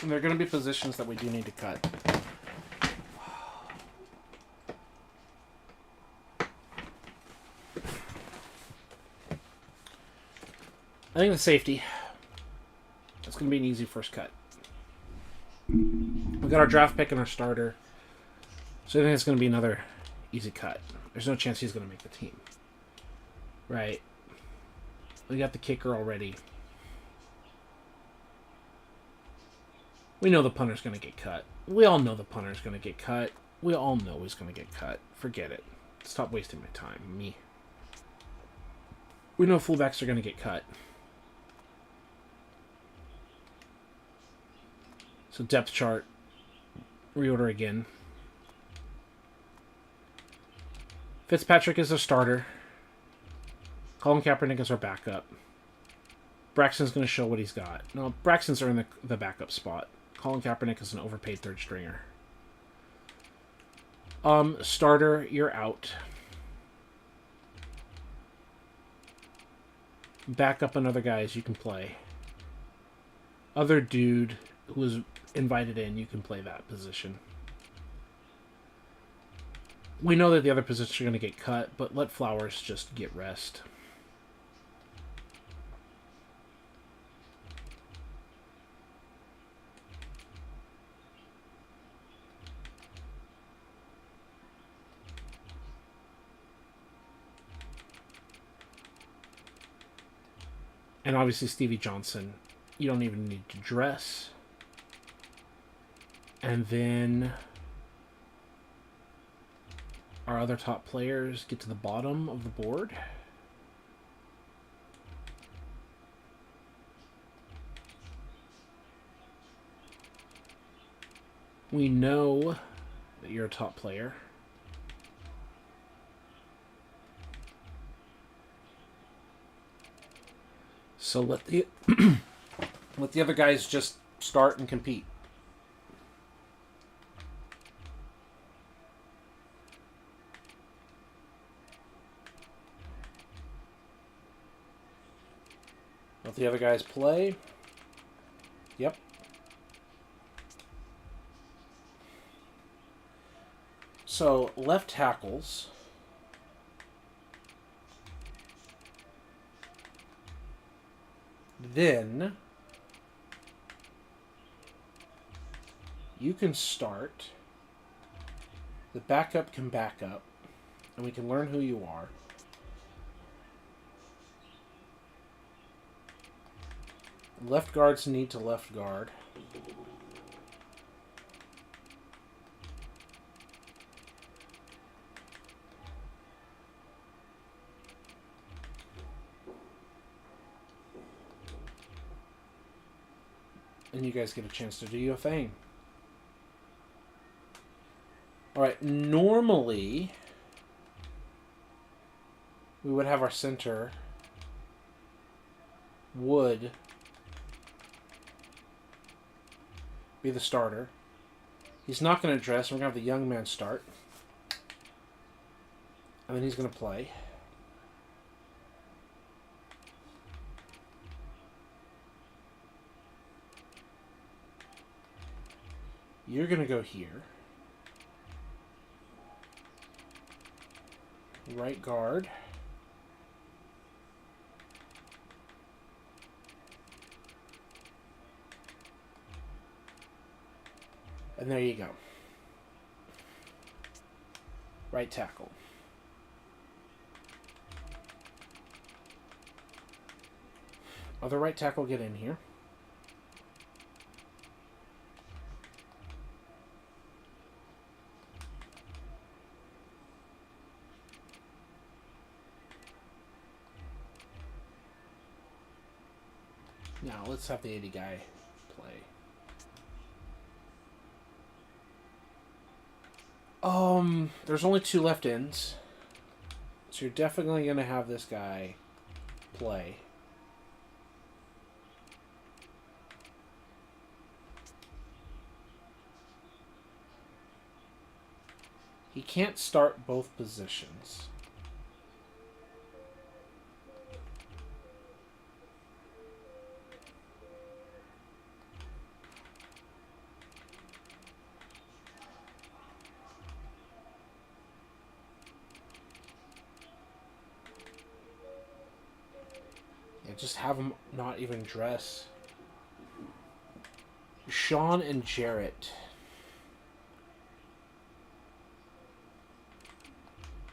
And there are going to be positions that we do need to cut. I think the safety. That's going to be an easy first cut. We got our draft pick and our starter. So I think it's going to be another easy cut. There's no chance he's going to make the team. Right. We got the kicker already. We know the punter's going to get cut. We all know the punter's going to get cut. We all know he's going to get cut. Forget it. Stop wasting my time. Me. We know fullbacks are going to get cut. So depth chart. Reorder again. Fitzpatrick is our starter. Colin Kaepernick is our backup. Braxton's going to show what he's got. No, Braxton's earned the backup spot. Colin Kaepernick is an overpaid third stringer. Starter, you're out. Backup and other guys you can play. Other dude who was invited in, you can play that position. We know that the other positions are going to get cut, but let Flowers just get rest. And obviously Stevie Johnson, you don't even need to dress. And then our other top players get to the bottom of the board. We know that you're a top player. So let the let the other guys just start and compete. Let the other guys play. Yep. So left tackles. Then you can start. The backup can back up, and we can learn who you are. Left guards need to left guard. And you guys get a chance to do your thing. Alright, normally we would have our center would be the starter. He's not going to dress. We're going to have the young man start. And then he's going to play. You're going to go here. Right guard. And there you go. Right tackle. Other right tackle get in here. Now let's have the 80 guy play. There's only 2 left ends. So you're definitely going to have this guy play. He can't start both positions. Just have him not even dress. Sean and Jarrett.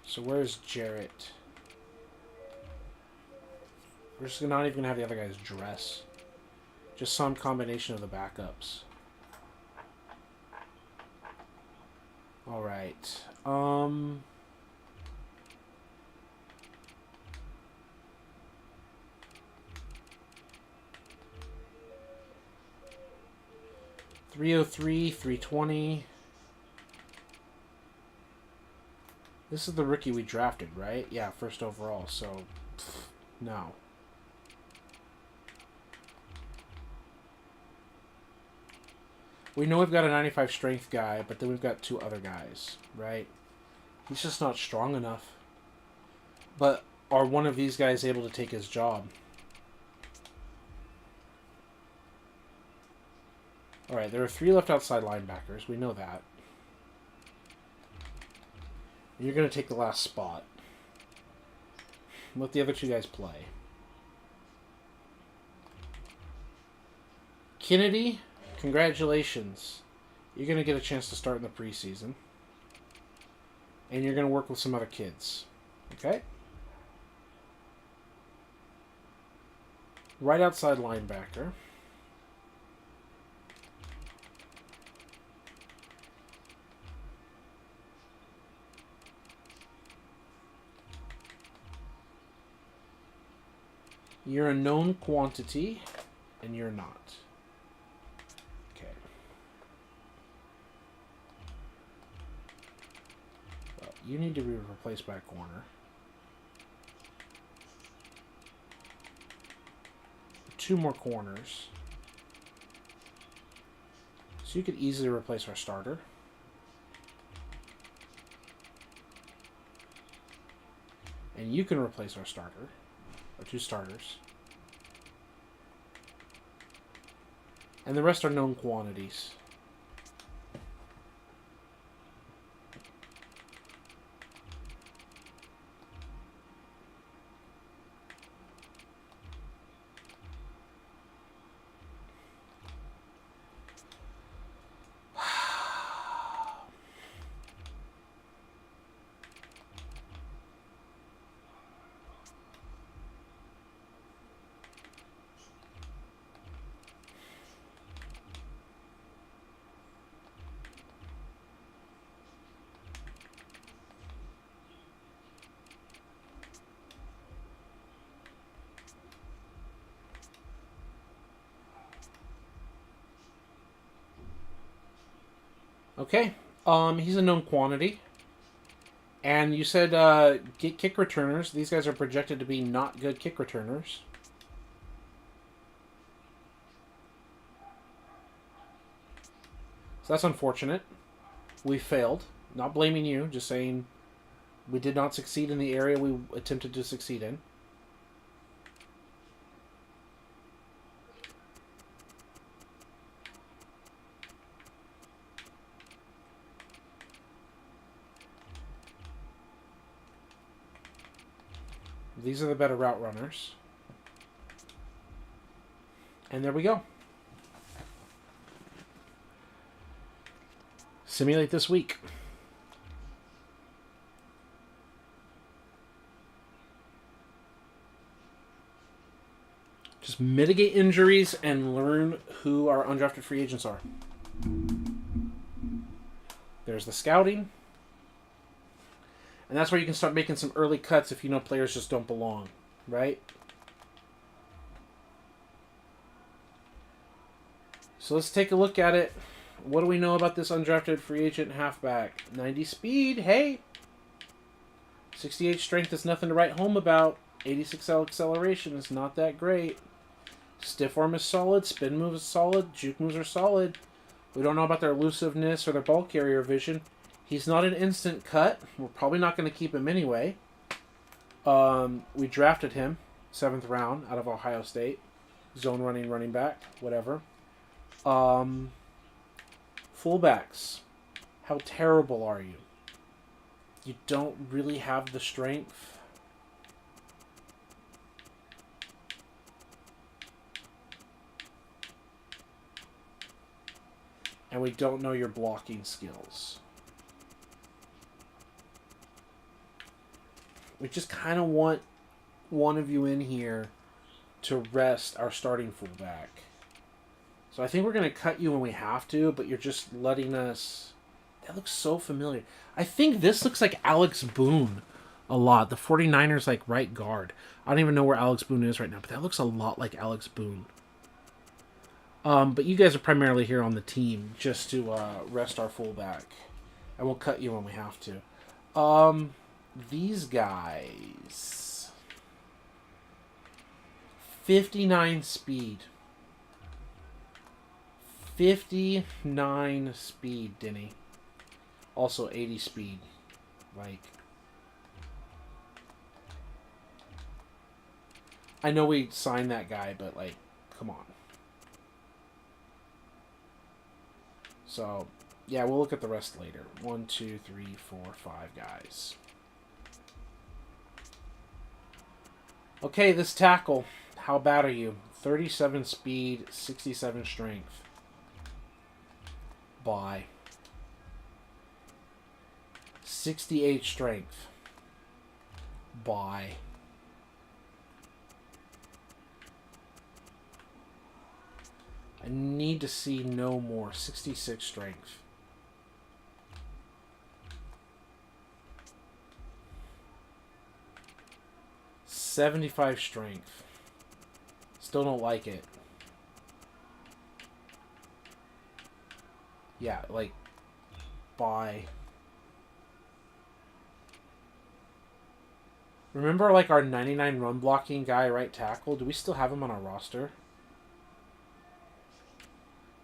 So where's Jarrett? We're just not even gonna have the other guys dress. Just some combination of the backups. Alright. 303, 320. This is the rookie we drafted, right? Yeah, first overall, so no. We know we've got a 95 strength guy, but then we've got 2 other guys, right? He's just not strong enough. But are one of these guys able to take his job? Alright, there are 3 left outside linebackers. We know that. You're going to take the last spot. Let the other 2 guys play. Kennedy, congratulations. You're going to get a chance to start in the preseason. And you're going to work with some other kids. Okay? Right outside linebacker. You're a known quantity, and you're not. Okay. Well, you need to be replaced by a corner. 2 more corners. So you could easily replace our starter. And you can replace our starter. Or 2 starters. And the rest are known quantities. Okay. He's a known quantity. And you said get kick returners. These guys are projected to be not good kick returners. So that's unfortunate. We failed. Not blaming you, just saying we did not succeed in the area we attempted to succeed in. These are the better route runners. And there we go. Simulate this week. Just mitigate injuries and learn who our undrafted free agents are. There's the scouting. And that's where you can start making some early cuts if you know players just don't belong, right? So let's take a look at it. What do we know about this undrafted free agent halfback? 90 speed, hey. 68 strength is nothing to write home about. 86 acceleration is not that great. Stiff arm is solid. Spin move is solid. Juke moves are solid. We don't know about their elusiveness or their ball carrier vision. He's not an instant cut. We're probably not going to keep him anyway. We drafted him 7th round out of Ohio State. Zone running back, whatever. Fullbacks. How terrible are you? You don't really have the strength. And we don't know your blocking skills. We just kind of want one of you in here to rest our starting fullback. So I think we're going to cut you when we have to, but you're just letting us... That looks so familiar. I think this looks like Alex Boone a lot. The 49ers like right guard. I don't even know where Alex Boone is right now, but that looks a lot like Alex Boone. But you guys are primarily here on the team just to rest our fullback. And we'll cut you when we have to. These guys. 59 speed. 59 speed, Denny. Also 80 speed. Like, I know we signed that guy, but like, come on. So, yeah, we'll look at the rest later. 1, 2, 3, 4, 5 guys. Okay, this tackle. How bad are you? 37 speed, 67 strength. Bye. 68 strength. Bye. I need to see no more. 66 strength. $75 strength. Still don't like it. Yeah, like, bye. Remember, like, our 99 run blocking guy, right tackle? Do we still have him on our roster?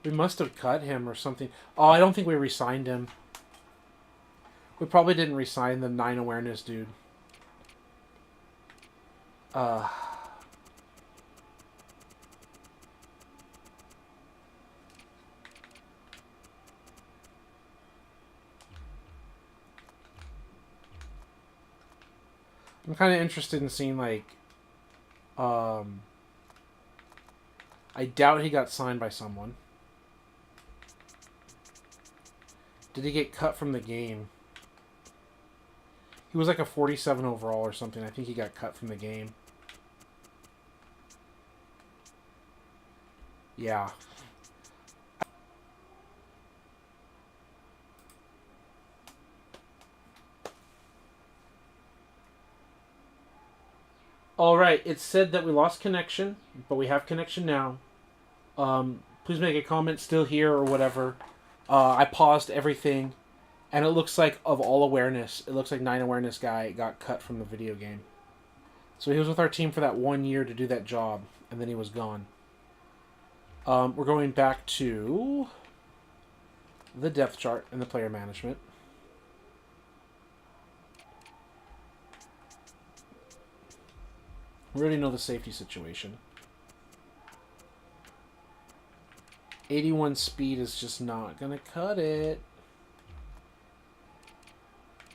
We must have cut him or something. Oh, I don't think we re-signed him. We probably didn't re-sign the 9 awareness dude. I'm kind of interested in seeing, like, I doubt he got signed by someone. Did he get cut from the game? He was like a 47 overall or something. I think he got cut from the game. Yeah. All right. It said that we lost connection, but we have connection now. Please make a comment still here or whatever. I paused everything, and it looks like of all awareness, it looks like 9 awareness guy got cut from the video game. So he was with our team for that 1 year to do that job, and then he was gone. We're going back to the depth chart and the player management. We already know the safety situation. 81 speed is just not going to cut it.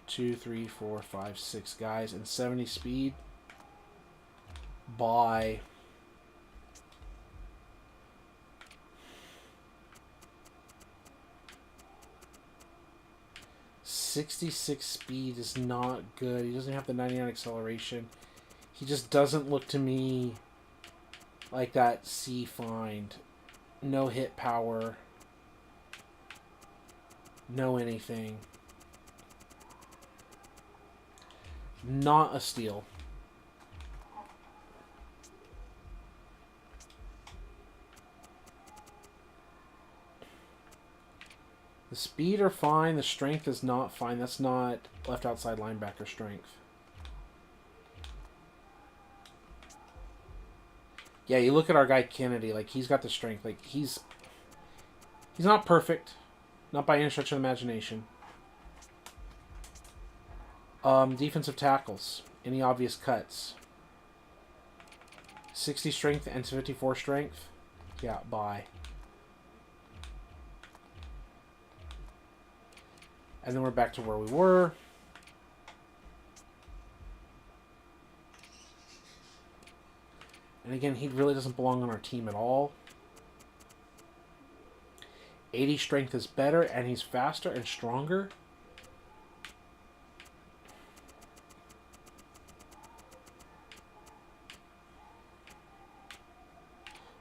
2, 3, 4, 5, 6 guys, and 70 speed. Bye. .66 speed is not good. He doesn't have the 99 acceleration. He just doesn't look to me like that C find. No hit power. No anything. Not a steal. The speed are fine. The strength is not fine. That's not left outside linebacker strength. Yeah, you look at our guy Kennedy. Like, he's got the strength. Like, he's not perfect. Not by any stretch of the imagination. Defensive tackles. Any obvious cuts? 60 strength and 54 strength. Yeah, bye. And then we're back to where we were. And again, he really doesn't belong on our team at all. 80 strength is better, and he's faster and stronger.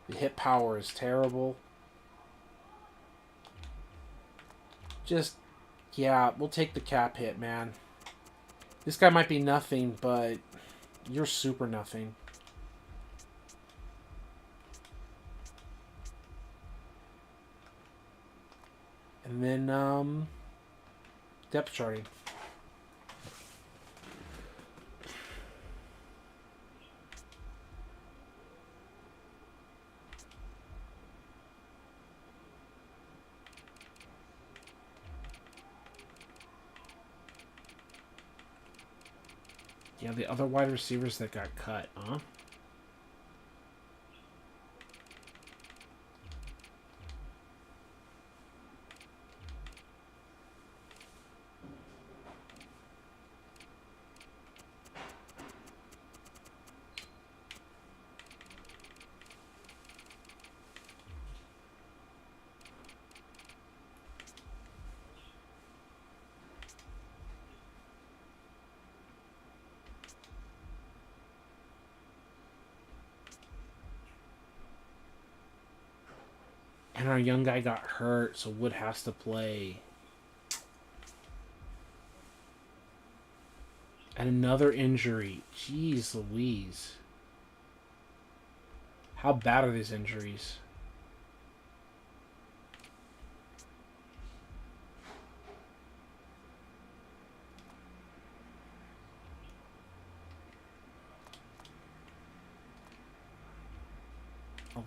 The hit power is terrible. Just, yeah, we'll take the cap hit, man. This guy might be nothing, but you're super nothing. And then, depth charting. Yeah, the other wide receivers that got cut, huh? And our young guy got hurt, so Wood has to play. And another injury. Jeez Louise. How bad are these injuries?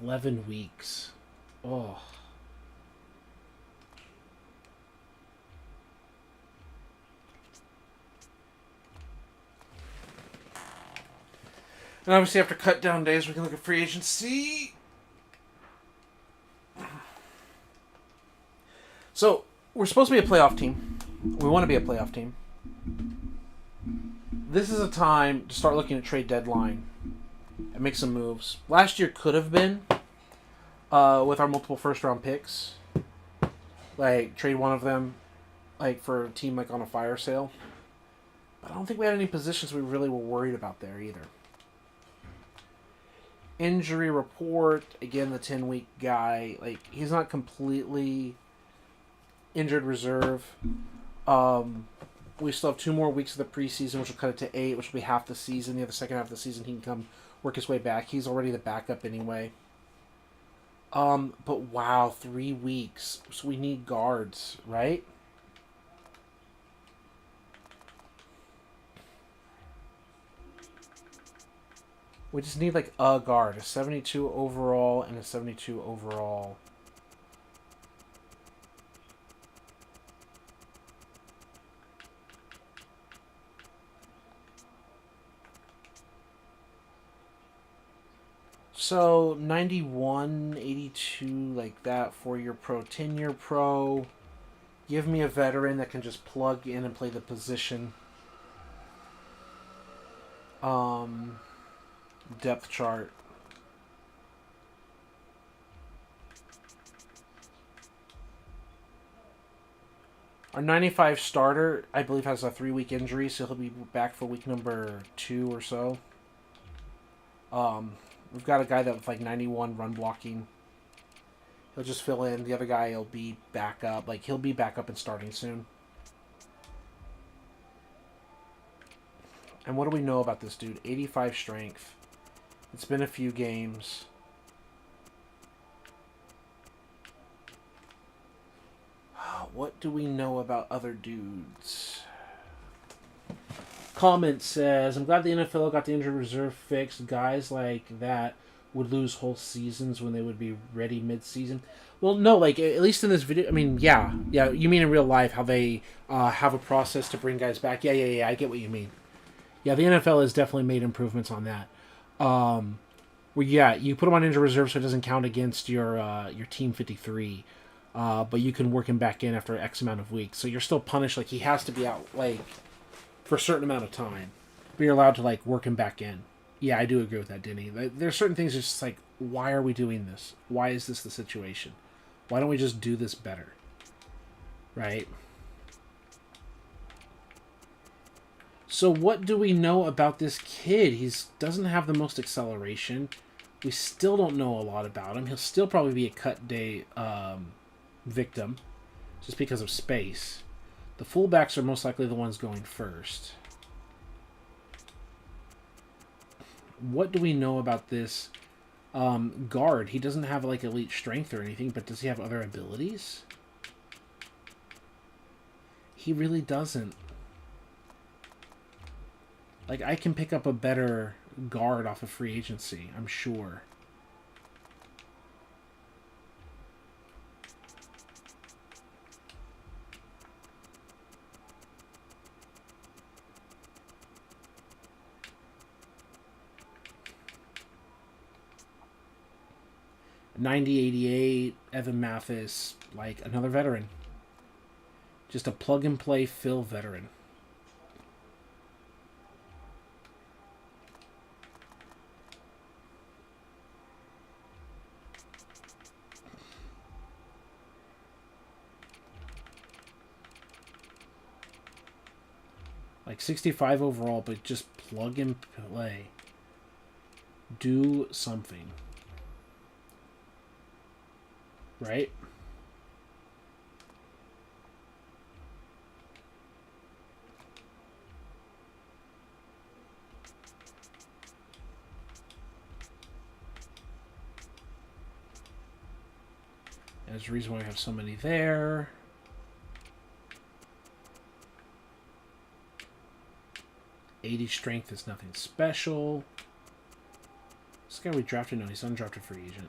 "11 weeks. Oh. And obviously, after cut down days, we can look at free agency. So, we're supposed to be a playoff team. We want to be a playoff team. This is a time to start looking at trade deadline and make some moves. Last year could have been with our multiple first round picks. Like, trade one of them like for a team like on a fire sale. But I don't think we had any positions we really were worried about there either. Injury report, again, the 10-week guy. Like, he's not completely injured reserve. We still have 2 more weeks of the preseason, which will cut it to 8, which will be half the season. The other second half of the season, he can come work his way back. He's already the backup anyway. But wow, 3 weeks. So we need guards, right? We just need like a guard, a 72 overall and a 72 overall. So 91, 82, like that, 4-year pro, 10-year pro. Give me a veteran that can just plug in and play the position. Depth chart. Our 95 starter, I believe, has a 3-week injury, so he'll be back for week number 2 or so. We've got a guy that with like 91 run blocking. He'll just fill in. The other guy will be back up. Like, he'll be back up and starting soon. And what do we know about this dude? 85 strength. It's been a few games. What do we know about other dudes? Comment says, I'm glad the NFL got the injured reserve fixed. Guys like that would lose whole seasons when they would be ready mid-season. Well, no, like, at least in this video, I mean, yeah. You mean in real life, how they have a process to bring guys back. Yeah, I get what you mean. Yeah, the NFL has definitely made improvements on that. Well, yeah, you put him on injured reserve so it doesn't count against your team 53. But you can work him back in after X amount of weeks. So you're still punished. Like, he has to be out, like, for a certain amount of time. But you're allowed to, like, work him back in. Yeah, I do agree with that, Denny. There's certain things that's just like, why are we doing this? Why is this the situation? Why don't we just do this better? Right? So what do we know about this kid? He doesn't have the most acceleration. We still don't know a lot about him. He'll still probably be a cut day victim just because of space. The fullbacks are most likely the ones going first. What do we know about this guard? He doesn't have like elite strength or anything, but does he have other abilities? He really doesn't. Like, I can pick up a better guard off of free agency, I'm sure. 90-88, Evan Mathis, like another veteran. Just a plug-and-play fill veteran. Like 65 overall, but just plug and play. Do something. Right? There's a reason why I have so many there. '80 strength is nothing special. This guy we drafted, no, he's undrafted free agent.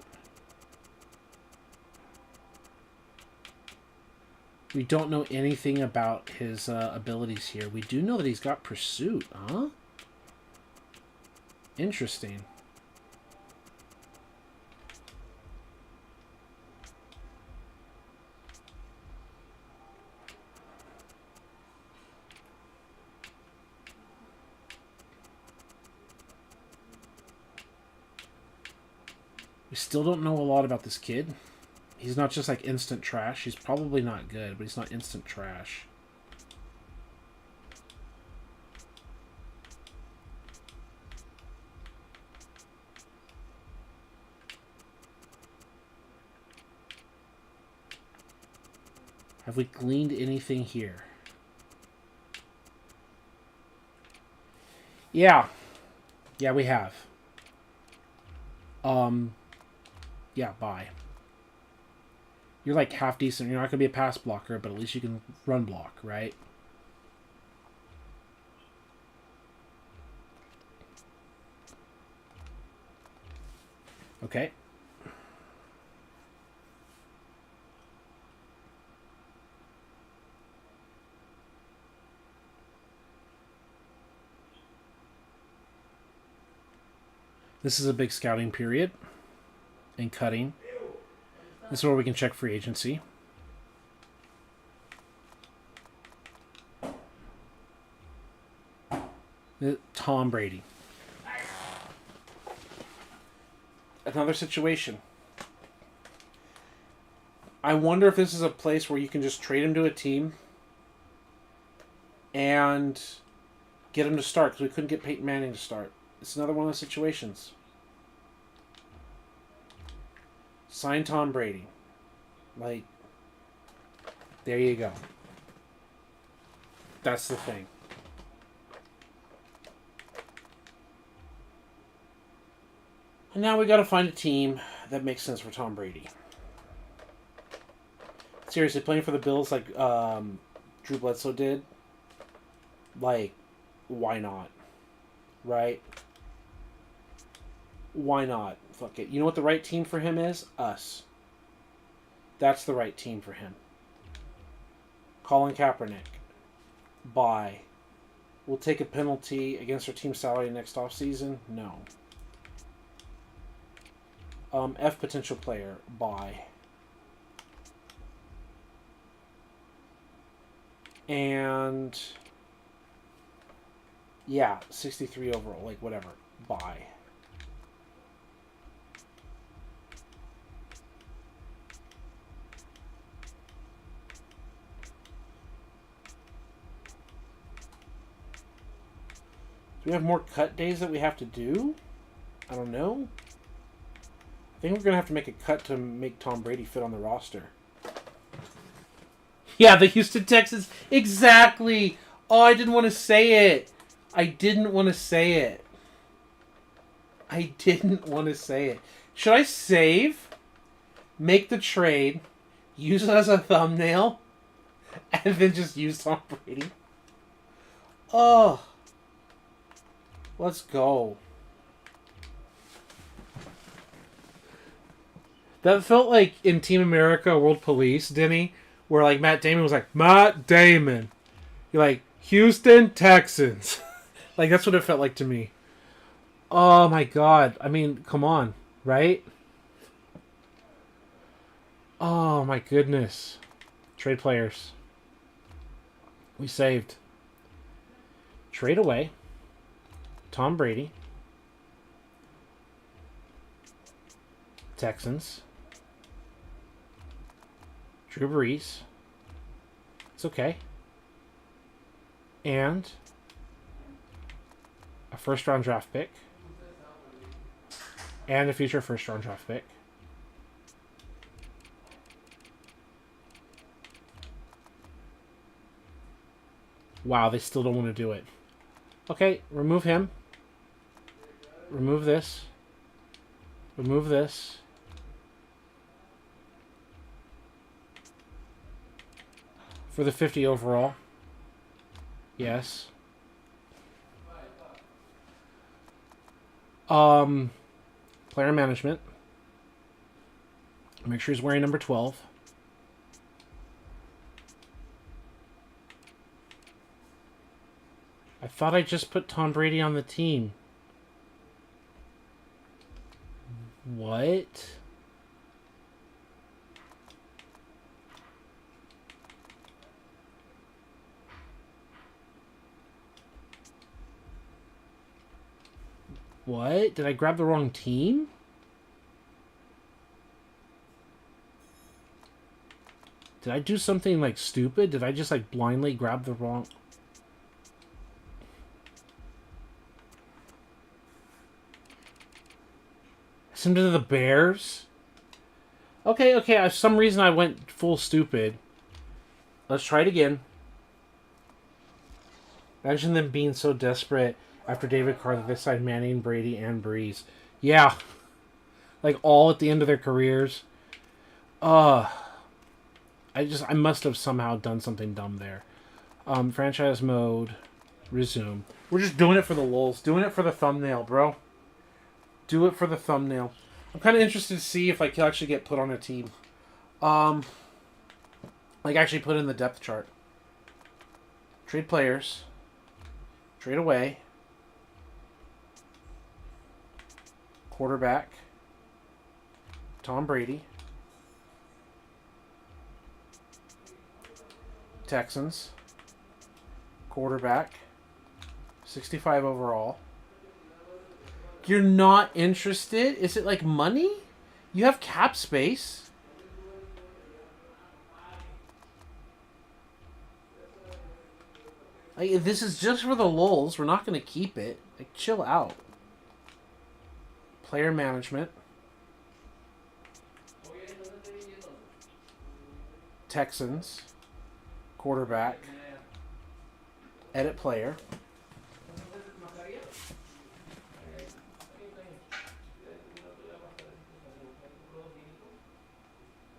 We don't know anything about his abilities here. We do know that he's got pursuit, huh? Interesting. We still don't know a lot about this kid. He's not just like instant trash. He's probably not good, but he's not instant trash. Have we gleaned anything here? Yeah. Yeah, we have. Yeah, bye. You're like half decent. You're not going to be a pass blocker, but at least you can run block, right? Okay. This is a big scouting period and cutting. This is where we can check free agency. Tom Brady. Another situation. I wonder if this is a place where you can just trade him to a team and get him to start, because we couldn't get Peyton Manning to start. It's another one of those situations. Sign Tom Brady. Like, there you go. That's the thing. And now we got to find a team that makes sense for Tom Brady. Seriously, playing for the Bills like Drew Bledsoe did, like, why not? Right? Why not? Fuck it. You know what the right team for him is? Us. That's the right team for him. Colin Kaepernick. Bye. We'll take a penalty against our team salary next offseason? No. F potential player. Bye. And yeah, 63 overall. Like, whatever. Bye. Do we have more cut days that we have to do? I don't know. I think we're going to have to make a cut to make Tom Brady fit on the roster. Yeah, the Houston Texans. Exactly. Oh, I didn't want to say it. I didn't want to say it. Should I save, make the trade, use it as a thumbnail, and then just use Tom Brady? Oh. Let's go. That felt like in Team America World Police, Denny, where like Matt Damon was like, Matt Damon. You're like, Houston Texans. Like, that's what it felt like to me. Oh my god. I mean, come on, right? Oh my goodness. Trade players. We saved. Trade away. Tom Brady. Texans. Drew Brees. It's okay. And a first-round draft pick. And a future first-round draft pick. Wow, they still don't want to do it. Okay, remove him. Remove this. Remove this. For the 50 overall. Yes. Player management. Make sure he's wearing number 12. I thought I just put Tom Brady on the team. What? What? Did I grab the wrong team? Did I do something like stupid? Did I just like blindly grab the wrong... Send him to the Bears? Okay, okay, for some reason I went full stupid. Let's try it again. Imagine them being so desperate after David Carr that they signed Manning, Brady, and Breeze. Yeah. Like, all at the end of their careers. I must have somehow done something dumb there. Franchise mode. Resume. We're just doing it for the lulz. Doing it for the thumbnail, bro. Do it for the thumbnail. I'm kind of interested to see if I can actually get put on a team. Like, actually put in the depth chart. Trade players. Trade away. Quarterback. Tom Brady. Texans. Quarterback. 65 overall. You're not interested? Is it like money? You have cap space. Like, this is just for the lulz. We're not going to keep it. Like, chill out. Player management. Texans. Quarterback. Edit player.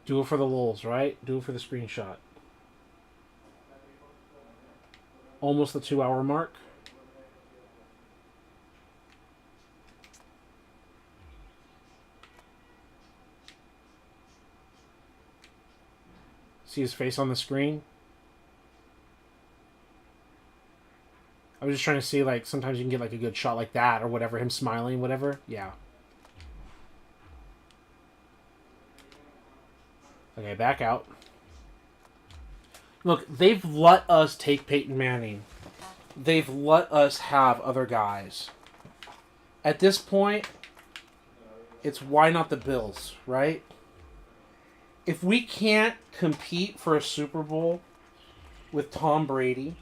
Do it for the lulz, right? Do it for the screenshot. Almost the 2-hour mark. See his face on the screen? I was just trying to see, like, sometimes you can get, like, a good shot like that or whatever. Him smiling, whatever. Yeah. Okay, back out. Look, they've let us take Peyton Manning. They've let us have other guys. At this point, it's why not the Bills, right? If we can't compete for a Super Bowl with Tom Brady,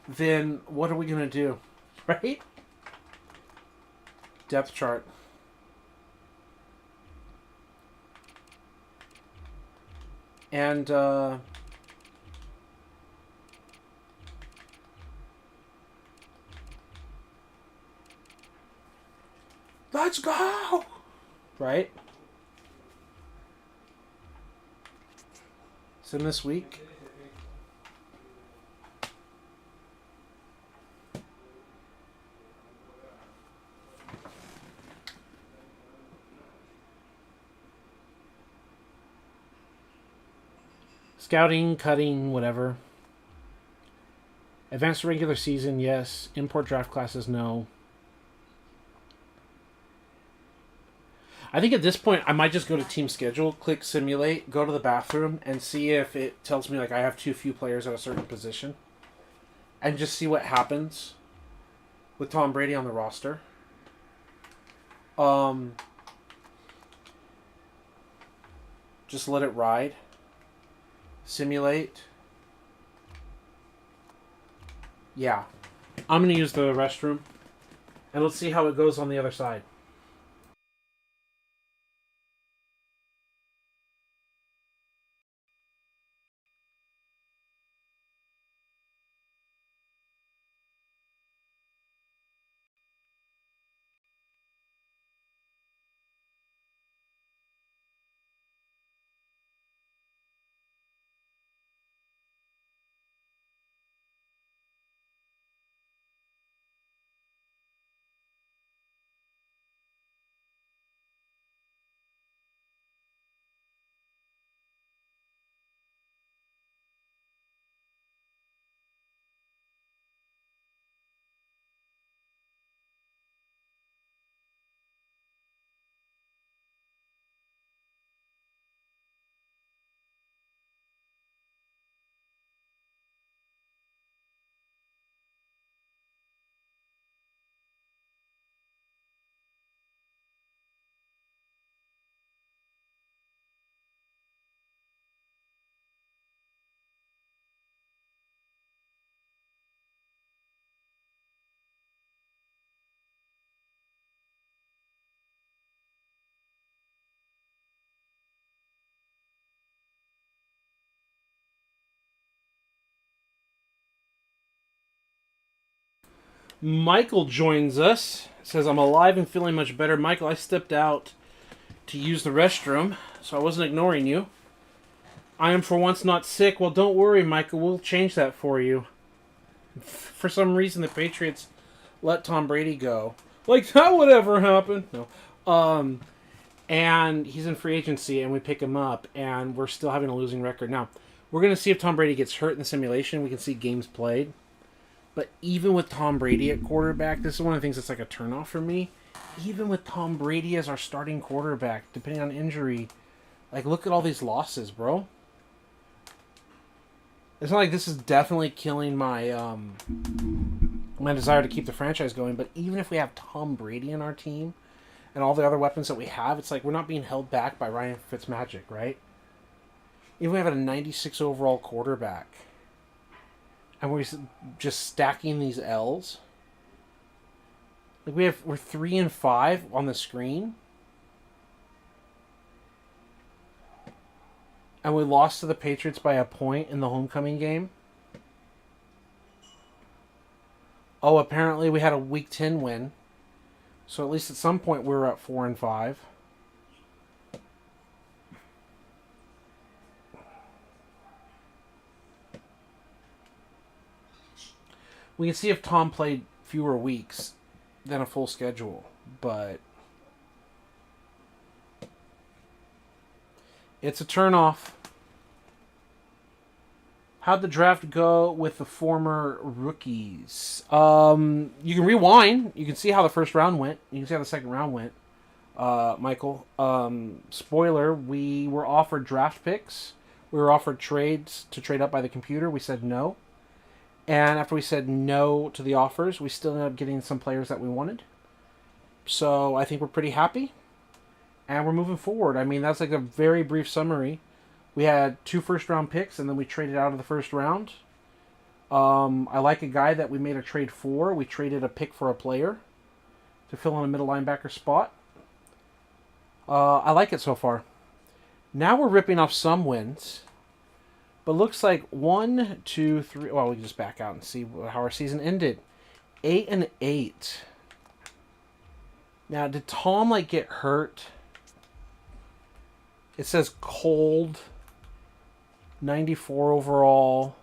then what are we going to do, right? Depth chart. And, let's go! Right? Sim this week. Scouting, cutting, whatever. Advanced regular season, yes. Import draft classes, no. I think at this point I might just go to team schedule, click simulate, go to the bathroom, and see if it tells me like I have too few players at a certain position, and just see what happens with Tom Brady on the roster. Just let it ride. Simulate. Yeah. I'm going to use the restroom. And let's see how it goes on the other side. Michael joins us. Says, I'm alive and feeling much better. Michael, I stepped out to use the restroom, so I wasn't ignoring you. I am for once not sick. Well, don't worry, Michael. We'll change that for you. For some reason, the Patriots let Tom Brady go. Like, that would ever happen. No. And he's in free agency, and we pick him up, and we're still having a losing record. Now, we're going to see if Tom Brady gets hurt in the simulation. We can see games played. But even with Tom Brady at quarterback, this is one of the things that's like a turnoff for me. Even with Tom Brady as our starting quarterback, depending on injury, like, look at all these losses, bro. It's not like this is definitely killing my my desire to keep the franchise going, but even if we have Tom Brady in our team and all the other weapons that we have, it's like we're not being held back by Ryan Fitzmagic, right? Even if we have a 96 overall quarterback, and we're just stacking these L's. Like we're 3-5 on the screen, and we lost to the Patriots by a point in the homecoming game. Oh, apparently we had a Week 10 win, so at least at some point we were at 4-5. We can see if Tom played fewer weeks than a full schedule, but it's a turnoff. How'd the draft go with the former rookies? You can rewind. You can see how the first round went. You can see how the second round went, Michael. Spoiler, we were offered draft picks. We were offered trades to trade up by the computer. We said no. And after we said no to the offers, we still ended up getting some players that we wanted. So I think we're pretty happy. And we're moving forward. I mean, that's like a very brief summary. We had 2 first-round picks, and then we traded out of the first round. I like a guy that we made a trade for. We traded a pick for a player to fill in a middle linebacker spot. I like it so far. Now we're ripping off some wins. But looks like 1, 2, 3... Well, we can just back out and see how our season ended. 8-8. Now, did Tom, like, get hurt? It says cold. 94 overall.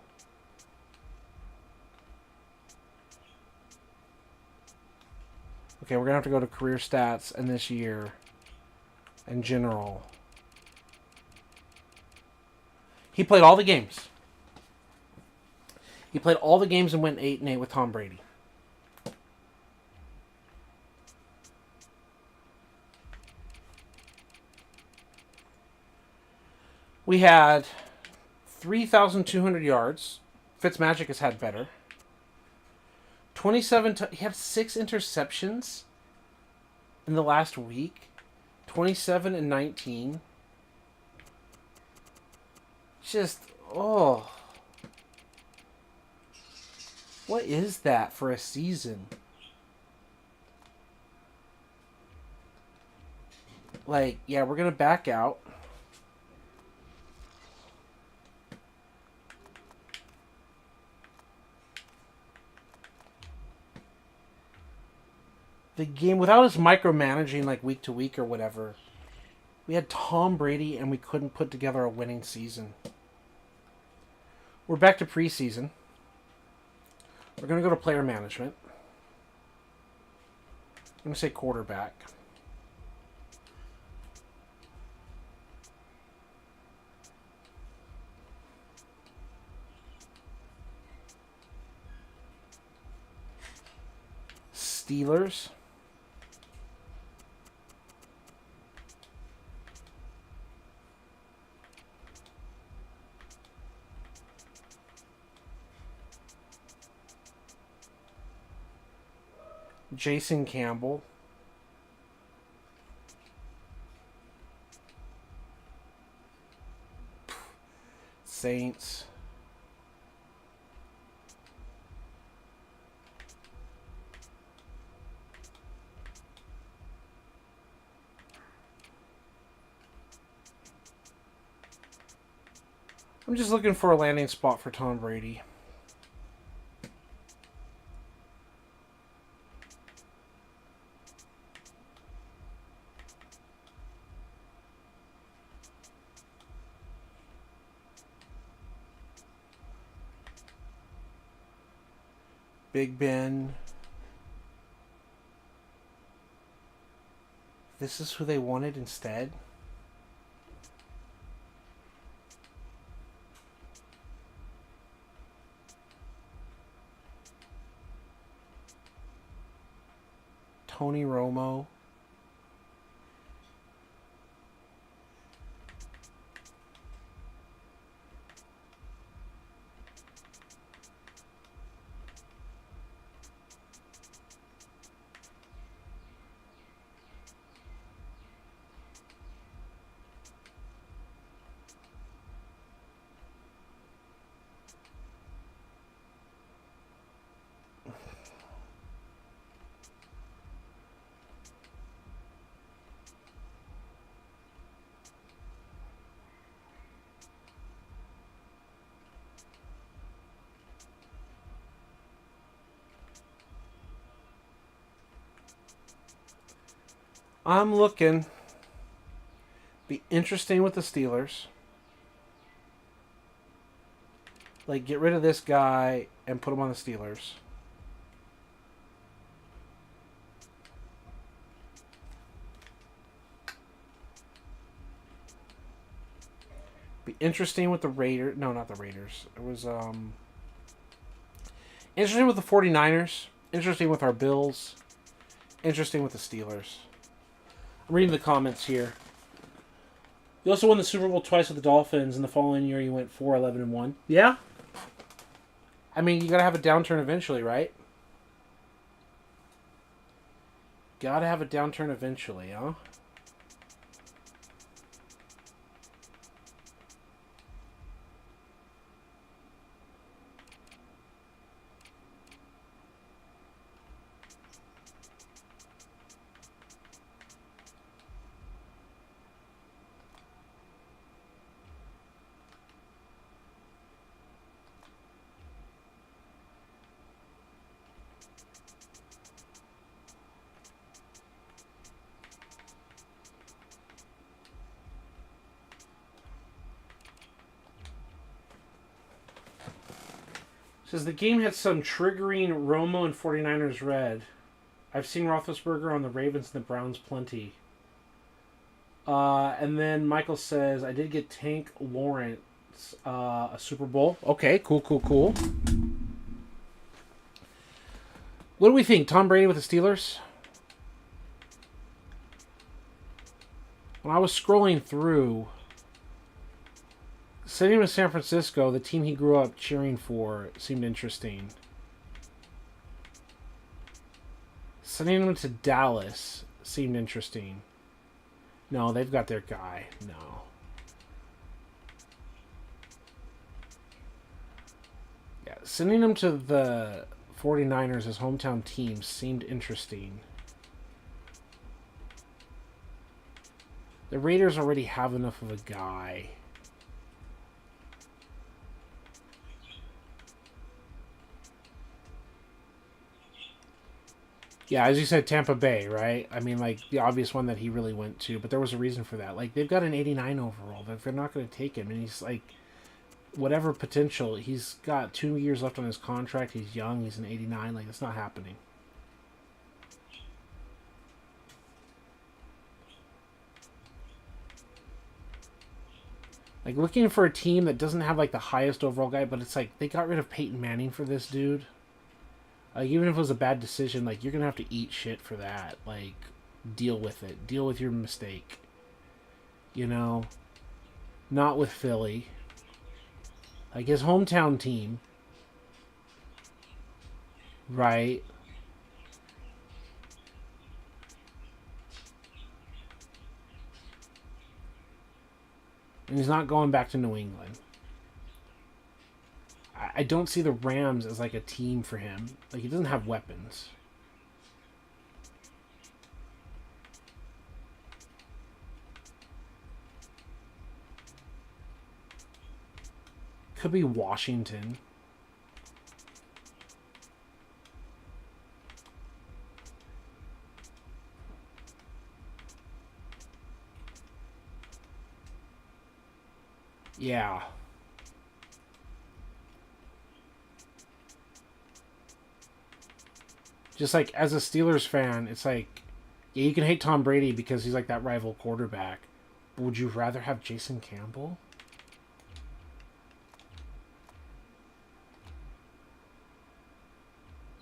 Okay, we're going to have to go to career stats and this year. And general. He played all the games. He played all the games and went 8-8 with Tom Brady. We had 3,200 yards. Fitzmagic has had better. 27. He had 6 interceptions in the last week. 27 and 19. Just, oh. What is that for a season? Like, yeah, we're going to back out. The game, without us micromanaging like week to week or whatever, we had Tom Brady and we couldn't put together a winning season. We're back to preseason. We're going to go to player management. I'm going to say quarterback. Steelers. Jason Campbell. Saints. I'm just looking for a landing spot for Tom Brady. Big Ben. This is who they wanted instead? Tony Romo. I'm looking. Be interesting with the Steelers. Like, get rid of this guy and put him on the Steelers. Be interesting with the Raiders. No, not the Raiders. It was, interesting with the 49ers. Interesting with our Bills. Interesting with the Steelers. I'm reading the comments here. You also won the Super Bowl twice with the Dolphins, and the following year you went 4-11-1. Yeah? I mean, you gotta have a downturn eventually, right? Gotta have a downturn eventually, huh? Says the game had some triggering Romo and 49ers red. I've seen Roethlisberger on the Ravens and the Browns plenty. And then Michael says, I did get Tank Lawrence a Super Bowl. Okay, cool. What do we think? Tom Brady with the Steelers? When I was scrolling through, Sending him to San Francisco, the team he grew up cheering for, seemed interesting. Sending him to Dallas seemed interesting. No, they've got their guy. No. Yeah, sending him to the 49ers, his hometown team, seemed interesting. The Raiders already have enough of a guy. Yeah, as you said, Tampa Bay, right? I mean, like, the obvious one that he really went to, but there was a reason for that. Like, they've got an 89 overall. They're not going to take him, and he's, like, whatever potential, he's got 2 years left on his contract. He's young. He's an 89. Like, it's not happening. Like, looking for a team that doesn't have, like, the highest overall guy, but it's like, they got rid of Peyton Manning for this dude. Like, even if it was a bad decision, like, you're going to have to eat shit for that. Like, deal with it. Deal with your mistake. You know? Not with Philly. Like, his hometown team. Right? And he's not going back to New England. I don't see the Rams as, like, a team for him. Like, he doesn't have weapons. Could be Washington. Yeah. Just like as a Steelers fan, it's like, yeah, you can hate Tom Brady because he's like that rival quarterback. But would you rather have Jason Campbell?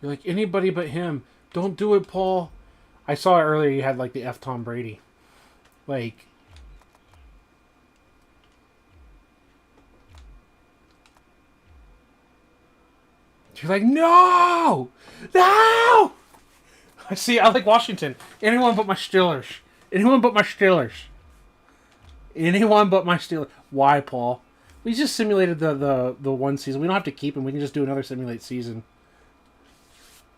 You're like, anybody but him. Don't do it, Paul. I saw it earlier. You had like the F Tom Brady. Like, you're like, no! No! I see, I like Washington. Anyone but my Steelers. Anyone but my Steelers. Anyone but my Steelers. Why, Paul? We just simulated the one season. We don't have to keep him. We can just do another simulate season.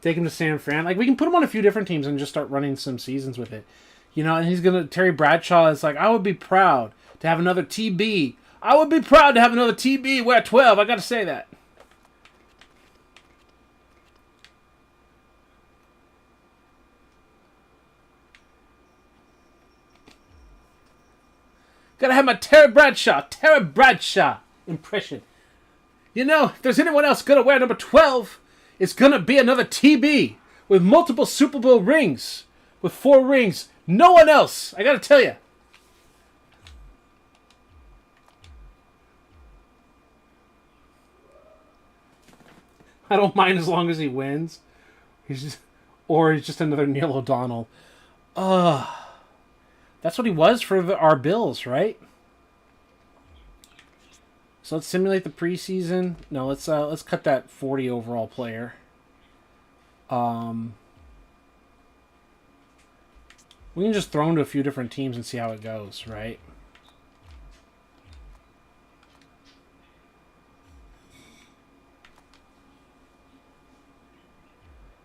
Take him to San Fran. Like, we can put him on a few different teams and just start running some seasons with it. You know, and he's going to... Terry Bradshaw is like, I would be proud to have another TB. I would be proud to have another TB. We're at 12. I got to say that. Gotta have my Terry Bradshaw impression. You know, if there's anyone else gonna wear number 12, it's gonna be another TB with multiple Super Bowl rings, with 4 rings. No one else. I gotta tell you. I don't mind as long as he wins. He's just another Neil O'Donnell. That's what he was for our Bills, right? So let's simulate the preseason. No, let's cut that 40 overall player. We can just throw him to a few different teams and see how it goes, right?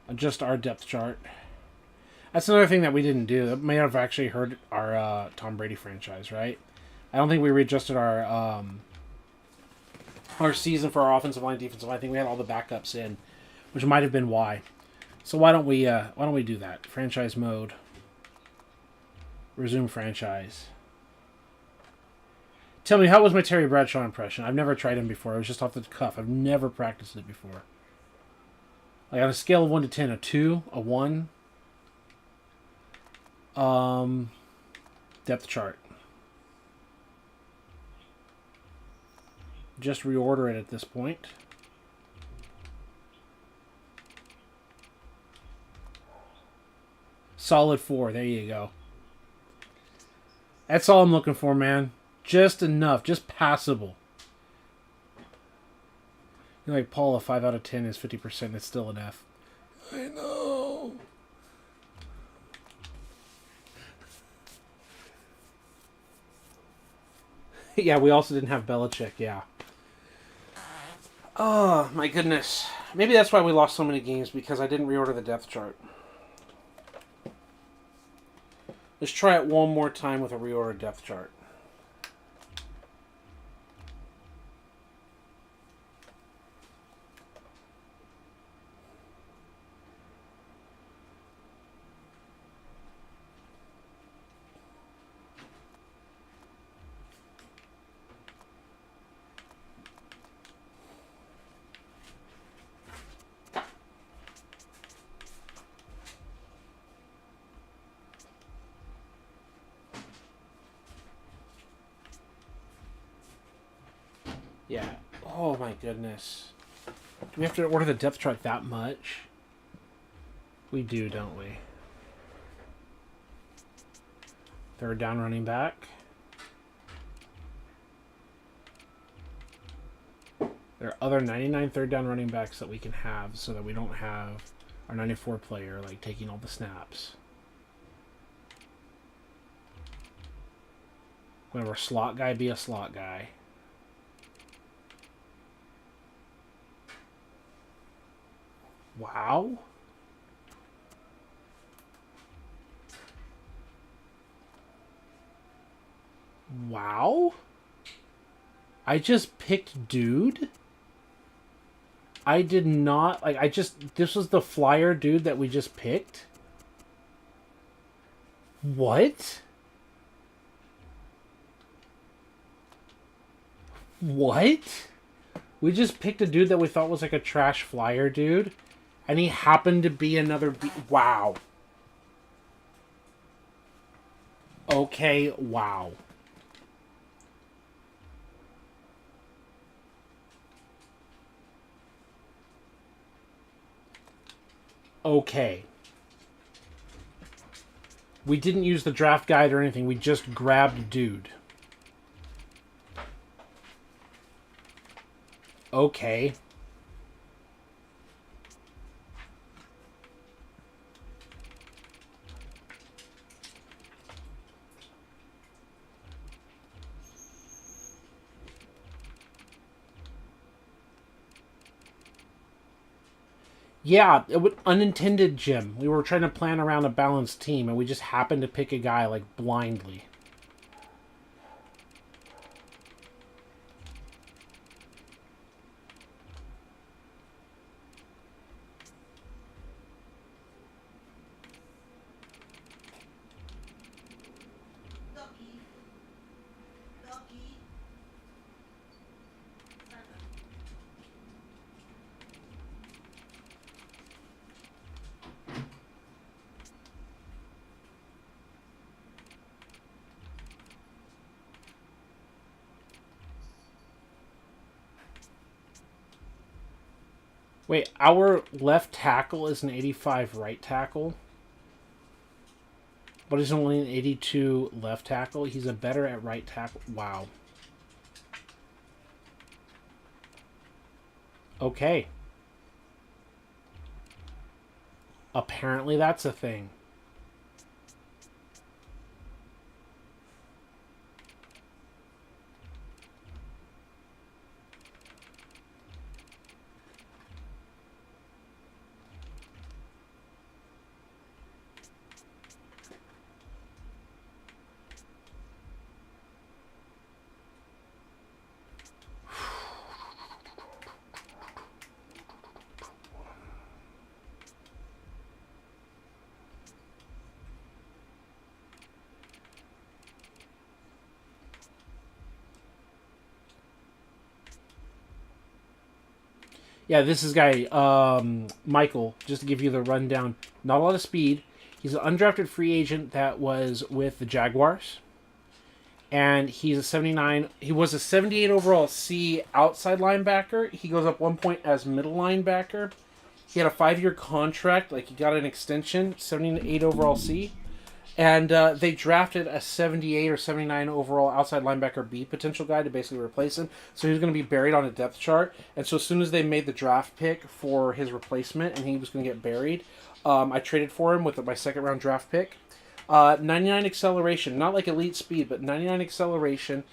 Adjust our depth chart. That's another thing that we didn't do. That may have actually hurt our Tom Brady franchise, right? I don't think we readjusted our season for our offensive line, defensive line. I think we had all the backups in, which might have been why. So why don't we do that? Franchise mode. Resume franchise. Tell me, how was my Terry Bradshaw impression? I've never tried him before. It was just off the cuff. I've never practiced it before. Like on a scale of 1 to 10, a 2, a 1. Depth chart. Just reorder it at this point. Solid 4. There you go. That's all I'm looking for, man. Just enough. Just passable. You know, like, Paul, a 5 out of 10 is 50%. It's still an F. I know. Yeah, we also didn't have Belichick, yeah. Oh, my goodness. Maybe that's why we lost so many games, because I didn't reorder the depth chart. Let's try it one more time with a reordered depth chart. Yeah. Oh my goodness. Do we have to order the depth chart that much? We do, don't we? Third down running back. There are other 99 third down running backs that we can have so that we don't have our 94 player like taking all the snaps. When our slot guy be a slot guy. Wow. Wow. I just picked dude. I did not, like, this was the flyer dude that we just picked? What? What? We just picked a dude that we thought was like a trash flyer dude, and he happened to be another wow. Okay, wow. Okay. We didn't use the draft guide or anything. We just grabbed dude. Okay. Yeah, unintended, Jim. We were trying to plan around a balanced team, and we just happened to pick a guy, like, blindly. Wait, our left tackle is an 85 right tackle, but he's only an 82 left tackle. He's a better at right tackle. Wow. Okay. Apparently that's a thing. Yeah, this is guy, Michael, just to give you the rundown. Not a lot of speed. He's an undrafted free agent that was with the Jaguars. And he's a 79. He was a 78 overall C outside linebacker. He goes up 1 point as middle linebacker. He had a 5-year contract. Like, he got an extension, 78 overall C. And they drafted a 78 or 79 overall outside linebacker B potential guy to basically replace him. So he was going to be buried on a depth chart. And so as soon as they made the draft pick for his replacement and he was going to get buried, I traded for him with my second round draft pick. 99 acceleration, not like elite speed, but 99 acceleration,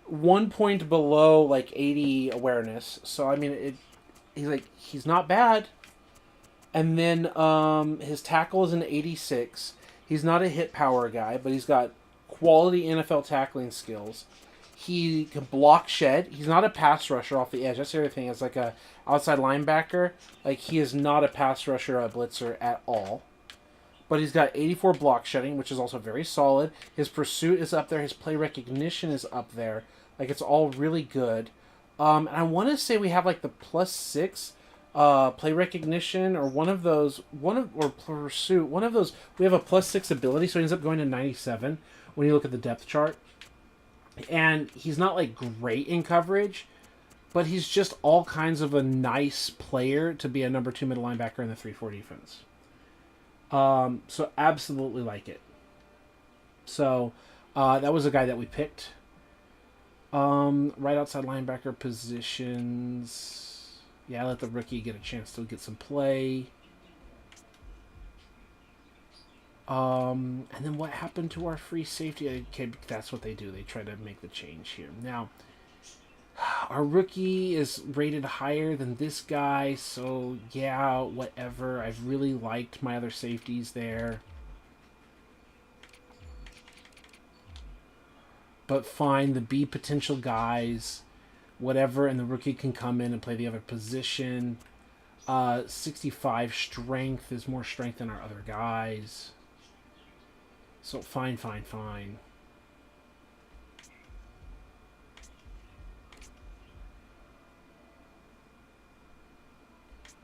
1 point below like 80 awareness. So I mean, he's not bad. And then his tackle is an 86. He's not a hit power guy, but he's got quality NFL tackling skills. He can block shed. He's not a pass rusher off the edge. That's the other thing. As like a outside linebacker, like he is not a pass rusher, a blitzer at all. But he's got 84 block shedding, which is also very solid. His pursuit is up there. His play recognition is up there. Like it's all really good. And I want to say we have like the +6 play recognition or or pursuit. One of those we have a +6 ability, so he ends up going to 97 when you look at the depth chart. And he's not like great in coverage, but he's just all kinds of a nice player to be a number 2 middle linebacker in the 3-4 defense. So absolutely like it. So that was a guy that we picked. Right outside linebacker positions. Yeah, let the rookie get a chance to get some play. And then what happened to our free safety? Okay, that's what they do. They try to make the change here. Now, our rookie is rated higher than this guy, so yeah, whatever. I've really liked my other safeties there. But fine, the B potential guys, whatever, and the rookie can come in and play the other position. 65 strength is more strength than our other guys. So fine.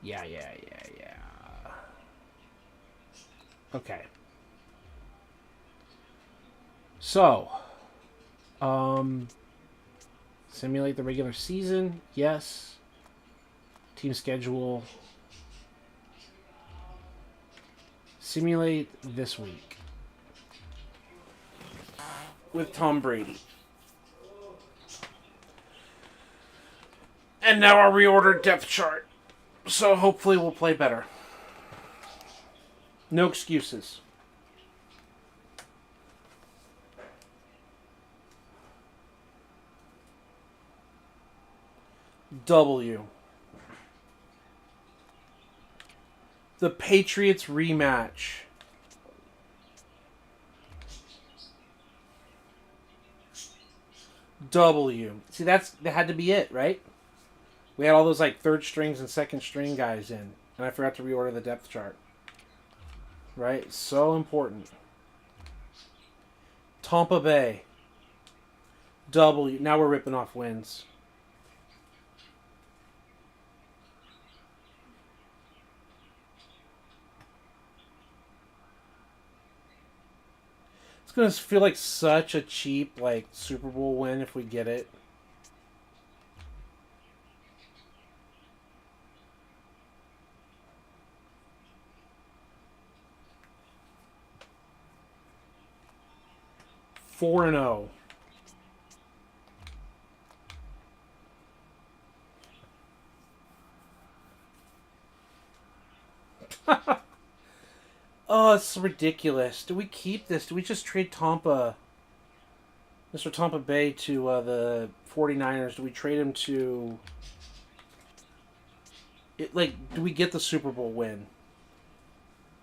Yeah. Okay. So, simulate the regular season. Yes. Team schedule. Simulate this week with Tom Brady. And now our reordered depth chart. So hopefully we'll play better. No excuses. W. The Patriots rematch. W. See, that had to be it, right? We had all those like third strings and second string guys in, and I forgot to reorder the depth chart. Right? So important. Tampa Bay. W. Now we're ripping off wins. It's going to feel like such a cheap like Super Bowl win if we get it. Four and 0. Oh, it's ridiculous. Do we keep this? Do we just trade Mr. Tampa Bay to the 49ers? Do we trade him to... do we get the Super Bowl win?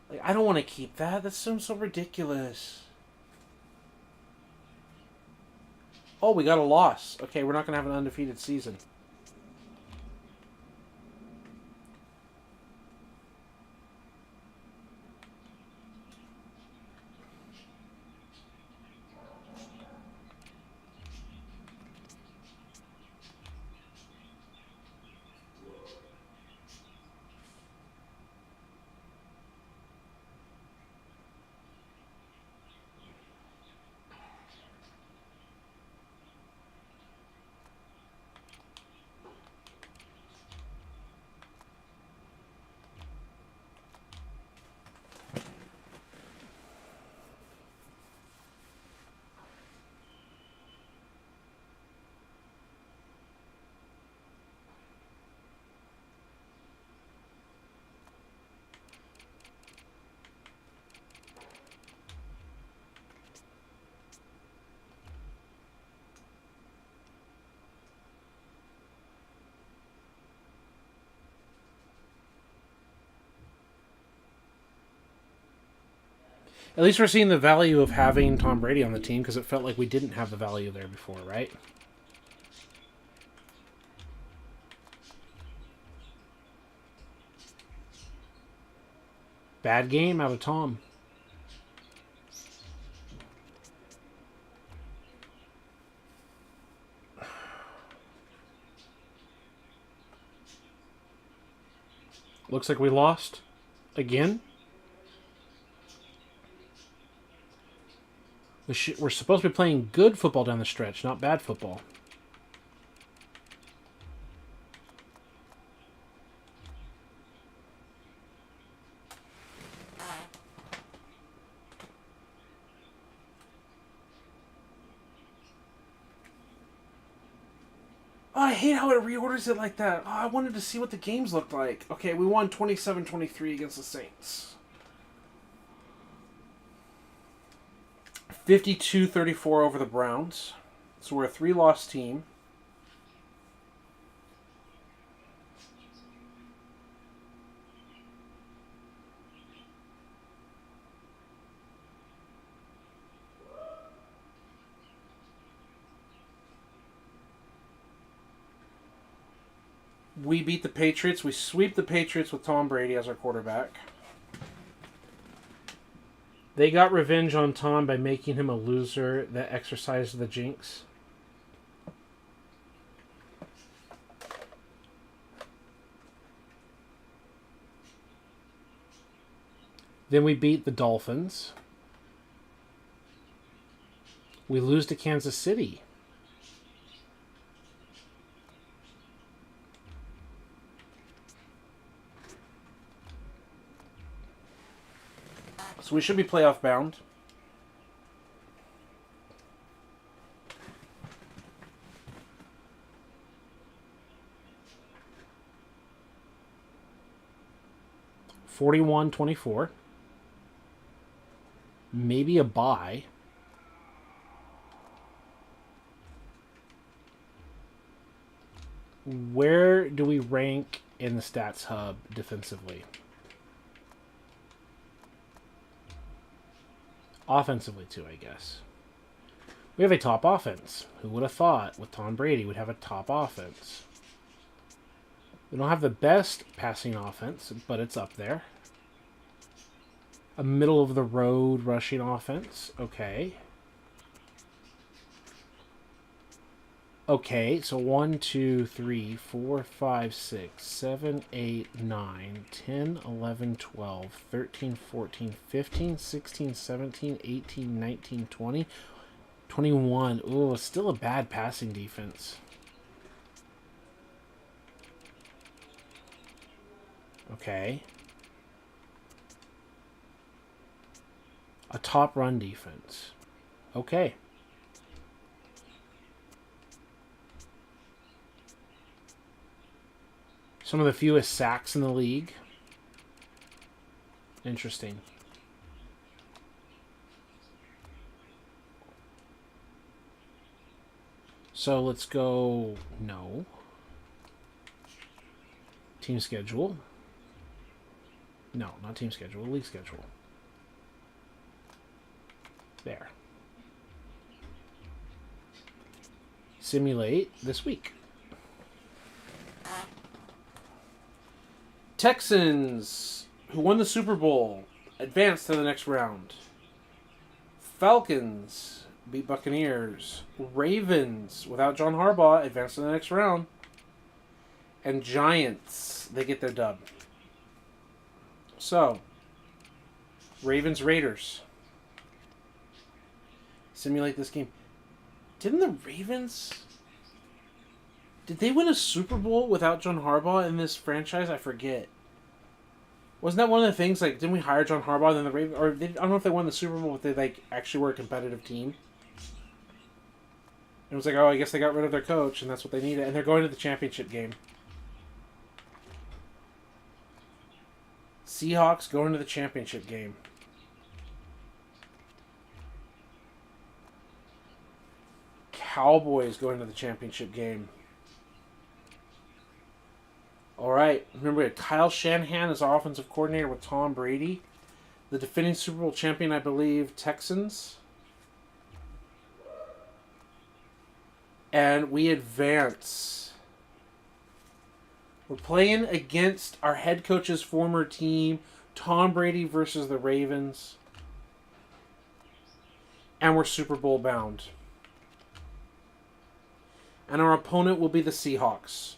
Like, I don't want to keep that. That seems so ridiculous. Oh, we got a loss. Okay, we're not going to have an undefeated season. At least we're seeing the value of having Tom Brady on the team because it felt like we didn't have the value there before, right? Bad game out of Tom. Looks like we lost again. We're supposed to be playing good football down the stretch, not bad football. Oh, I hate how it reorders it like that. Oh, I wanted to see what the games looked like. Okay, we won 27-23 against the Saints. 52-34 over the Browns. So we're a 3-loss team. We beat the Patriots. We sweep the Patriots with Tom Brady as our quarterback. They got revenge on Tom by making him a loser that exercised the jinx. Then we beat the Dolphins. We lose to Kansas City. So we should be playoff bound. $41-24. Maybe a bye. Where do we rank in the stats hub defensively? Offensively, too, I guess. We have a top offense. Who would have thought with Tom Brady we'd have a top offense? We don't have the best passing offense, but it's up there. A middle-of-the-road rushing offense. Okay. Okay, so 1, 2, 3, 4, 5, 6, 7, 8, 9, 10, 11, 12, 13, 14, 15, 16, 17, 18, 19, 20, 21. Ooh, still a bad passing defense. Okay. A top run defense. Okay. Some of the fewest sacks in the league. Interesting. So let's go... No. Team schedule. No, not team schedule. League schedule. There. Simulate this week. Texans, who won the Super Bowl, advanced to the next round. Falcons beat Buccaneers. Ravens, without John Harbaugh, advanced to the next round. And Giants, they get their dub. So, Ravens, Raiders. Simulate this game. Didn't the Ravens... Did they win a Super Bowl without John Harbaugh in this franchise? I forget. Wasn't that one of the things, like, didn't we hire John Harbaugh and then the Ravens... Or I don't know if they won the Super Bowl, but they, like, actually were a competitive team. It was like, oh, I guess they got rid of their coach, and that's what they needed. And they're going to the championship game. Seahawks going to the championship game. Cowboys going to the championship game. All right. Remember, we had Kyle Shanahan as our offensive coordinator with Tom Brady. The defending Super Bowl champion, I believe, Texans. And we advance. We're playing against our head coach's former team, Tom Brady versus the Ravens. And we're Super Bowl bound. And our opponent will be the Seahawks.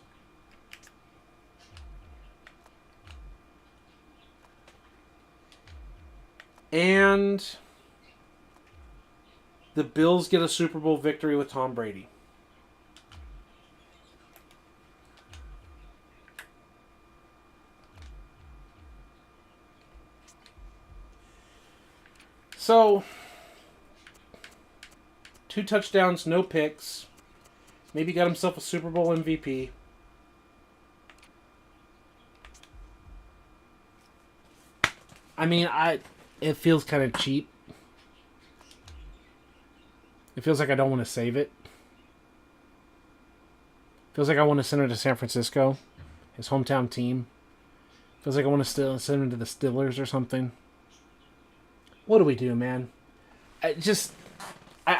And the Bills get a Super Bowl victory with Tom Brady. So, 2 touchdowns, no picks. Maybe got himself a Super Bowl MVP. I mean, it feels kind of cheap. It feels like I don't want to save it. Feels like I want to send it to San Francisco, his hometown team. Feels like I want to send him to the Steelers or something. What do we do, man? I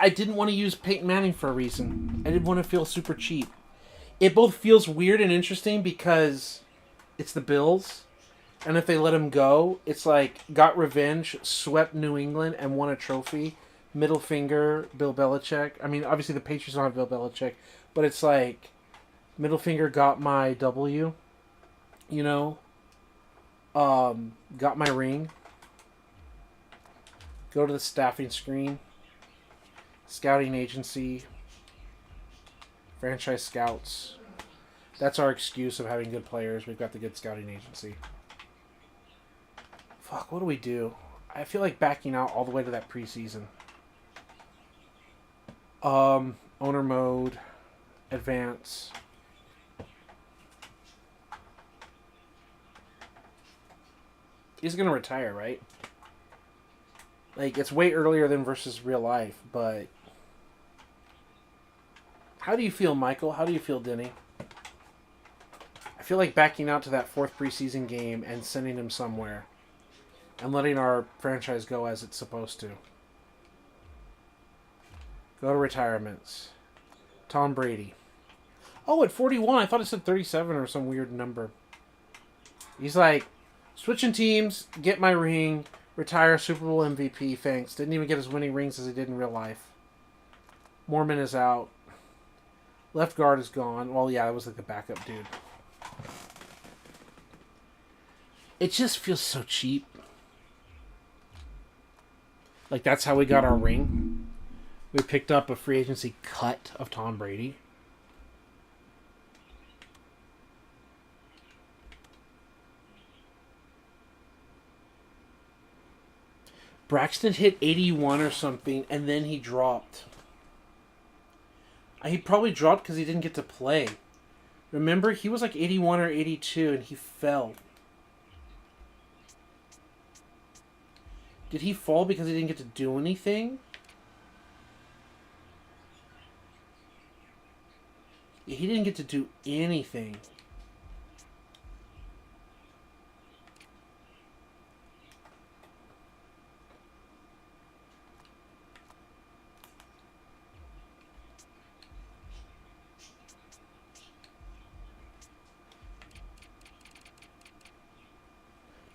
didn't want to use Peyton Manning for a reason. I didn't want to feel super cheap. It both feels weird and interesting because it's the Bills. And if they let him go, it's like, got revenge, swept New England, and won a trophy. Middle finger, Bill Belichick. I mean, obviously the Patriots don't have Bill Belichick. But it's like, middle finger got my W. You know? Got my ring. Go to the staffing screen. Scouting agency. Franchise scouts. That's our excuse of having good players. We've got the good scouting agency. Fuck, what do we do? I feel like backing out all the way to that preseason. Owner mode. Advance. He's going to retire, right? Like, it's way earlier than versus real life, but... How do you feel, Michael? How do you feel, Denny? I feel like backing out to that 4th preseason game and sending him somewhere. And letting our franchise go as it's supposed to. Go to retirements. Tom Brady. Oh, at 41. I thought it said 37 or some weird number. He's like, switching teams, get my ring... Retire Super Bowl MVP, thanks. Didn't even get as many rings as he did in real life. Mormon is out. Left guard is gone. Well, yeah, that was like the backup dude. It just feels so cheap. Like, that's how we got our ring. We picked up a free agency cut of Tom Brady. Braxton hit 81 or something, and then he dropped. He probably dropped because he didn't get to play. Remember, he was like 81 or 82, and he fell. Did he fall because he didn't get to do anything? He didn't get to do anything.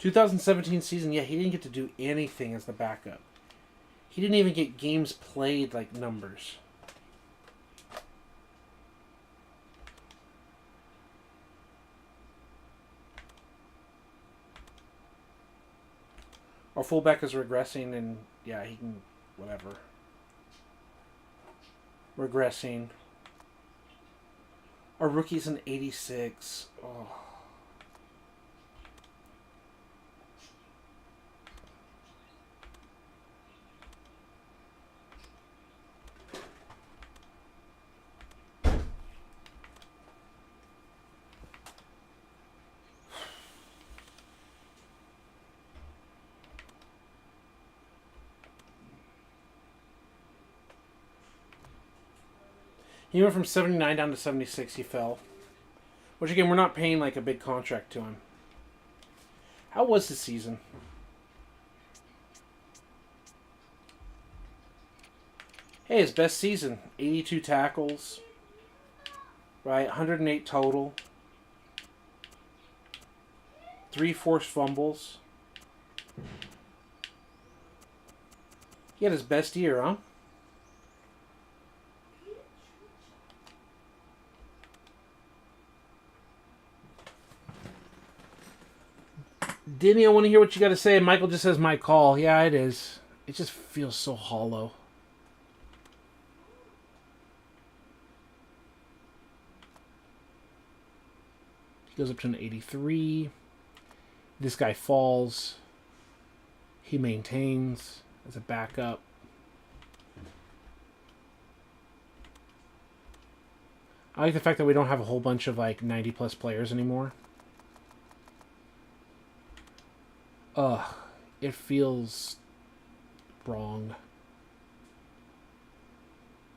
2017 season, yeah, he didn't get to do anything as the backup. He didn't even get games played like numbers. Our fullback is regressing, and yeah, he can, whatever. Regressing. Our rookie's an 86. Oh. He went from 79 down to 76. He fell. Which, again, we're not paying like a big contract to him. How was his season? Hey, his best season. 82 tackles. Right? 108 total. 3 forced fumbles. He had his best year, huh? Denny, I want to hear what you got to say. Michael just says my call. Yeah, it is. It just feels so hollow. He goes up to an 83. This guy falls. He maintains as a backup. I like the fact that we don't have a whole bunch of like 90 plus players anymore. Ugh, it feels wrong.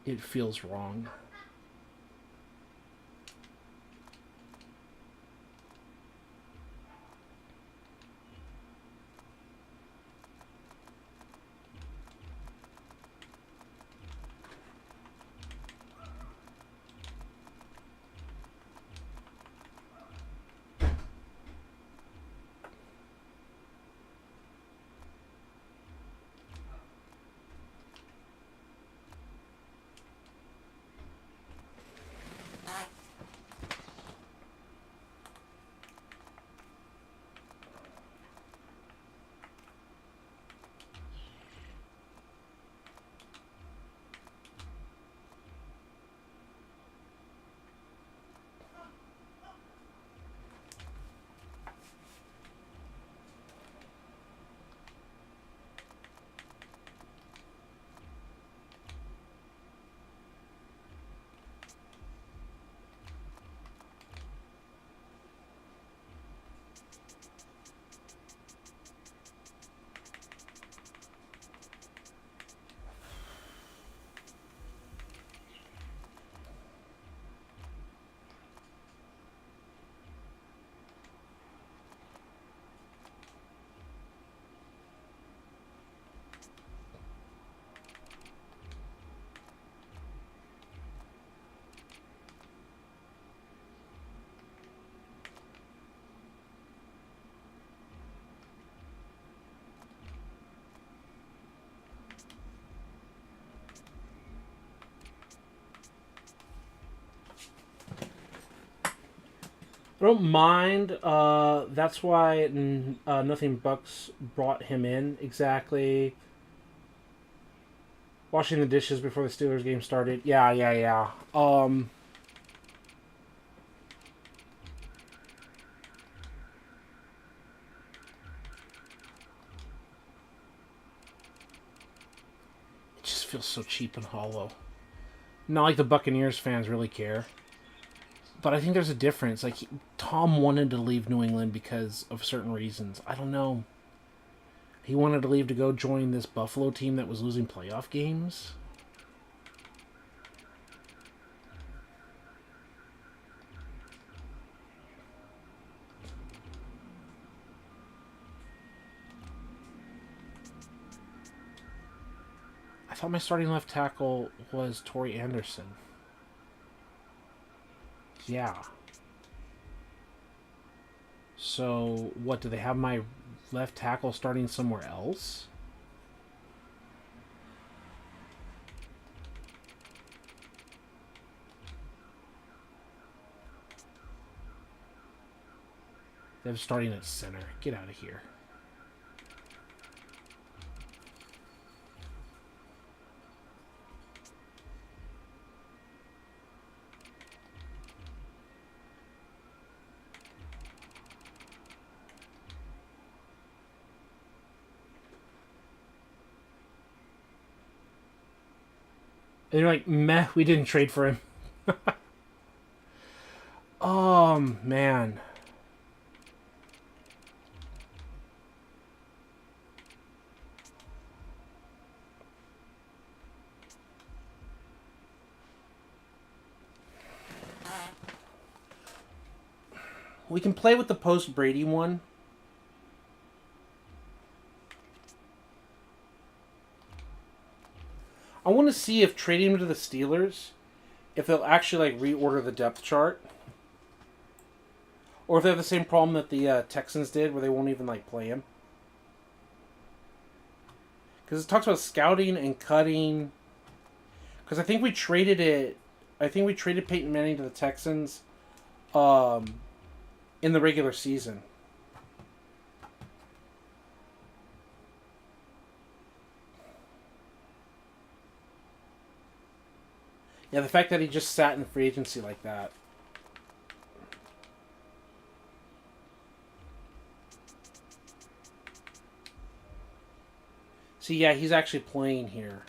It feels wrong. I don't mind. That's why Nothing Bucks brought him in exactly. Washing the dishes before the Steelers game started. Yeah. It just feels so cheap and hollow. Not like the Buccaneers fans really care. But I think there's a difference. Like, Tom wanted to leave New England because of certain reasons. I don't know. He wanted to leave to go join this Buffalo team that was losing playoff games. I thought my starting left tackle was Torrey Anderson. Yeah. So, what, do they have my left tackle starting somewhere else? They're starting at center. Get out of here. And you're like, meh, we didn't trade for him. Oh, man. We can play with the post-Brady one. I want to see if trading him to the Steelers, if they'll actually like reorder the depth chart, or if they have the same problem that the Texans did, where they won't even like play him. Because it talks about scouting and cutting. Because I think we traded it. I think we traded Peyton Manning to the Texans, in the regular season. Yeah, the fact that he just sat in free agency like that. See, yeah, he's actually playing here.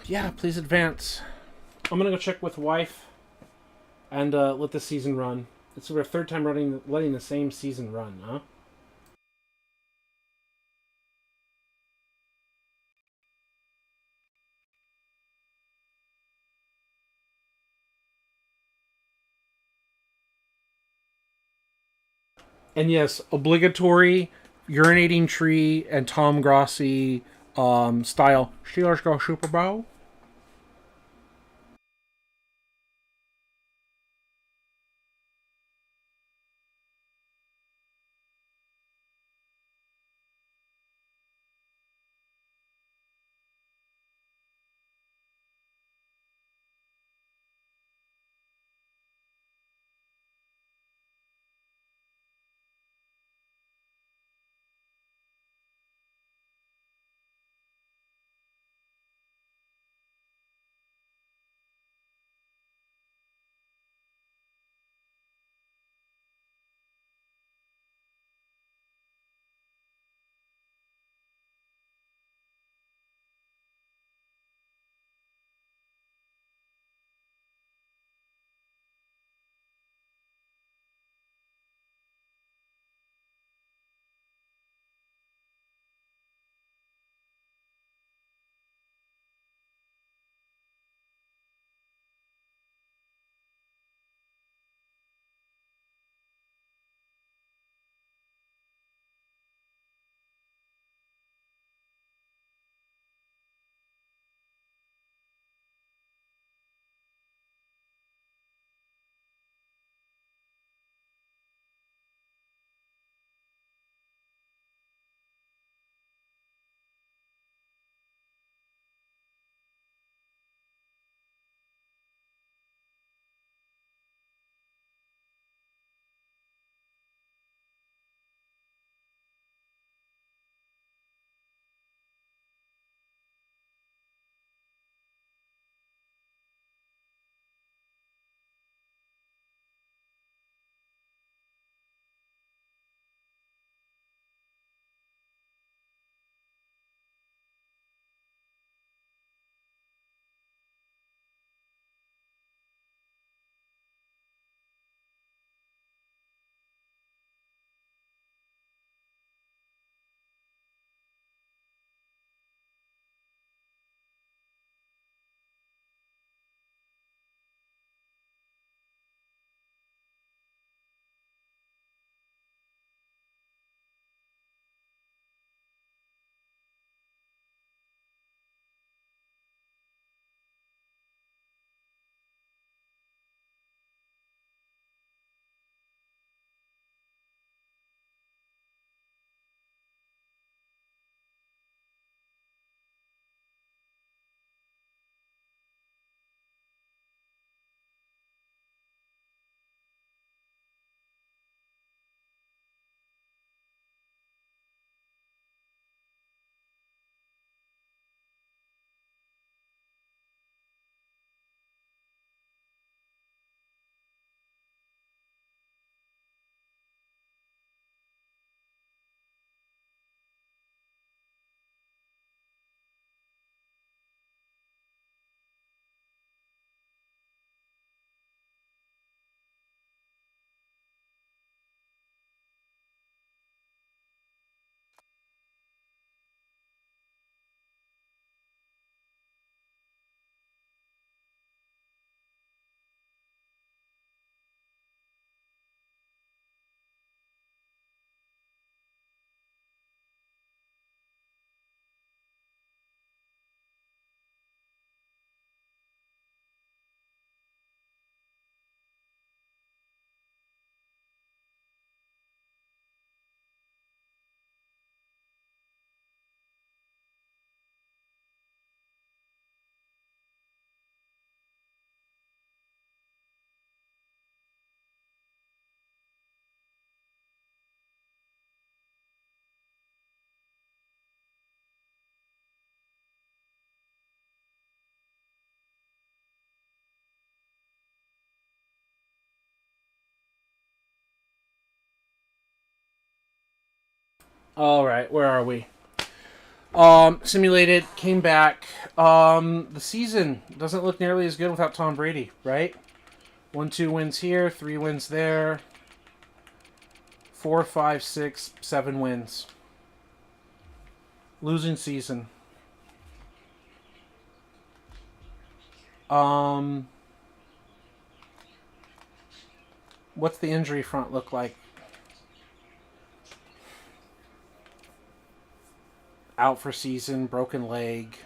Yeah, please advance. I'm gonna go check with wife and let the season run. It's our third time letting the same season run, huh? And yes, obligatory urinating tree and Tom Grossi style. Steelers go Super Bowl. All right, where are we? Simulated, came back. The season doesn't look nearly as good without Tom Brady, right? 1-2 wins here, 3 wins there. 4, 5, 6, 7 wins. Losing season. What's the injury front look like? Out for season, broken leg,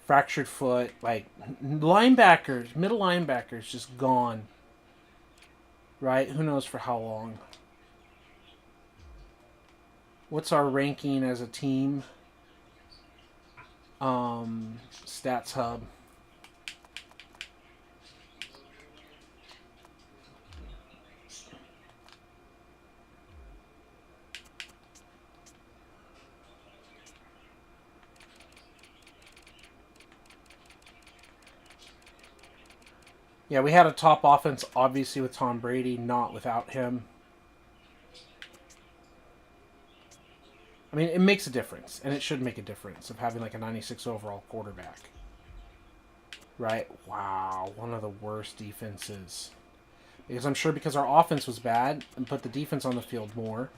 fractured foot, like linebackers, middle linebackers just gone. Right? Who knows for how long? What's our ranking as a team? Stats Hub. Yeah, we had a top offense, obviously, with Tom Brady, not without him. I mean, it makes a difference, and it should make a difference of having like a 96 overall quarterback. Right? Wow, one of the worst defenses. Because I'm sure because our offense was bad and put the defense on the field more.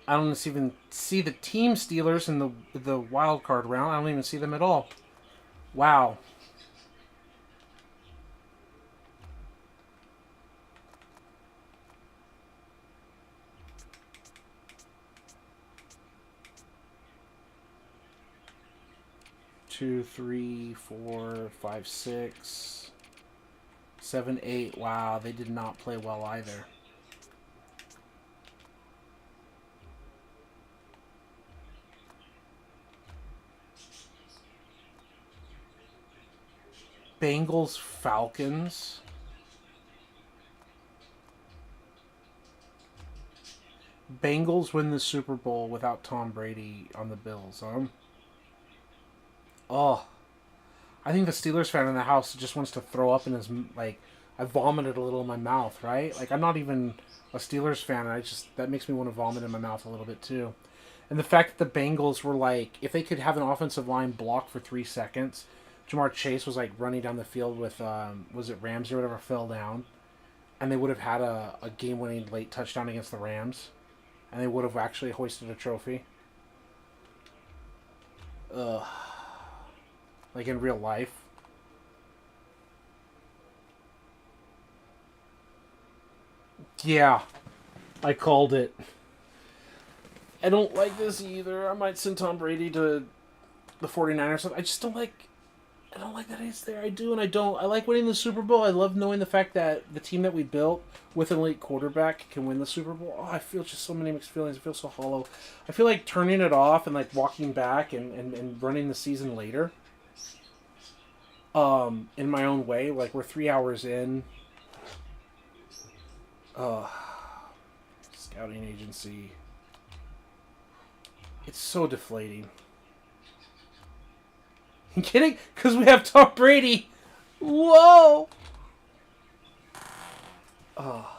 I don't even see the team Steelers in the wild card round. I don't even see them at all. Wow. Two, three, 4, 5, 6, 7, 8. Wow, they did not play well either. Bengals, Falcons. Bengals win the Super Bowl without Tom Brady on the Bills. Oh, I think the Steelers fan in the house just wants to throw up in his like. I vomited a little in my mouth, right? Like I'm not even a Steelers fan, and I just that makes me want to vomit in my mouth a little bit too. And the fact that the Bengals were like, if they could have an offensive line block for 3 seconds, Jamar Chase was like running down the field with was it Ramsey or whatever fell down, and they would have had a game-winning late touchdown against the Rams, and they would have actually hoisted a trophy. Ugh. Like in real life. Yeah, I called it. I don't like this either. I might send Tom Brady to the 49ers. I just don't like. I don't like that he's there. I do and I don't. I like winning the Super Bowl. I love knowing the fact that the team that we built with an elite quarterback can win the Super Bowl. Oh, I feel just so many mixed feelings. I feel so hollow. I feel like turning it off and like walking back and running the season later. In my own way. Like we're 3 hours in. Scouting agency. It's so deflating. You kidding? Because we have Tom Brady. Whoa. Oh.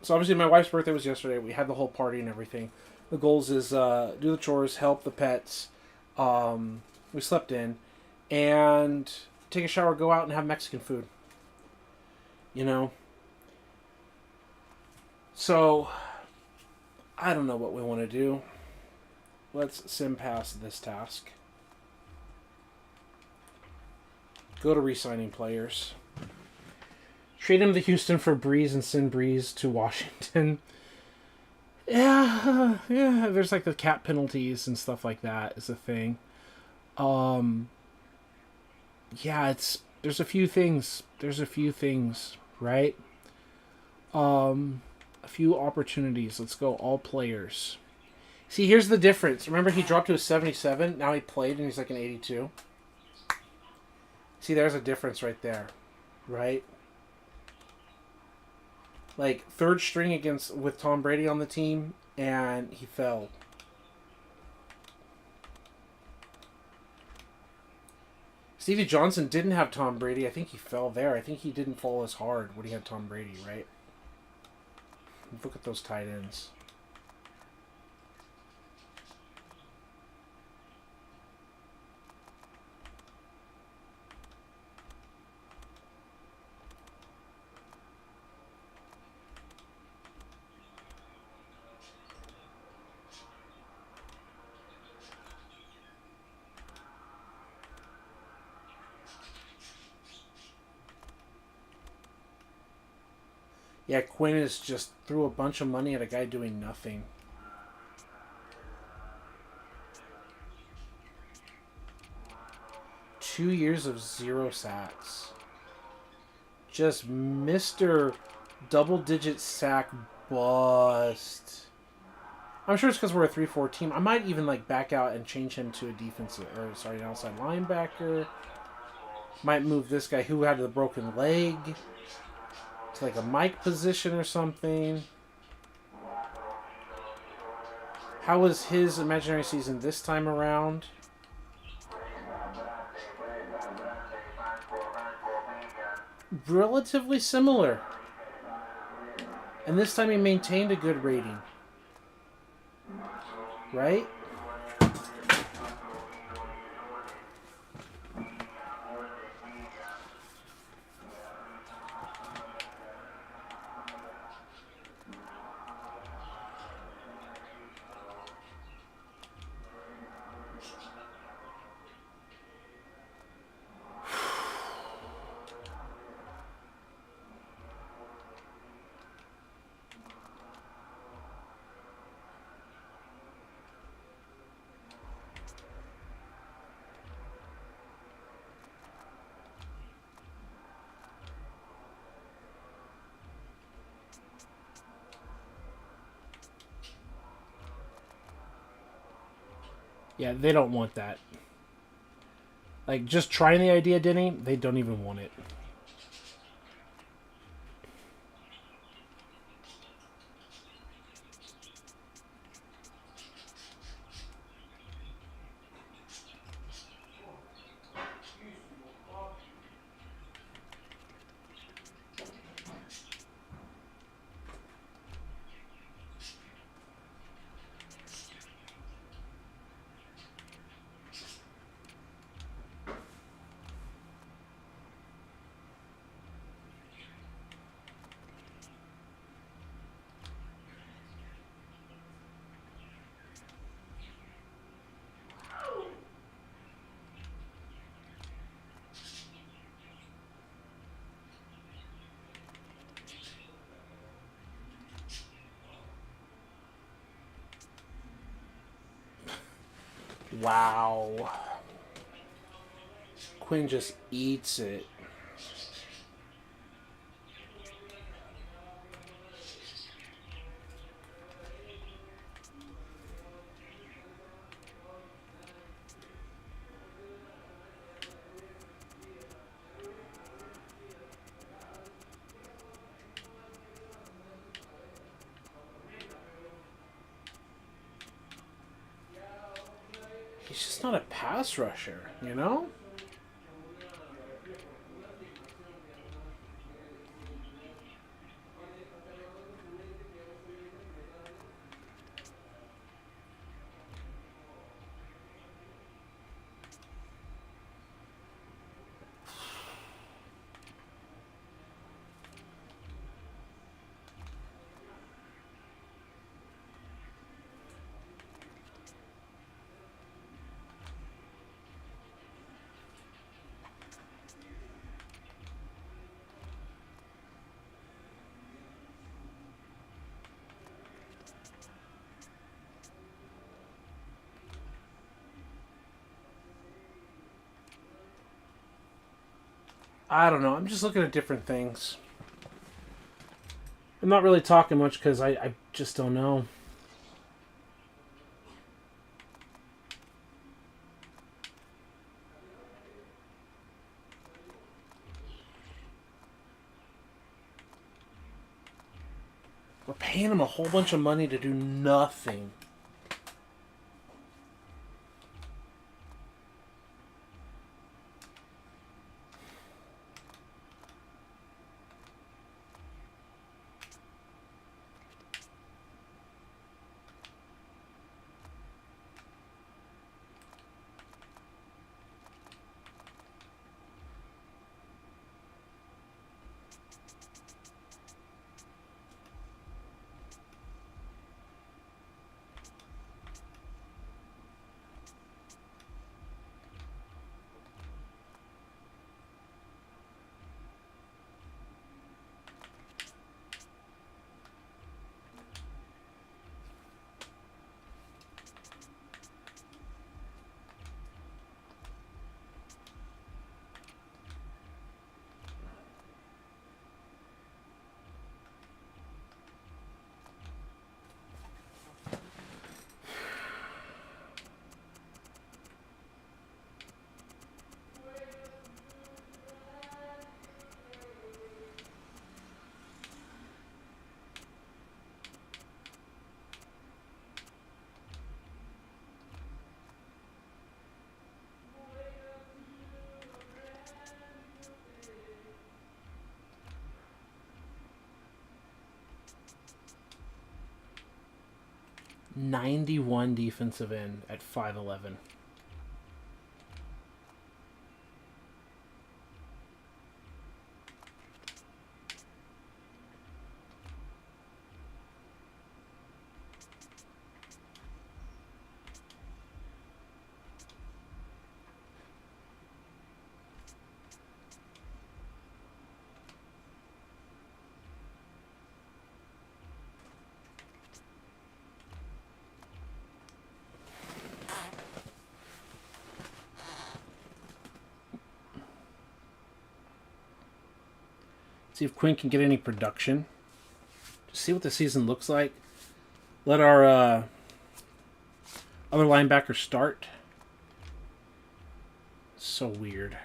So obviously my wife's birthday was yesterday. We had the whole party and everything. The goals is do the chores, help the pets. We slept in, and take a shower, go out and have Mexican food. You know. So I don't know what we want to do. Let's sim pass this task. Go to re-signing players. Trade him to Houston for Breeze and send Breeze to Washington. Yeah. There's like the cap penalties and stuff like that is a thing. Yeah, there's a few things. Right? A few opportunities. Let's go all players. See, here's the difference. Remember, he dropped to a 77. Now he played, and he's like an 82. See, there's a difference right there, right? Like third string with Tom Brady on the team, and he fell. Stevie Johnson didn't have Tom Brady. I think he fell there. I think he didn't fall as hard when he had Tom Brady, right? Look at those tight ends. Yeah, Quinn is just threw a bunch of money at a guy doing nothing. Two years of 0 sacks. Just Mr. Double-digit sack bust. I'm sure it's because we're a 3-4 team. I might even like back out and change him to a defensive, or sorry, an outside linebacker. Might move this guy who had the broken leg to like a Mike position or something. How was his imaginary season this time around? Relatively similar. And this time he maintained a good rating. Right? Yeah, they don't want that. Like, just trying the idea, Denny, they don't even want it. Wow. Quinn just eats it. He's just not a pass rusher, you know? I don't know. I'm just looking at different things. I'm not really talking much because I just don't know. We're paying him a whole bunch of money to do nothing. 91 defensive end at 5'11". See if Quinn can get any production. Just see what the season looks like. Let our other linebacker start. So weird.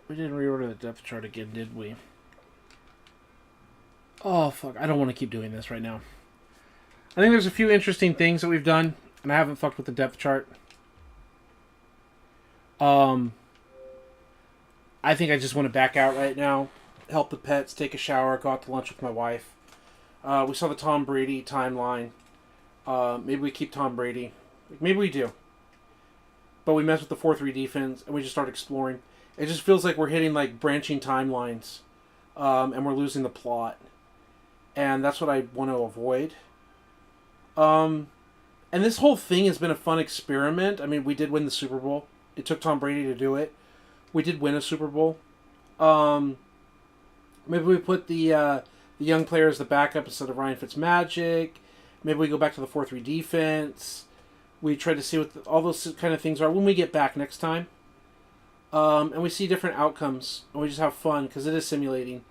We didn't reorder the depth chart again, did we? Oh, fuck. I don't want to keep doing this right now. I think there's a few interesting things that we've done, and I haven't fucked with the depth chart. I think I just want to back out right now, help the pets, take a shower, go out to lunch with my wife. We saw the Tom Brady timeline. Maybe we keep Tom Brady. Maybe we do. But we mess with the 4-3 defense, and we just start exploring. It just feels like we're hitting like branching timelines, and we're losing the plot, and that's what I want to avoid. And this whole thing has been a fun experiment. I mean, we did win the Super Bowl. It took Tom Brady to do it. We did win a Super Bowl. Maybe we put the young player as the backup instead of Ryan Fitzmagic. Maybe we go back to the 4-3 defense. We try to see what all those kind of things are when we get back next time. And we see different outcomes, and we just have fun, because it is simulating.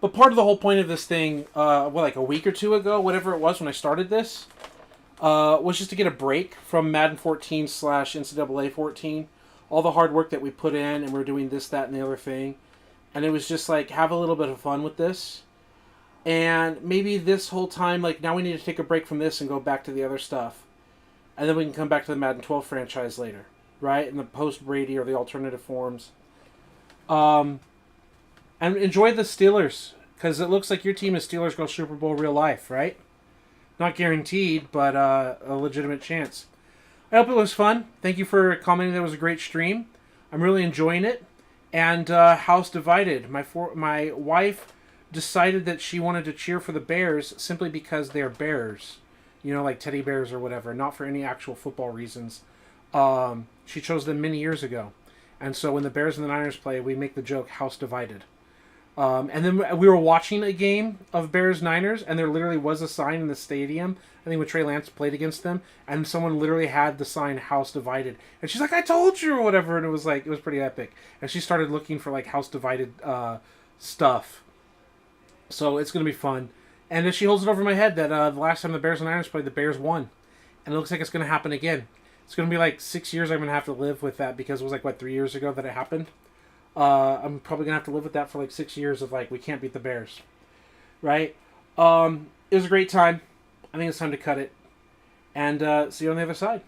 But part of the whole point of this thing, like a week or two ago, whatever it was when I started this, was just to get a break from Madden 14 / NCAA 14. All the hard work that we put in, and we're doing this, that, and the other thing. And it was just like, have a little bit of fun with this. And maybe this whole time, like, now we need to take a break from this and go back to the other stuff. And then we can come back to the Madden 12 franchise later. Right? In the post-Brady or the alternative forms. And enjoy the Steelers. Because it looks like your team is Steelers go Super Bowl real life, right? Not guaranteed, but a legitimate chance. I hope it was fun. Thank you for commenting that it was a great stream. I'm really enjoying it. And House Divided. My wife decided that she wanted to cheer for the Bears simply because they're bears. You know, like teddy bears or whatever. Not for any actual football reasons. She chose them many years ago. And so when the Bears and the Niners play, we make the joke, House Divided. And then we were watching a game of Bears-Niners, and there literally was a sign in the stadium, I think when Trey Lance played against them, and someone literally had the sign, House Divided. And she's like, I told you, or whatever, and it was pretty epic. And she started looking for, like, House Divided stuff. So it's going to be fun. And she holds it over my head that the last time the Bears and Niners played, the Bears won. And it looks like it's going to happen again. It's going to be like 6 years I'm going to have to live with that because it was 3 years ago that it happened. I'm probably going to have to live with that for 6 years of we can't beat the Bears. Right? It was a great time. I think it's time to cut it. And see you on the other side.